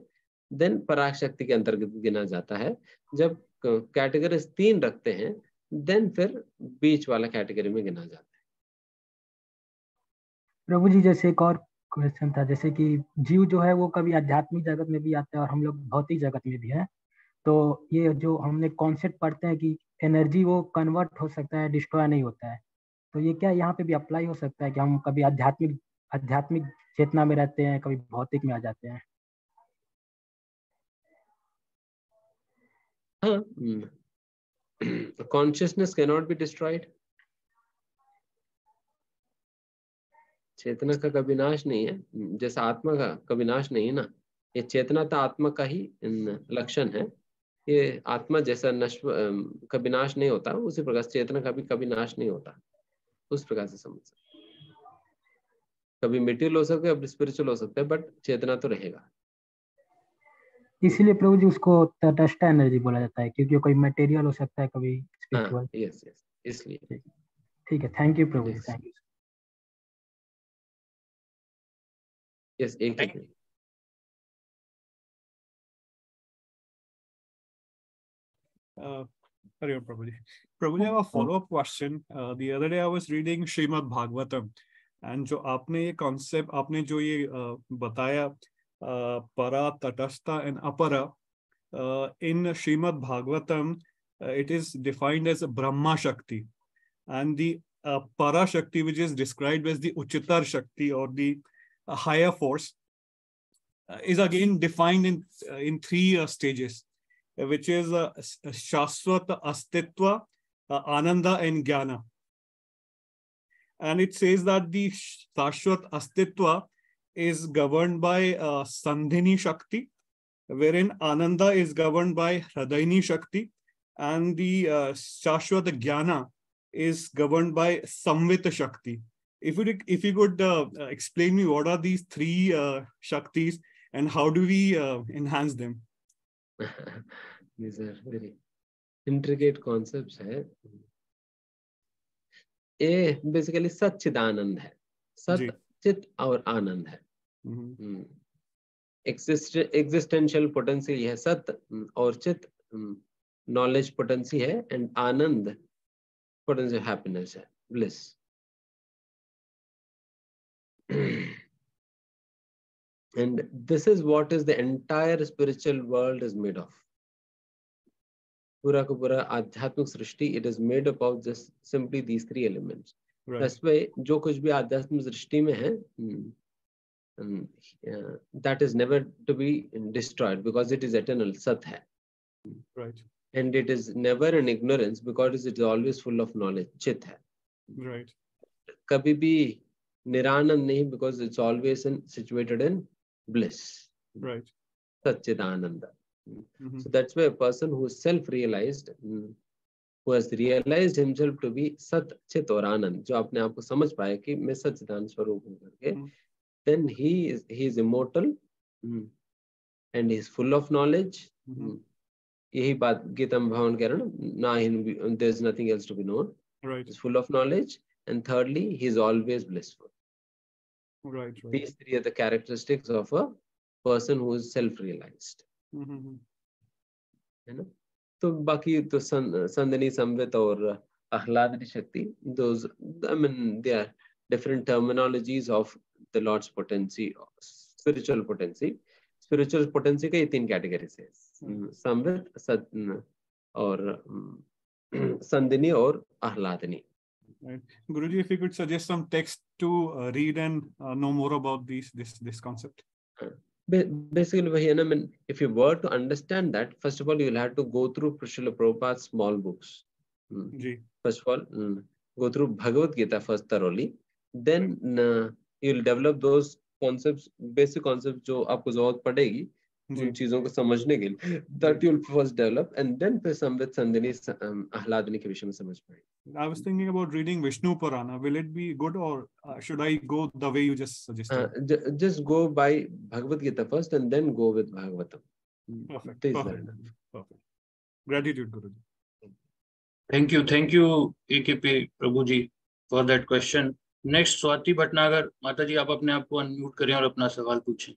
S1: देन पराशक्ति के अंतर्गत गिना जाता है। जब कैटेगरीज 3 रखते हैं, देन फिर बीच वाला कैटेगरी में गिना जाता है।
S4: प्रभु जी, जैसे एक और क्वेश्चन था, जैसे कि जीव जो है वो कभी आध्यात्मिक जगत में भी आता है और हम लोग भौतिक जगत में भी है, तो ये जो हमने कॉन्सेप्ट पढ़ते हैं कि एनर्जी वो कन्वर्ट हो सकता है, डिस्ट्रॉय नहीं होता है, तो ये क्या यहाँ पे भी अप्लाई हो सकता है कि हम कभी आध्यात्मिक चेतना में रहते हैं, कभी भौतिक में आ जाते हैं?
S1: हाँ, consciousness can not be destroyed. चेतना का कभी नाश नहीं है, जैसा आत्मा का कभी नाश नहीं है ना। ये चेतना तो आत्मा का ही लक्षण है। ये आत्मा जैसा कभी नाश नहीं होता, उसी प्रकार चेतना का भी कभी नाश नहीं होता। उस प्रकार से समझ सकते, कभी मटेरियल हो सकता है, कभी स्पिरिचुअल हो सकता है, बट चेतना तो रहेगा।
S4: इसीलिए प्रभु जी उसको तटस्थ एनर्जी बोला जाता है, क्योंकि कोई मटेरियल हो सकता है, कभी स्पिरिचुअल।
S1: यस, इसलिए
S4: ठीक है, thank you Prabhu ji, thank you.
S1: Yes, एक minute.
S5: Hare Prabhuji. Prabhuji, I have a follow-up question. The other day I was reading Srimad Bhagavatam, and जो आपने ये concept, आपने जो ये बताया para, tatastha and apara, in Srimad Bhagavatam it is defined as Brahma Shakti, and the para Shakti, which is described as the Uchitar Shakti or the higher force, is again defined in 3 stages, which is Shashwat Astitva, Ananda and Jnana. And it says that the Shashwat Astitva is governed by Sandhini Shakti, wherein Ananda is governed by Hridayini Shakti, and the Shashwat Jnana is governed by Samvita Shakti. If you could explain me what are these 3 Shaktis and how do we enhance them?
S1: These are very intricate concepts है। ये basically सच्चिदानंद है, सत, चित और आनंद है। Existential potential है सत और चित, नॉलेज पोटेंसी है, एंड आनंद पोटेंसी हैप्पीनेस है, bliss. And this is what is the entire spiritual world is made of. पूरा का पूरा आध्यात्मिक सृष्टि, it is made up of just simply these three elements. That's why जो कुछ भी आध्यात्मिक सृष्टि में है, that is never to be destroyed because it is eternal, सत है.
S5: Right.
S1: And it is never in ignorance because it is always full of knowledge, चित है.
S5: Right.
S1: कभी भी निरानंद नहीं, because it's always situated in bliss.
S5: Right.
S1: Satchidananda. So that's why a person who is self-realized, who has realized himself to be Sat, Chit और आनंद, जो अपने आप को समझ पाए कि मैं सच्चिदानंद स्वरूप हूँ करके, then he is immortal and he is full of knowledge. यही बात गीता में भगवान कह रहे हैं ना, there is nothing else to be known.
S5: Right.
S1: He is full of knowledge, and thirdly, he is always blissful.
S5: Right. Right.
S1: These three are the characteristics of a person who is self-realized. है ना? तो बाकी तो संदनी, संवित और आह्लादनी शक्ति, those, I mean, they are different terminologies of the Lord's potency, spiritual potency. Spiritual potency का ये तीन categories है, संवित, और संदनी और आह्लादनी.
S5: Right. Guruji, if you could suggest some text to read and know more about this concept.
S1: Basically वही है ना, if you were to understand that, first of all you will have to go through Srila Prabhupada's small books. First of all, go through Bhagavad Gita first thoroughly, then you will develop those concepts, basic concepts जो आपको जरूरत पड़ेगी उन चीजों को समझने के लिए, that you will first develop, and then फिर संवित, संदनी, आह्लादनी के विषय में समझ पाएंगे.
S5: I was thinking about reading Vishnu Purana. Will it be good, or should I go the way you just suggested?
S1: Just go by Bhagavad Gita first and then go with Bhagavatam.
S5: Perfect. Perfect. Gratitude, Guruji.
S2: Thank you, AKP Prabhuji, for that question. Next, Swati Bhatnagar, माता जी आप अपने आप को unmute करें और अपना सवाल पूछें.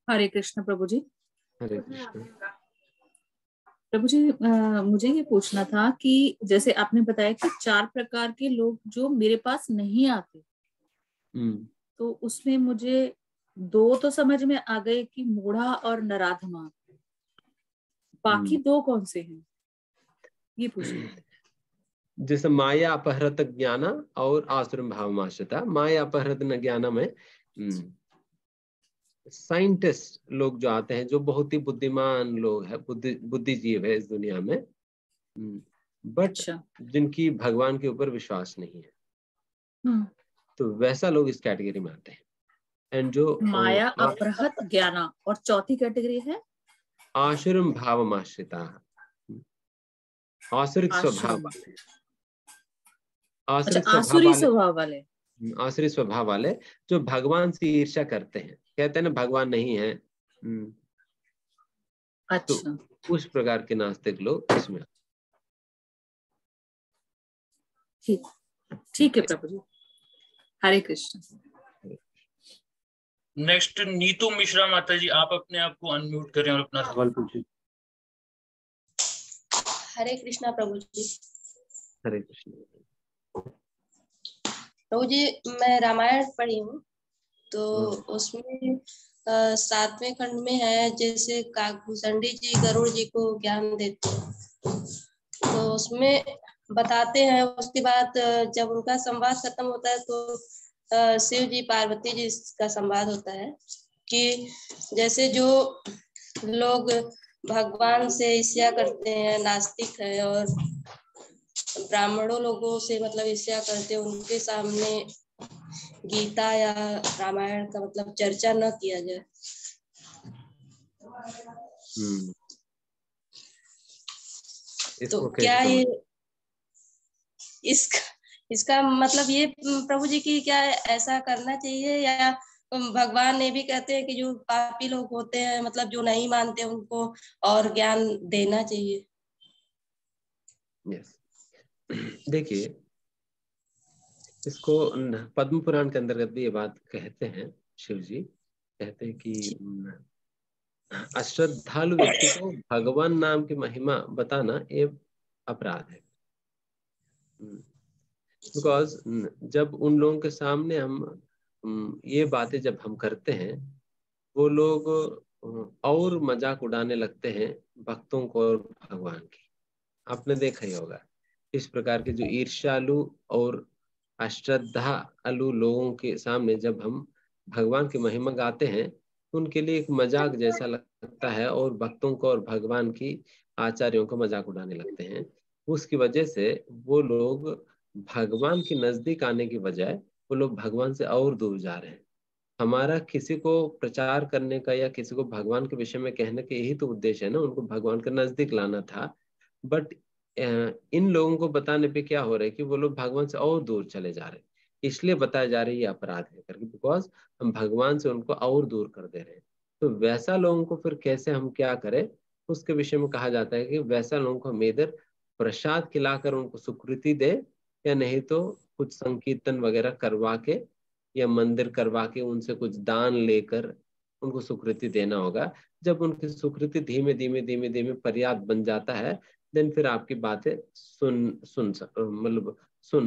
S6: हरे कृष्ण प्रभु जी.
S1: हरे कृष्ण.
S6: प्रभु जी, मुझे ये पूछना था कि जैसे आपने बताया कि 4 प्रकार के लोग जो मेरे पास नहीं आते, तो उसमें मुझे 2 तो समझ में आ गए कि मूढ़ा और नराधमा, बाकी 2 कौन से हैं ये पूछना.
S1: जैसे माया अपहृत ज्ञान और आसुरम भावमाश्रिता. माया अपहृत ज्ञान में साइंटिस्ट लोग जो आते हैं, जो बहुत ही बुद्धिमान लोग हैं, बुद्धिजीव है इस दुनिया में, बट जिनकी भगवान के ऊपर विश्वास नहीं है, तो वैसा लोग इस कैटेगरी में आते हैं. एंड जो
S6: माया अपहृत ज्ञान, और चौथी कैटेगरी है
S1: आसुरम भावमाश्रिता, आसुरिक स्वभाव वाले,
S6: आसुरी स्वभाव वाले,
S1: आसुरी स्वभाव वाले जो भगवान से ईर्ष्या करते हैं, कहते हैं ना भगवान नहीं है.
S6: अच्छा.
S1: तो उस प्रकार के नास्तिक लोग इसमें.
S6: ठीक है प्रभु जी. हरे कृष्ण.
S2: नेक्स्ट नीतू मिश्रा माता जी, आप अपने आप को अनम्यूट करें और अपना सवाल पूछें.
S7: हरे कृष्णा प्रभु जी.
S1: हरे कृष्ण.
S7: प्रभु जी, मैं रामायण पढ़ी हूँ, तो उसमें 7वें खंड में है, जैसे काकभूषणी जी गरुड़ जी को ज्ञान देते हैं, तो उसमें बताते हैं, उसके बाद जब उनका संवाद खत्म होता है तो शिव जी पार्वती जी का संवाद होता है कि जैसे जो लोग भगवान से ईर्ष्या करते हैं, नास्तिक है, और ब्राह्मणों लोगों से मतलब ईर्ष्या करते हैं, उनके सामने गीता या रामायण का मतलब चर्चा न किया जाए. तो क्या ये इसका मतलब ये प्रभु जी की क्या ऐसा करना चाहिए, या भगवान ने भी कहते हैं कि जो पापी लोग होते हैं, मतलब जो नहीं मानते, उनको और ज्ञान देना चाहिए?
S1: yes. देखिए, इसको पद्म पुराण के अंतर्गत भी ये बात कहते हैं शिव जी कहते हैं कि अश्रद्धालु व्यक्ति को भगवान नाम की महिमा बताना ये अपराध है। बिकॉज जब उन लोगों के सामने हम ये बातें जब हम करते हैं, वो लोग और मजाक उड़ाने लगते हैं भक्तों को और भगवान की। आपने देखा ही होगा इस प्रकार के जो ईर्ष्यालु और अश्रद्धालु लोगों के सामने जब हम भगवान की महिमा गाते हैं, उनके लिए एक मजाक जैसा लगता है और भक्तों को और भगवान की आचार्यों को मजाक उड़ाने लगते हैं। उसकी वजह से वो लोग भगवान के नजदीक आने की बजाय वो लोग भगवान से और दूर जा रहे हैं। हमारा किसी को प्रचार करने का या किसी को भगवान के विषय में कहने का यही तो उद्देश्य है ना, उनको भगवान के नजदीक लाना था। बट इन लोगों को बताने पे क्या हो रहा है कि वो लोग भगवान से और दूर चले जा रहे हैं, इसलिए बताया जा रहा है ये अपराध है करके, बिकॉज हम भगवान से उनको और दूर कर दे रहे हैं। तो वैसा लोगों को फिर कैसे हम क्या करें, उसके विषय में कहा जाता है कि वैसा लोगों को हम इधर प्रसाद खिलाकर उनको सुकृति दे, या नहीं तो कुछ संकीर्तन वगैरह करवा के या मंदिर करवा के उनसे कुछ दान लेकर उनको सुकृति देना होगा। जब उनकी सुकृति धीमे धीमे धीमे धीमे पर्याप्त बन जाता है, देन फिर आपकी बातें सुन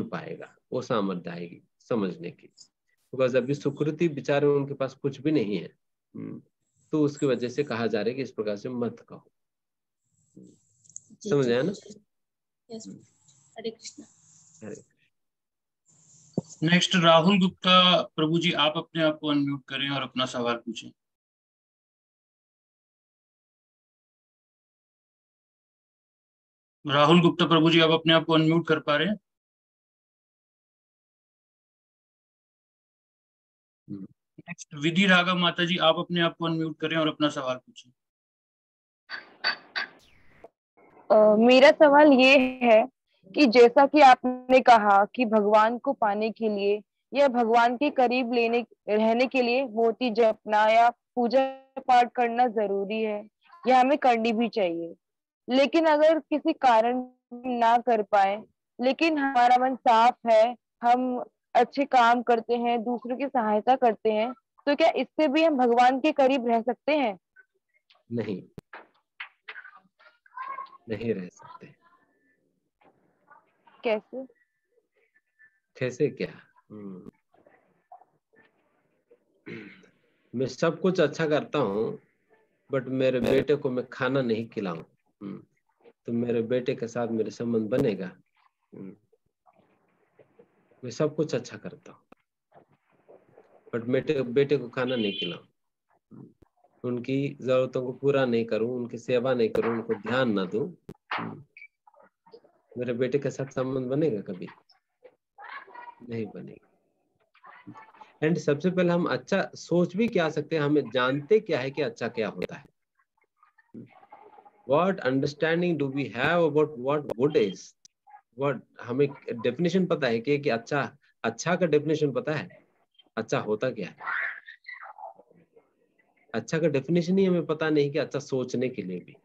S1: पाएगा, वो सामर्थ्य आएगी समझने की। बिकॉज अभी सुकृति बेचारे उनके पास कुछ भी नहीं है, तो उसकी वजह से कहा जा रहा है कि इस प्रकार से मत कहो। समझ आया ना?
S7: हरे कृष्ण।
S1: हरे।
S2: नेक्स्ट राहुल गुप्ता प्रभु जी, आप अपने आप को अनम्यूट करें और अपना सवाल पूछें। राहुल गुप्ता प्रभु जी, आप अपने आप को अनम्यूट कर पा रहे हैं? नेक्स्ट विधि राघव माता जी, आप अपने आप को अनम्यूट करें और अपना सवाल पूछें।
S8: मेरा सवाल ये है कि जैसा कि आपने कहा कि भगवान को पाने के लिए या भगवान के करीब रहने के लिए मोती जपना या पूजा पाठ करना जरूरी है, या हमें करनी भी चाहिए। लेकिन अगर किसी कारण ना कर पाए, लेकिन हमारा मन साफ है, हम अच्छे काम करते हैं, दूसरों की सहायता करते हैं, तो क्या इससे भी हम भगवान के करीब रह सकते हैं?
S1: नहीं, नहीं रह सकते।
S8: कैसे?
S1: कैसे क्या? मैं सब कुछ अच्छा करता हूँ, बट मेरे बेटे को मैं खाना नहीं खिलाऊं, तो मेरे बेटे के साथ मेरे संबंध बनेगा? मैं सब कुछ अच्छा करता हूँ, बट बेटे को खाना नहीं खिलाऊं, उनकी जरूरतों को पूरा नहीं करूं, उनकी सेवा नहीं करूं, उनको ध्यान ना दूं, मेरे बेटे के साथ संबंध बनेगा? कभी नहीं बनेगा। एंड सबसे पहले हम अच्छा सोच भी क्या सकते हैं, हमें जानते क्या है कि अच्छा क्या होता है? What understanding do we have about what good is? What हमें डेफिनेशन पता है कि अच्छा का डेफिनेशन पता है, अच्छा होता क्या है? अच्छा का डेफिनेशन ही हमें पता नहीं कि अच्छा सोचने के लिए भी।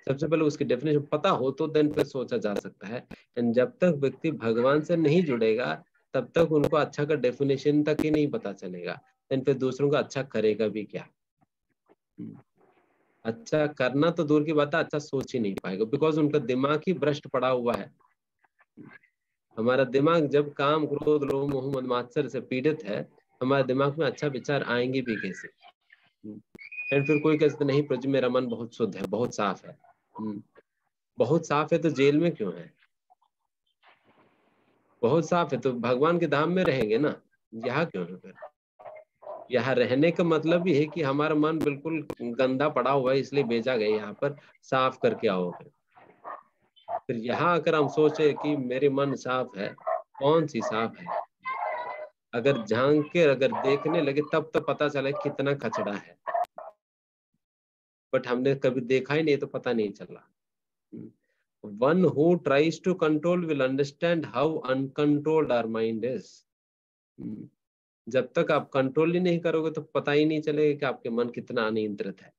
S1: सबसे पहले उसकी डेफिनेशन पता हो तो देन फिर सोचा जा सकता है। एंड जब तक व्यक्ति भगवान से नहीं जुड़ेगा, तब तक उनको अच्छा का डेफिनेशन तक ही नहीं पता चलेगा, देन फिर दूसरों का अच्छा करेगा भी क्या? अच्छा करना तो दूर की बात है, अच्छा सोच ही नहीं पाएगा, बिकॉज उनका दिमाग ही भ्रष्ट पड़ा हुआ है। हमारा दिमाग जब काम क्रोध लोभ मोह मद मात्सर्य से पीड़ित है, हमारे दिमाग में अच्छा विचार आएंगे भी कैसे? एंड फिर कोई कहते नहीं प्रभु मेरा मन बहुत शुद्ध है, बहुत साफ है। बहुत साफ है तो जेल में क्यों है? बहुत साफ है तो भगवान के धाम में रहेंगे ना, यहाँ क्यों है? फिर यहाँ रहने का मतलब ही है कि हमारा मन बिल्कुल गंदा पड़ा हुआ है, इसलिए भेजा गया यहाँ पर, साफ करके आओ। फिर यहाँ आकर हम सोचे कि मेरे मन साफ है, कौन सी साफ है? अगर झांक के अगर देखने लगे तब तो पता चला कितना कचड़ा है, बट हमने कभी देखा ही नहीं तो पता नहीं चला। One who tries to control will understand how uncontrolled our mind is. जब तक आप कंट्रोल ही नहीं करोगे तो पता ही नहीं चलेगा कि आपके मन कितना अनियंत्रित है,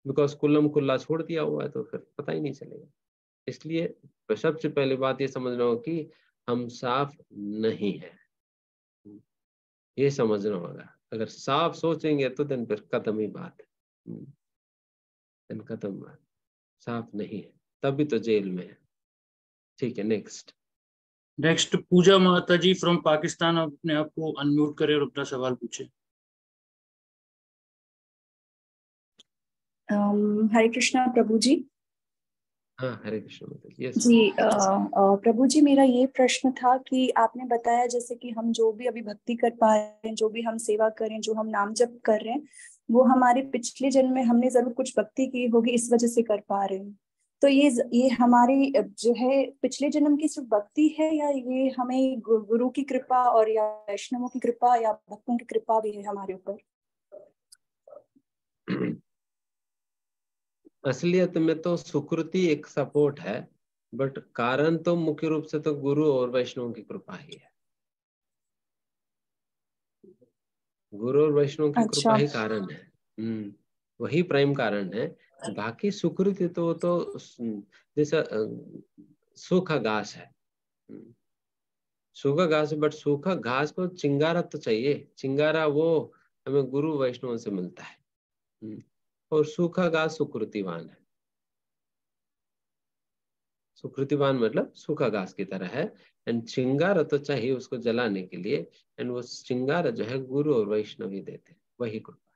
S1: बिकॉज कुल्लम कुल्ला छोड़ दिया हुआ है तो फिर पता ही नहीं चलेगा। इसलिए सबसे पहले बात ये समझना हो कि हम साफ नहीं है। ये समझना होगा। अगर साफ सोचेंगे तो दिन फिर खत्म ही बात है, दिन खत्म बात। साफ नहीं है तभी तो जेल में है। ठीक है, नेक्स्ट।
S2: नेक्स्ट पूजा माता जी फ्रॉम पाकिस्तान, आप अपने आप को अनम्यूट करें और अपना सवाल पूछे।
S9: हरे कृष्णा प्रभु जी।
S1: हाँ, हरे कृष्ण माता जी। यस
S9: जी प्रभु जी, मेरा ये प्रश्न था कि आपने बताया जैसे कि हम जो भी अभी भक्ति कर पा रहे हैं, जो भी हम सेवा करें, जो हम नाम जप कर रहे हैं, वो हमारे पिछले जन्म में हमने जरूर कुछ भक्ति की होगी, इस वजह से कर पा रहे हैं। तो ये हमारी जो है पिछले जन्म की सिर्फ भक्ति है, या ये हमें गुरु की कृपा और या वैष्णवों की कृपा या भक्तों की कृपा भी है हमारे ऊपर?
S1: असलियत में तो सुकृति एक सपोर्ट है, बट कारण तो मुख्य रूप से तो गुरु और वैष्णव की कृपा ही है। गुरु और वैष्णव की कृपा ही कारण है। वही प्राइम कारण है। बाकी सुकृति तो जैसा सूखा घास है, सूखा घास, बट सूखा घास को चिंगारा तो चाहिए। चिंगारा वो हमें गुरु वैष्णव से मिलता है, और सूखा घास सुकृतिवान है। सुकृतिवान मतलब सूखा घास की तरह है। एंड चिंगारा तो चाहिए उसको जलाने के लिए, एंड वो चिंगारा जो है गुरु और वैष्णव ही देते हैं, वही कृपा है।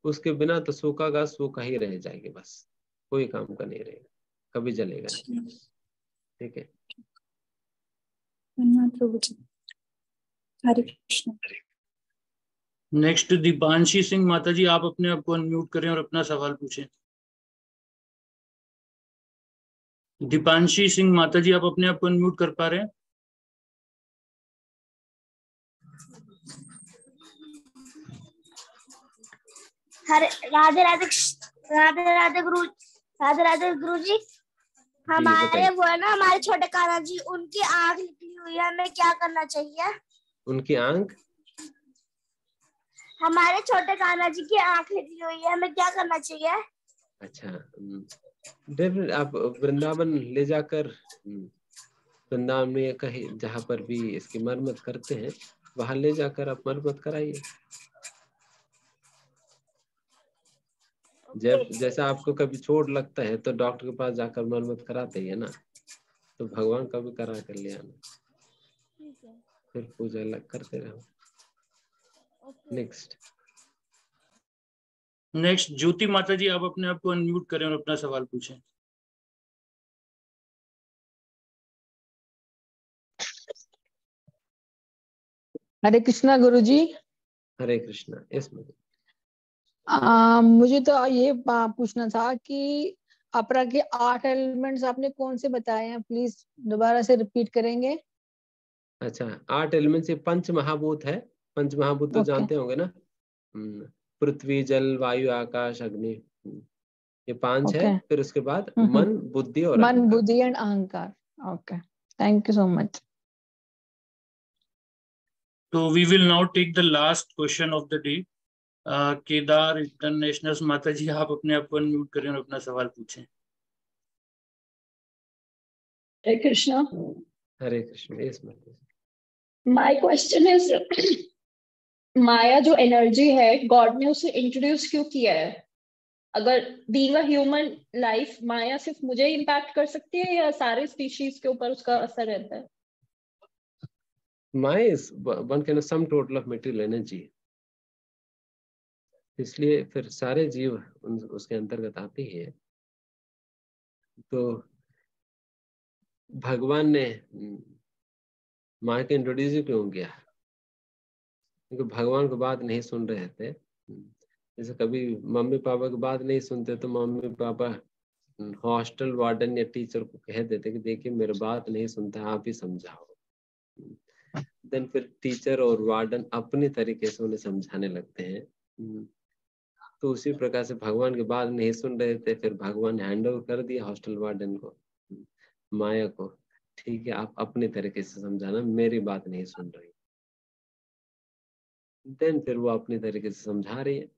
S1: उसके बिना तो सूखा घास सूखा ही रह जाएगी, बस कोई काम का नहीं रहेगा, कभी जलेगा नहीं। ठीक है,
S9: प्रभु जी, हरे कृष्ण।
S2: नेक्स्ट दीपांशी सिंह माता जी, आप अपने आप को अनम्यूट करें और अपना सवाल पूछें। दीपांशी सिंह माता जी, आप अपने आप को अनम्यूट कर पा रहे हैं?
S10: राधे राधे राधे राधे गुरु, राधे राधे गुरु जी। हमारे वो है ना, हमारे छोटे कान्हा जी, उनकी आंख निकली हुई है, हमें क्या करना चाहिए? उनकी आंख? हमारे छोटे कान्हा जी की आंख निकली हुई है, हमें क्या करना चाहिए?
S1: अच्छा, डेफिनेट आप वृंदावन ले जाकर, वृंदावन में कहीं जहाँ पर भी इसकी मरम्मत करते हैं वहां ले जाकर आप मरम्मत कराइए। जब जैसा आपको कभी चोट लगता है तो डॉक्टर के पास जाकर मरम्मत कराते ही है ना, तो भगवान का भी करा कर ले आना, फिर पूजा अलग करते रहो।
S2: नेक्स्ट ज्योति माता जी, आप अपने आप को अनम्यूट करें और अपना सवाल पूछें।
S11: हरे कृष्णा गुरु जी।
S1: हरे कृष्णा। Yes ma'am.
S11: मुझे तो ये पूछना था कि अपरा के 8 एलिमेंट्स आपने कौन से बताए हैं, प्लीज दोबारा से रिपीट करेंगे?
S1: अच्छा, 8 एलिमेंट्स, ये पंच महाभूत है। पंच महाभूत तो जानते होंगे ना, पृथ्वी जल वायु आकाश अग्नि, ये 5 है। फिर उसके बाद मन बुद्धि और
S11: मन बुद्धि एंड अहंकार। Okay, thank you so much.
S2: तो we will now take the last question of the day. Kedar international माता जी, आप अपने आप को अनम्यूट करें और अपना सवाल पूछें।
S12: हरे कृष्णा।
S1: हरे कृष्ण। यस माता।
S12: माय क्वेश्चन इज, माया जो एनर्जी है, गॉड ने उसे इंट्रोड्यूस क्यों किया है? अगर बीइंग अ ह्यूमन लाइफ, माया सिर्फ मुझे इम्पैक्ट कर सकती है या सारे स्पीशीज के ऊपर उसका असर रहता है?
S1: Maya is one kind of sum total of material energy, इसलिए फिर सारे जीव उसके अंतर्गत आते ही है। तो भगवान ने माया के इंट्रोड्यूस क्यों किया? क्योंकि भगवान को बात नहीं सुन रहे थे। जैसे कभी मम्मी पापा की बात नहीं सुनते तो मम्मी पापा हॉस्टल वार्डन या टीचर को कह देते कि देखिए मेरी बात नहीं सुनता, आप ही समझाओ। देन फिर टीचर और वार्डन अपनी तरीके से उन्हें समझाने लगते हैं। तो उसी प्रकार से भगवान की बात नहीं सुन रहे थे, फिर भगवान ने हैंड ओवर कर दिया हॉस्टल वार्डन को, माया को, ठीक है आप अपनी तरीके से समझाना, मेरी बात नहीं सुन रही। देन फिर वो अपनी तरीके से समझा रही है,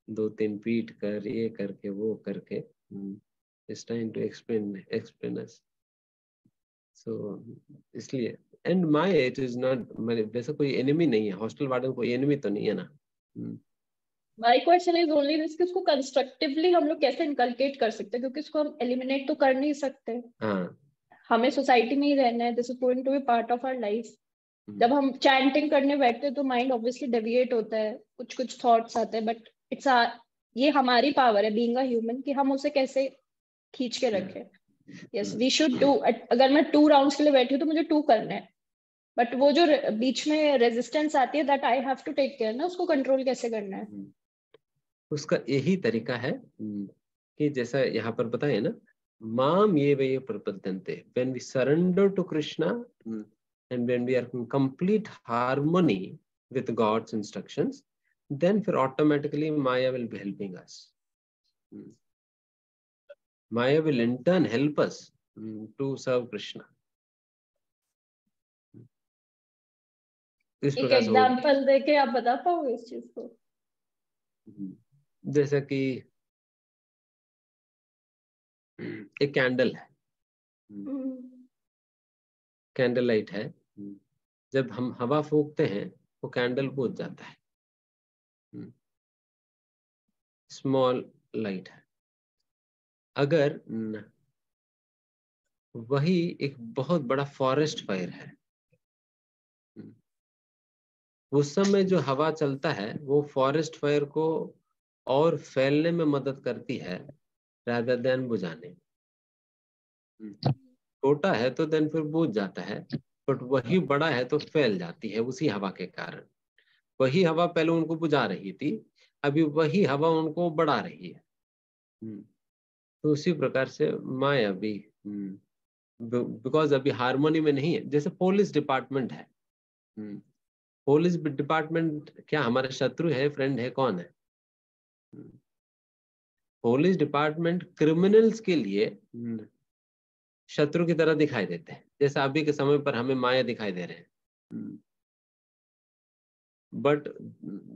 S1: 2-3 पीट कर, ये करके वो करके, it's time to explain us. So इसलिए and Maya it is not, वैसे कोई एनिमी नहीं है, हॉस्टल वार्डन कोई एनिमी तो नहीं है ना।
S12: My question is only this कि उसको कंस्ट्रक्टिवली हम लोग कैसे इनकलकेट कर सकते हैं, क्योंकि उसको हम एलिमिनेट तो कर नहीं सकते।
S1: हाँ,
S12: हमें सोसाइटी में ही रहना है, this is going to be part of our life. जब हम चैंटिंग करने बैठते हैं तो माइंड ऑब्वियसली डेविएट होता है, कुछ कुछ थॉट्स आते हैं, बट इट्स ये हमारी पावर है बीइंग अ ह्यूमन कि हम उसे कैसे खींच के रखें। Yes we should do. अगर मैं 2 राउंड्स के लिए बैठी हूँ तो मुझे 2 करना है, बट वो जो बीच में रेजिस्टेंस आती है that I have to take care ना, उसको कंट्रोल कैसे करना है।
S1: उसका यही तरीका है कि जैसा यहाँ पर बताए ना, माम ये वे प्रपद्यन्ते, when we surrender to Krishna and when we are in complete harmony with God's instructions, then फिर automatically Maya will be helping us. Maya will in turn help us to serve Krishna. इस
S12: एक
S1: प्रकार से
S12: एग्जांपल देके आप बता पाओगे इस चीज को?
S1: जैसा कि एक कैंडल है, कैंडल लाइट है, जब हम हवा फूंकते हैं वो कैंडल बुझ जाता है, स्मॉल लाइट है। अगर वही एक बहुत बड़ा फॉरेस्ट फायर है, उस समय जो हवा चलता है वो फॉरेस्ट फायर को और फैलने में मदद करती है rather than बुझाने। छोटा है तो देन फिर बुझ जाता है, बट वही बड़ा है तो फैल जाती है उसी हवा के कारण। वही हवा पहले उनको बुझा रही थी, अभी वही हवा उनको बढ़ा रही है। तो उसी प्रकार से माया भी, बिकॉज अभी हार्मोनी में नहीं है। जैसे पुलिस डिपार्टमेंट है, पुलिस डिपार्टमेंट क्या हमारा शत्रु है, फ्रेंड है, कौन है? पुलिस डिपार्टमेंट क्रिमिनल्स के लिए शत्रु की तरह दिखाई देते हैं, जैसे अभी के समय पर हमें माया दिखाई दे रहे हैं। But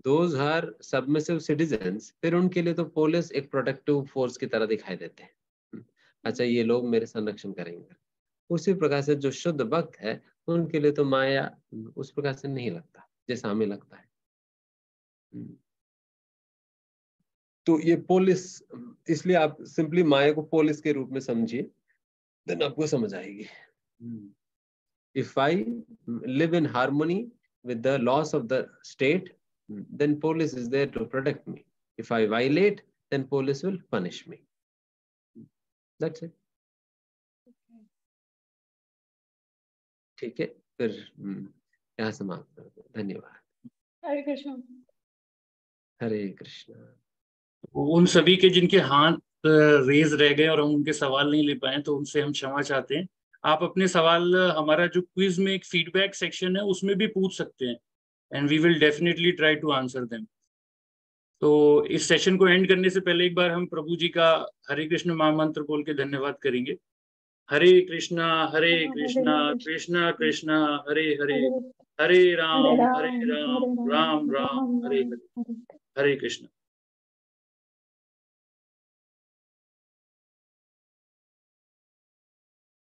S1: those are submissive citizens, फिर उनके लिए तो पुलिस एक प्रोटेक्टिव फोर्स की तरह दिखाई देते हैं। अच्छा, ये लोग मेरे संरक्षण करेंगे। उसी प्रकार से जो शुद्ध भक्त है उनके लिए तो माया उस प्रकार से नहीं लगता जैसा हमें लगता है। तो ये पुलिस, इसलिए आप सिंपली माया को पुलिस के रूप में समझिए, देन आपको समझ आएगी। If I live in harmony with the laws of the state, then police is there to protect me. If I violate, then police will punish me. That's it. ठीक है, फिर यहाँ समाप्त करते हैं। धन्यवाद।
S12: हरे कृष्ण।
S1: हरे कृष्ण।
S2: उन सभी के जिनके हाथ रेज रह गए और हम उनके सवाल नहीं ले पाए तो उनसे हम क्षमा चाहते हैं। आप अपने सवाल हमारा जो क्विज में एक फीडबैक सेक्शन है उसमें भी पूछ सकते हैं, and we will definitely try to answer them. तो इस सेशन को एंड करने से पहले एक बार हम प्रभु जी का हरे कृष्ण महामंत्र बोल के धन्यवाद करेंगे। हरे कृष्णा कृष्णा कृष्णा हरे हरे, हरे राम राम राम हरे हरे। हरे कृष्ण।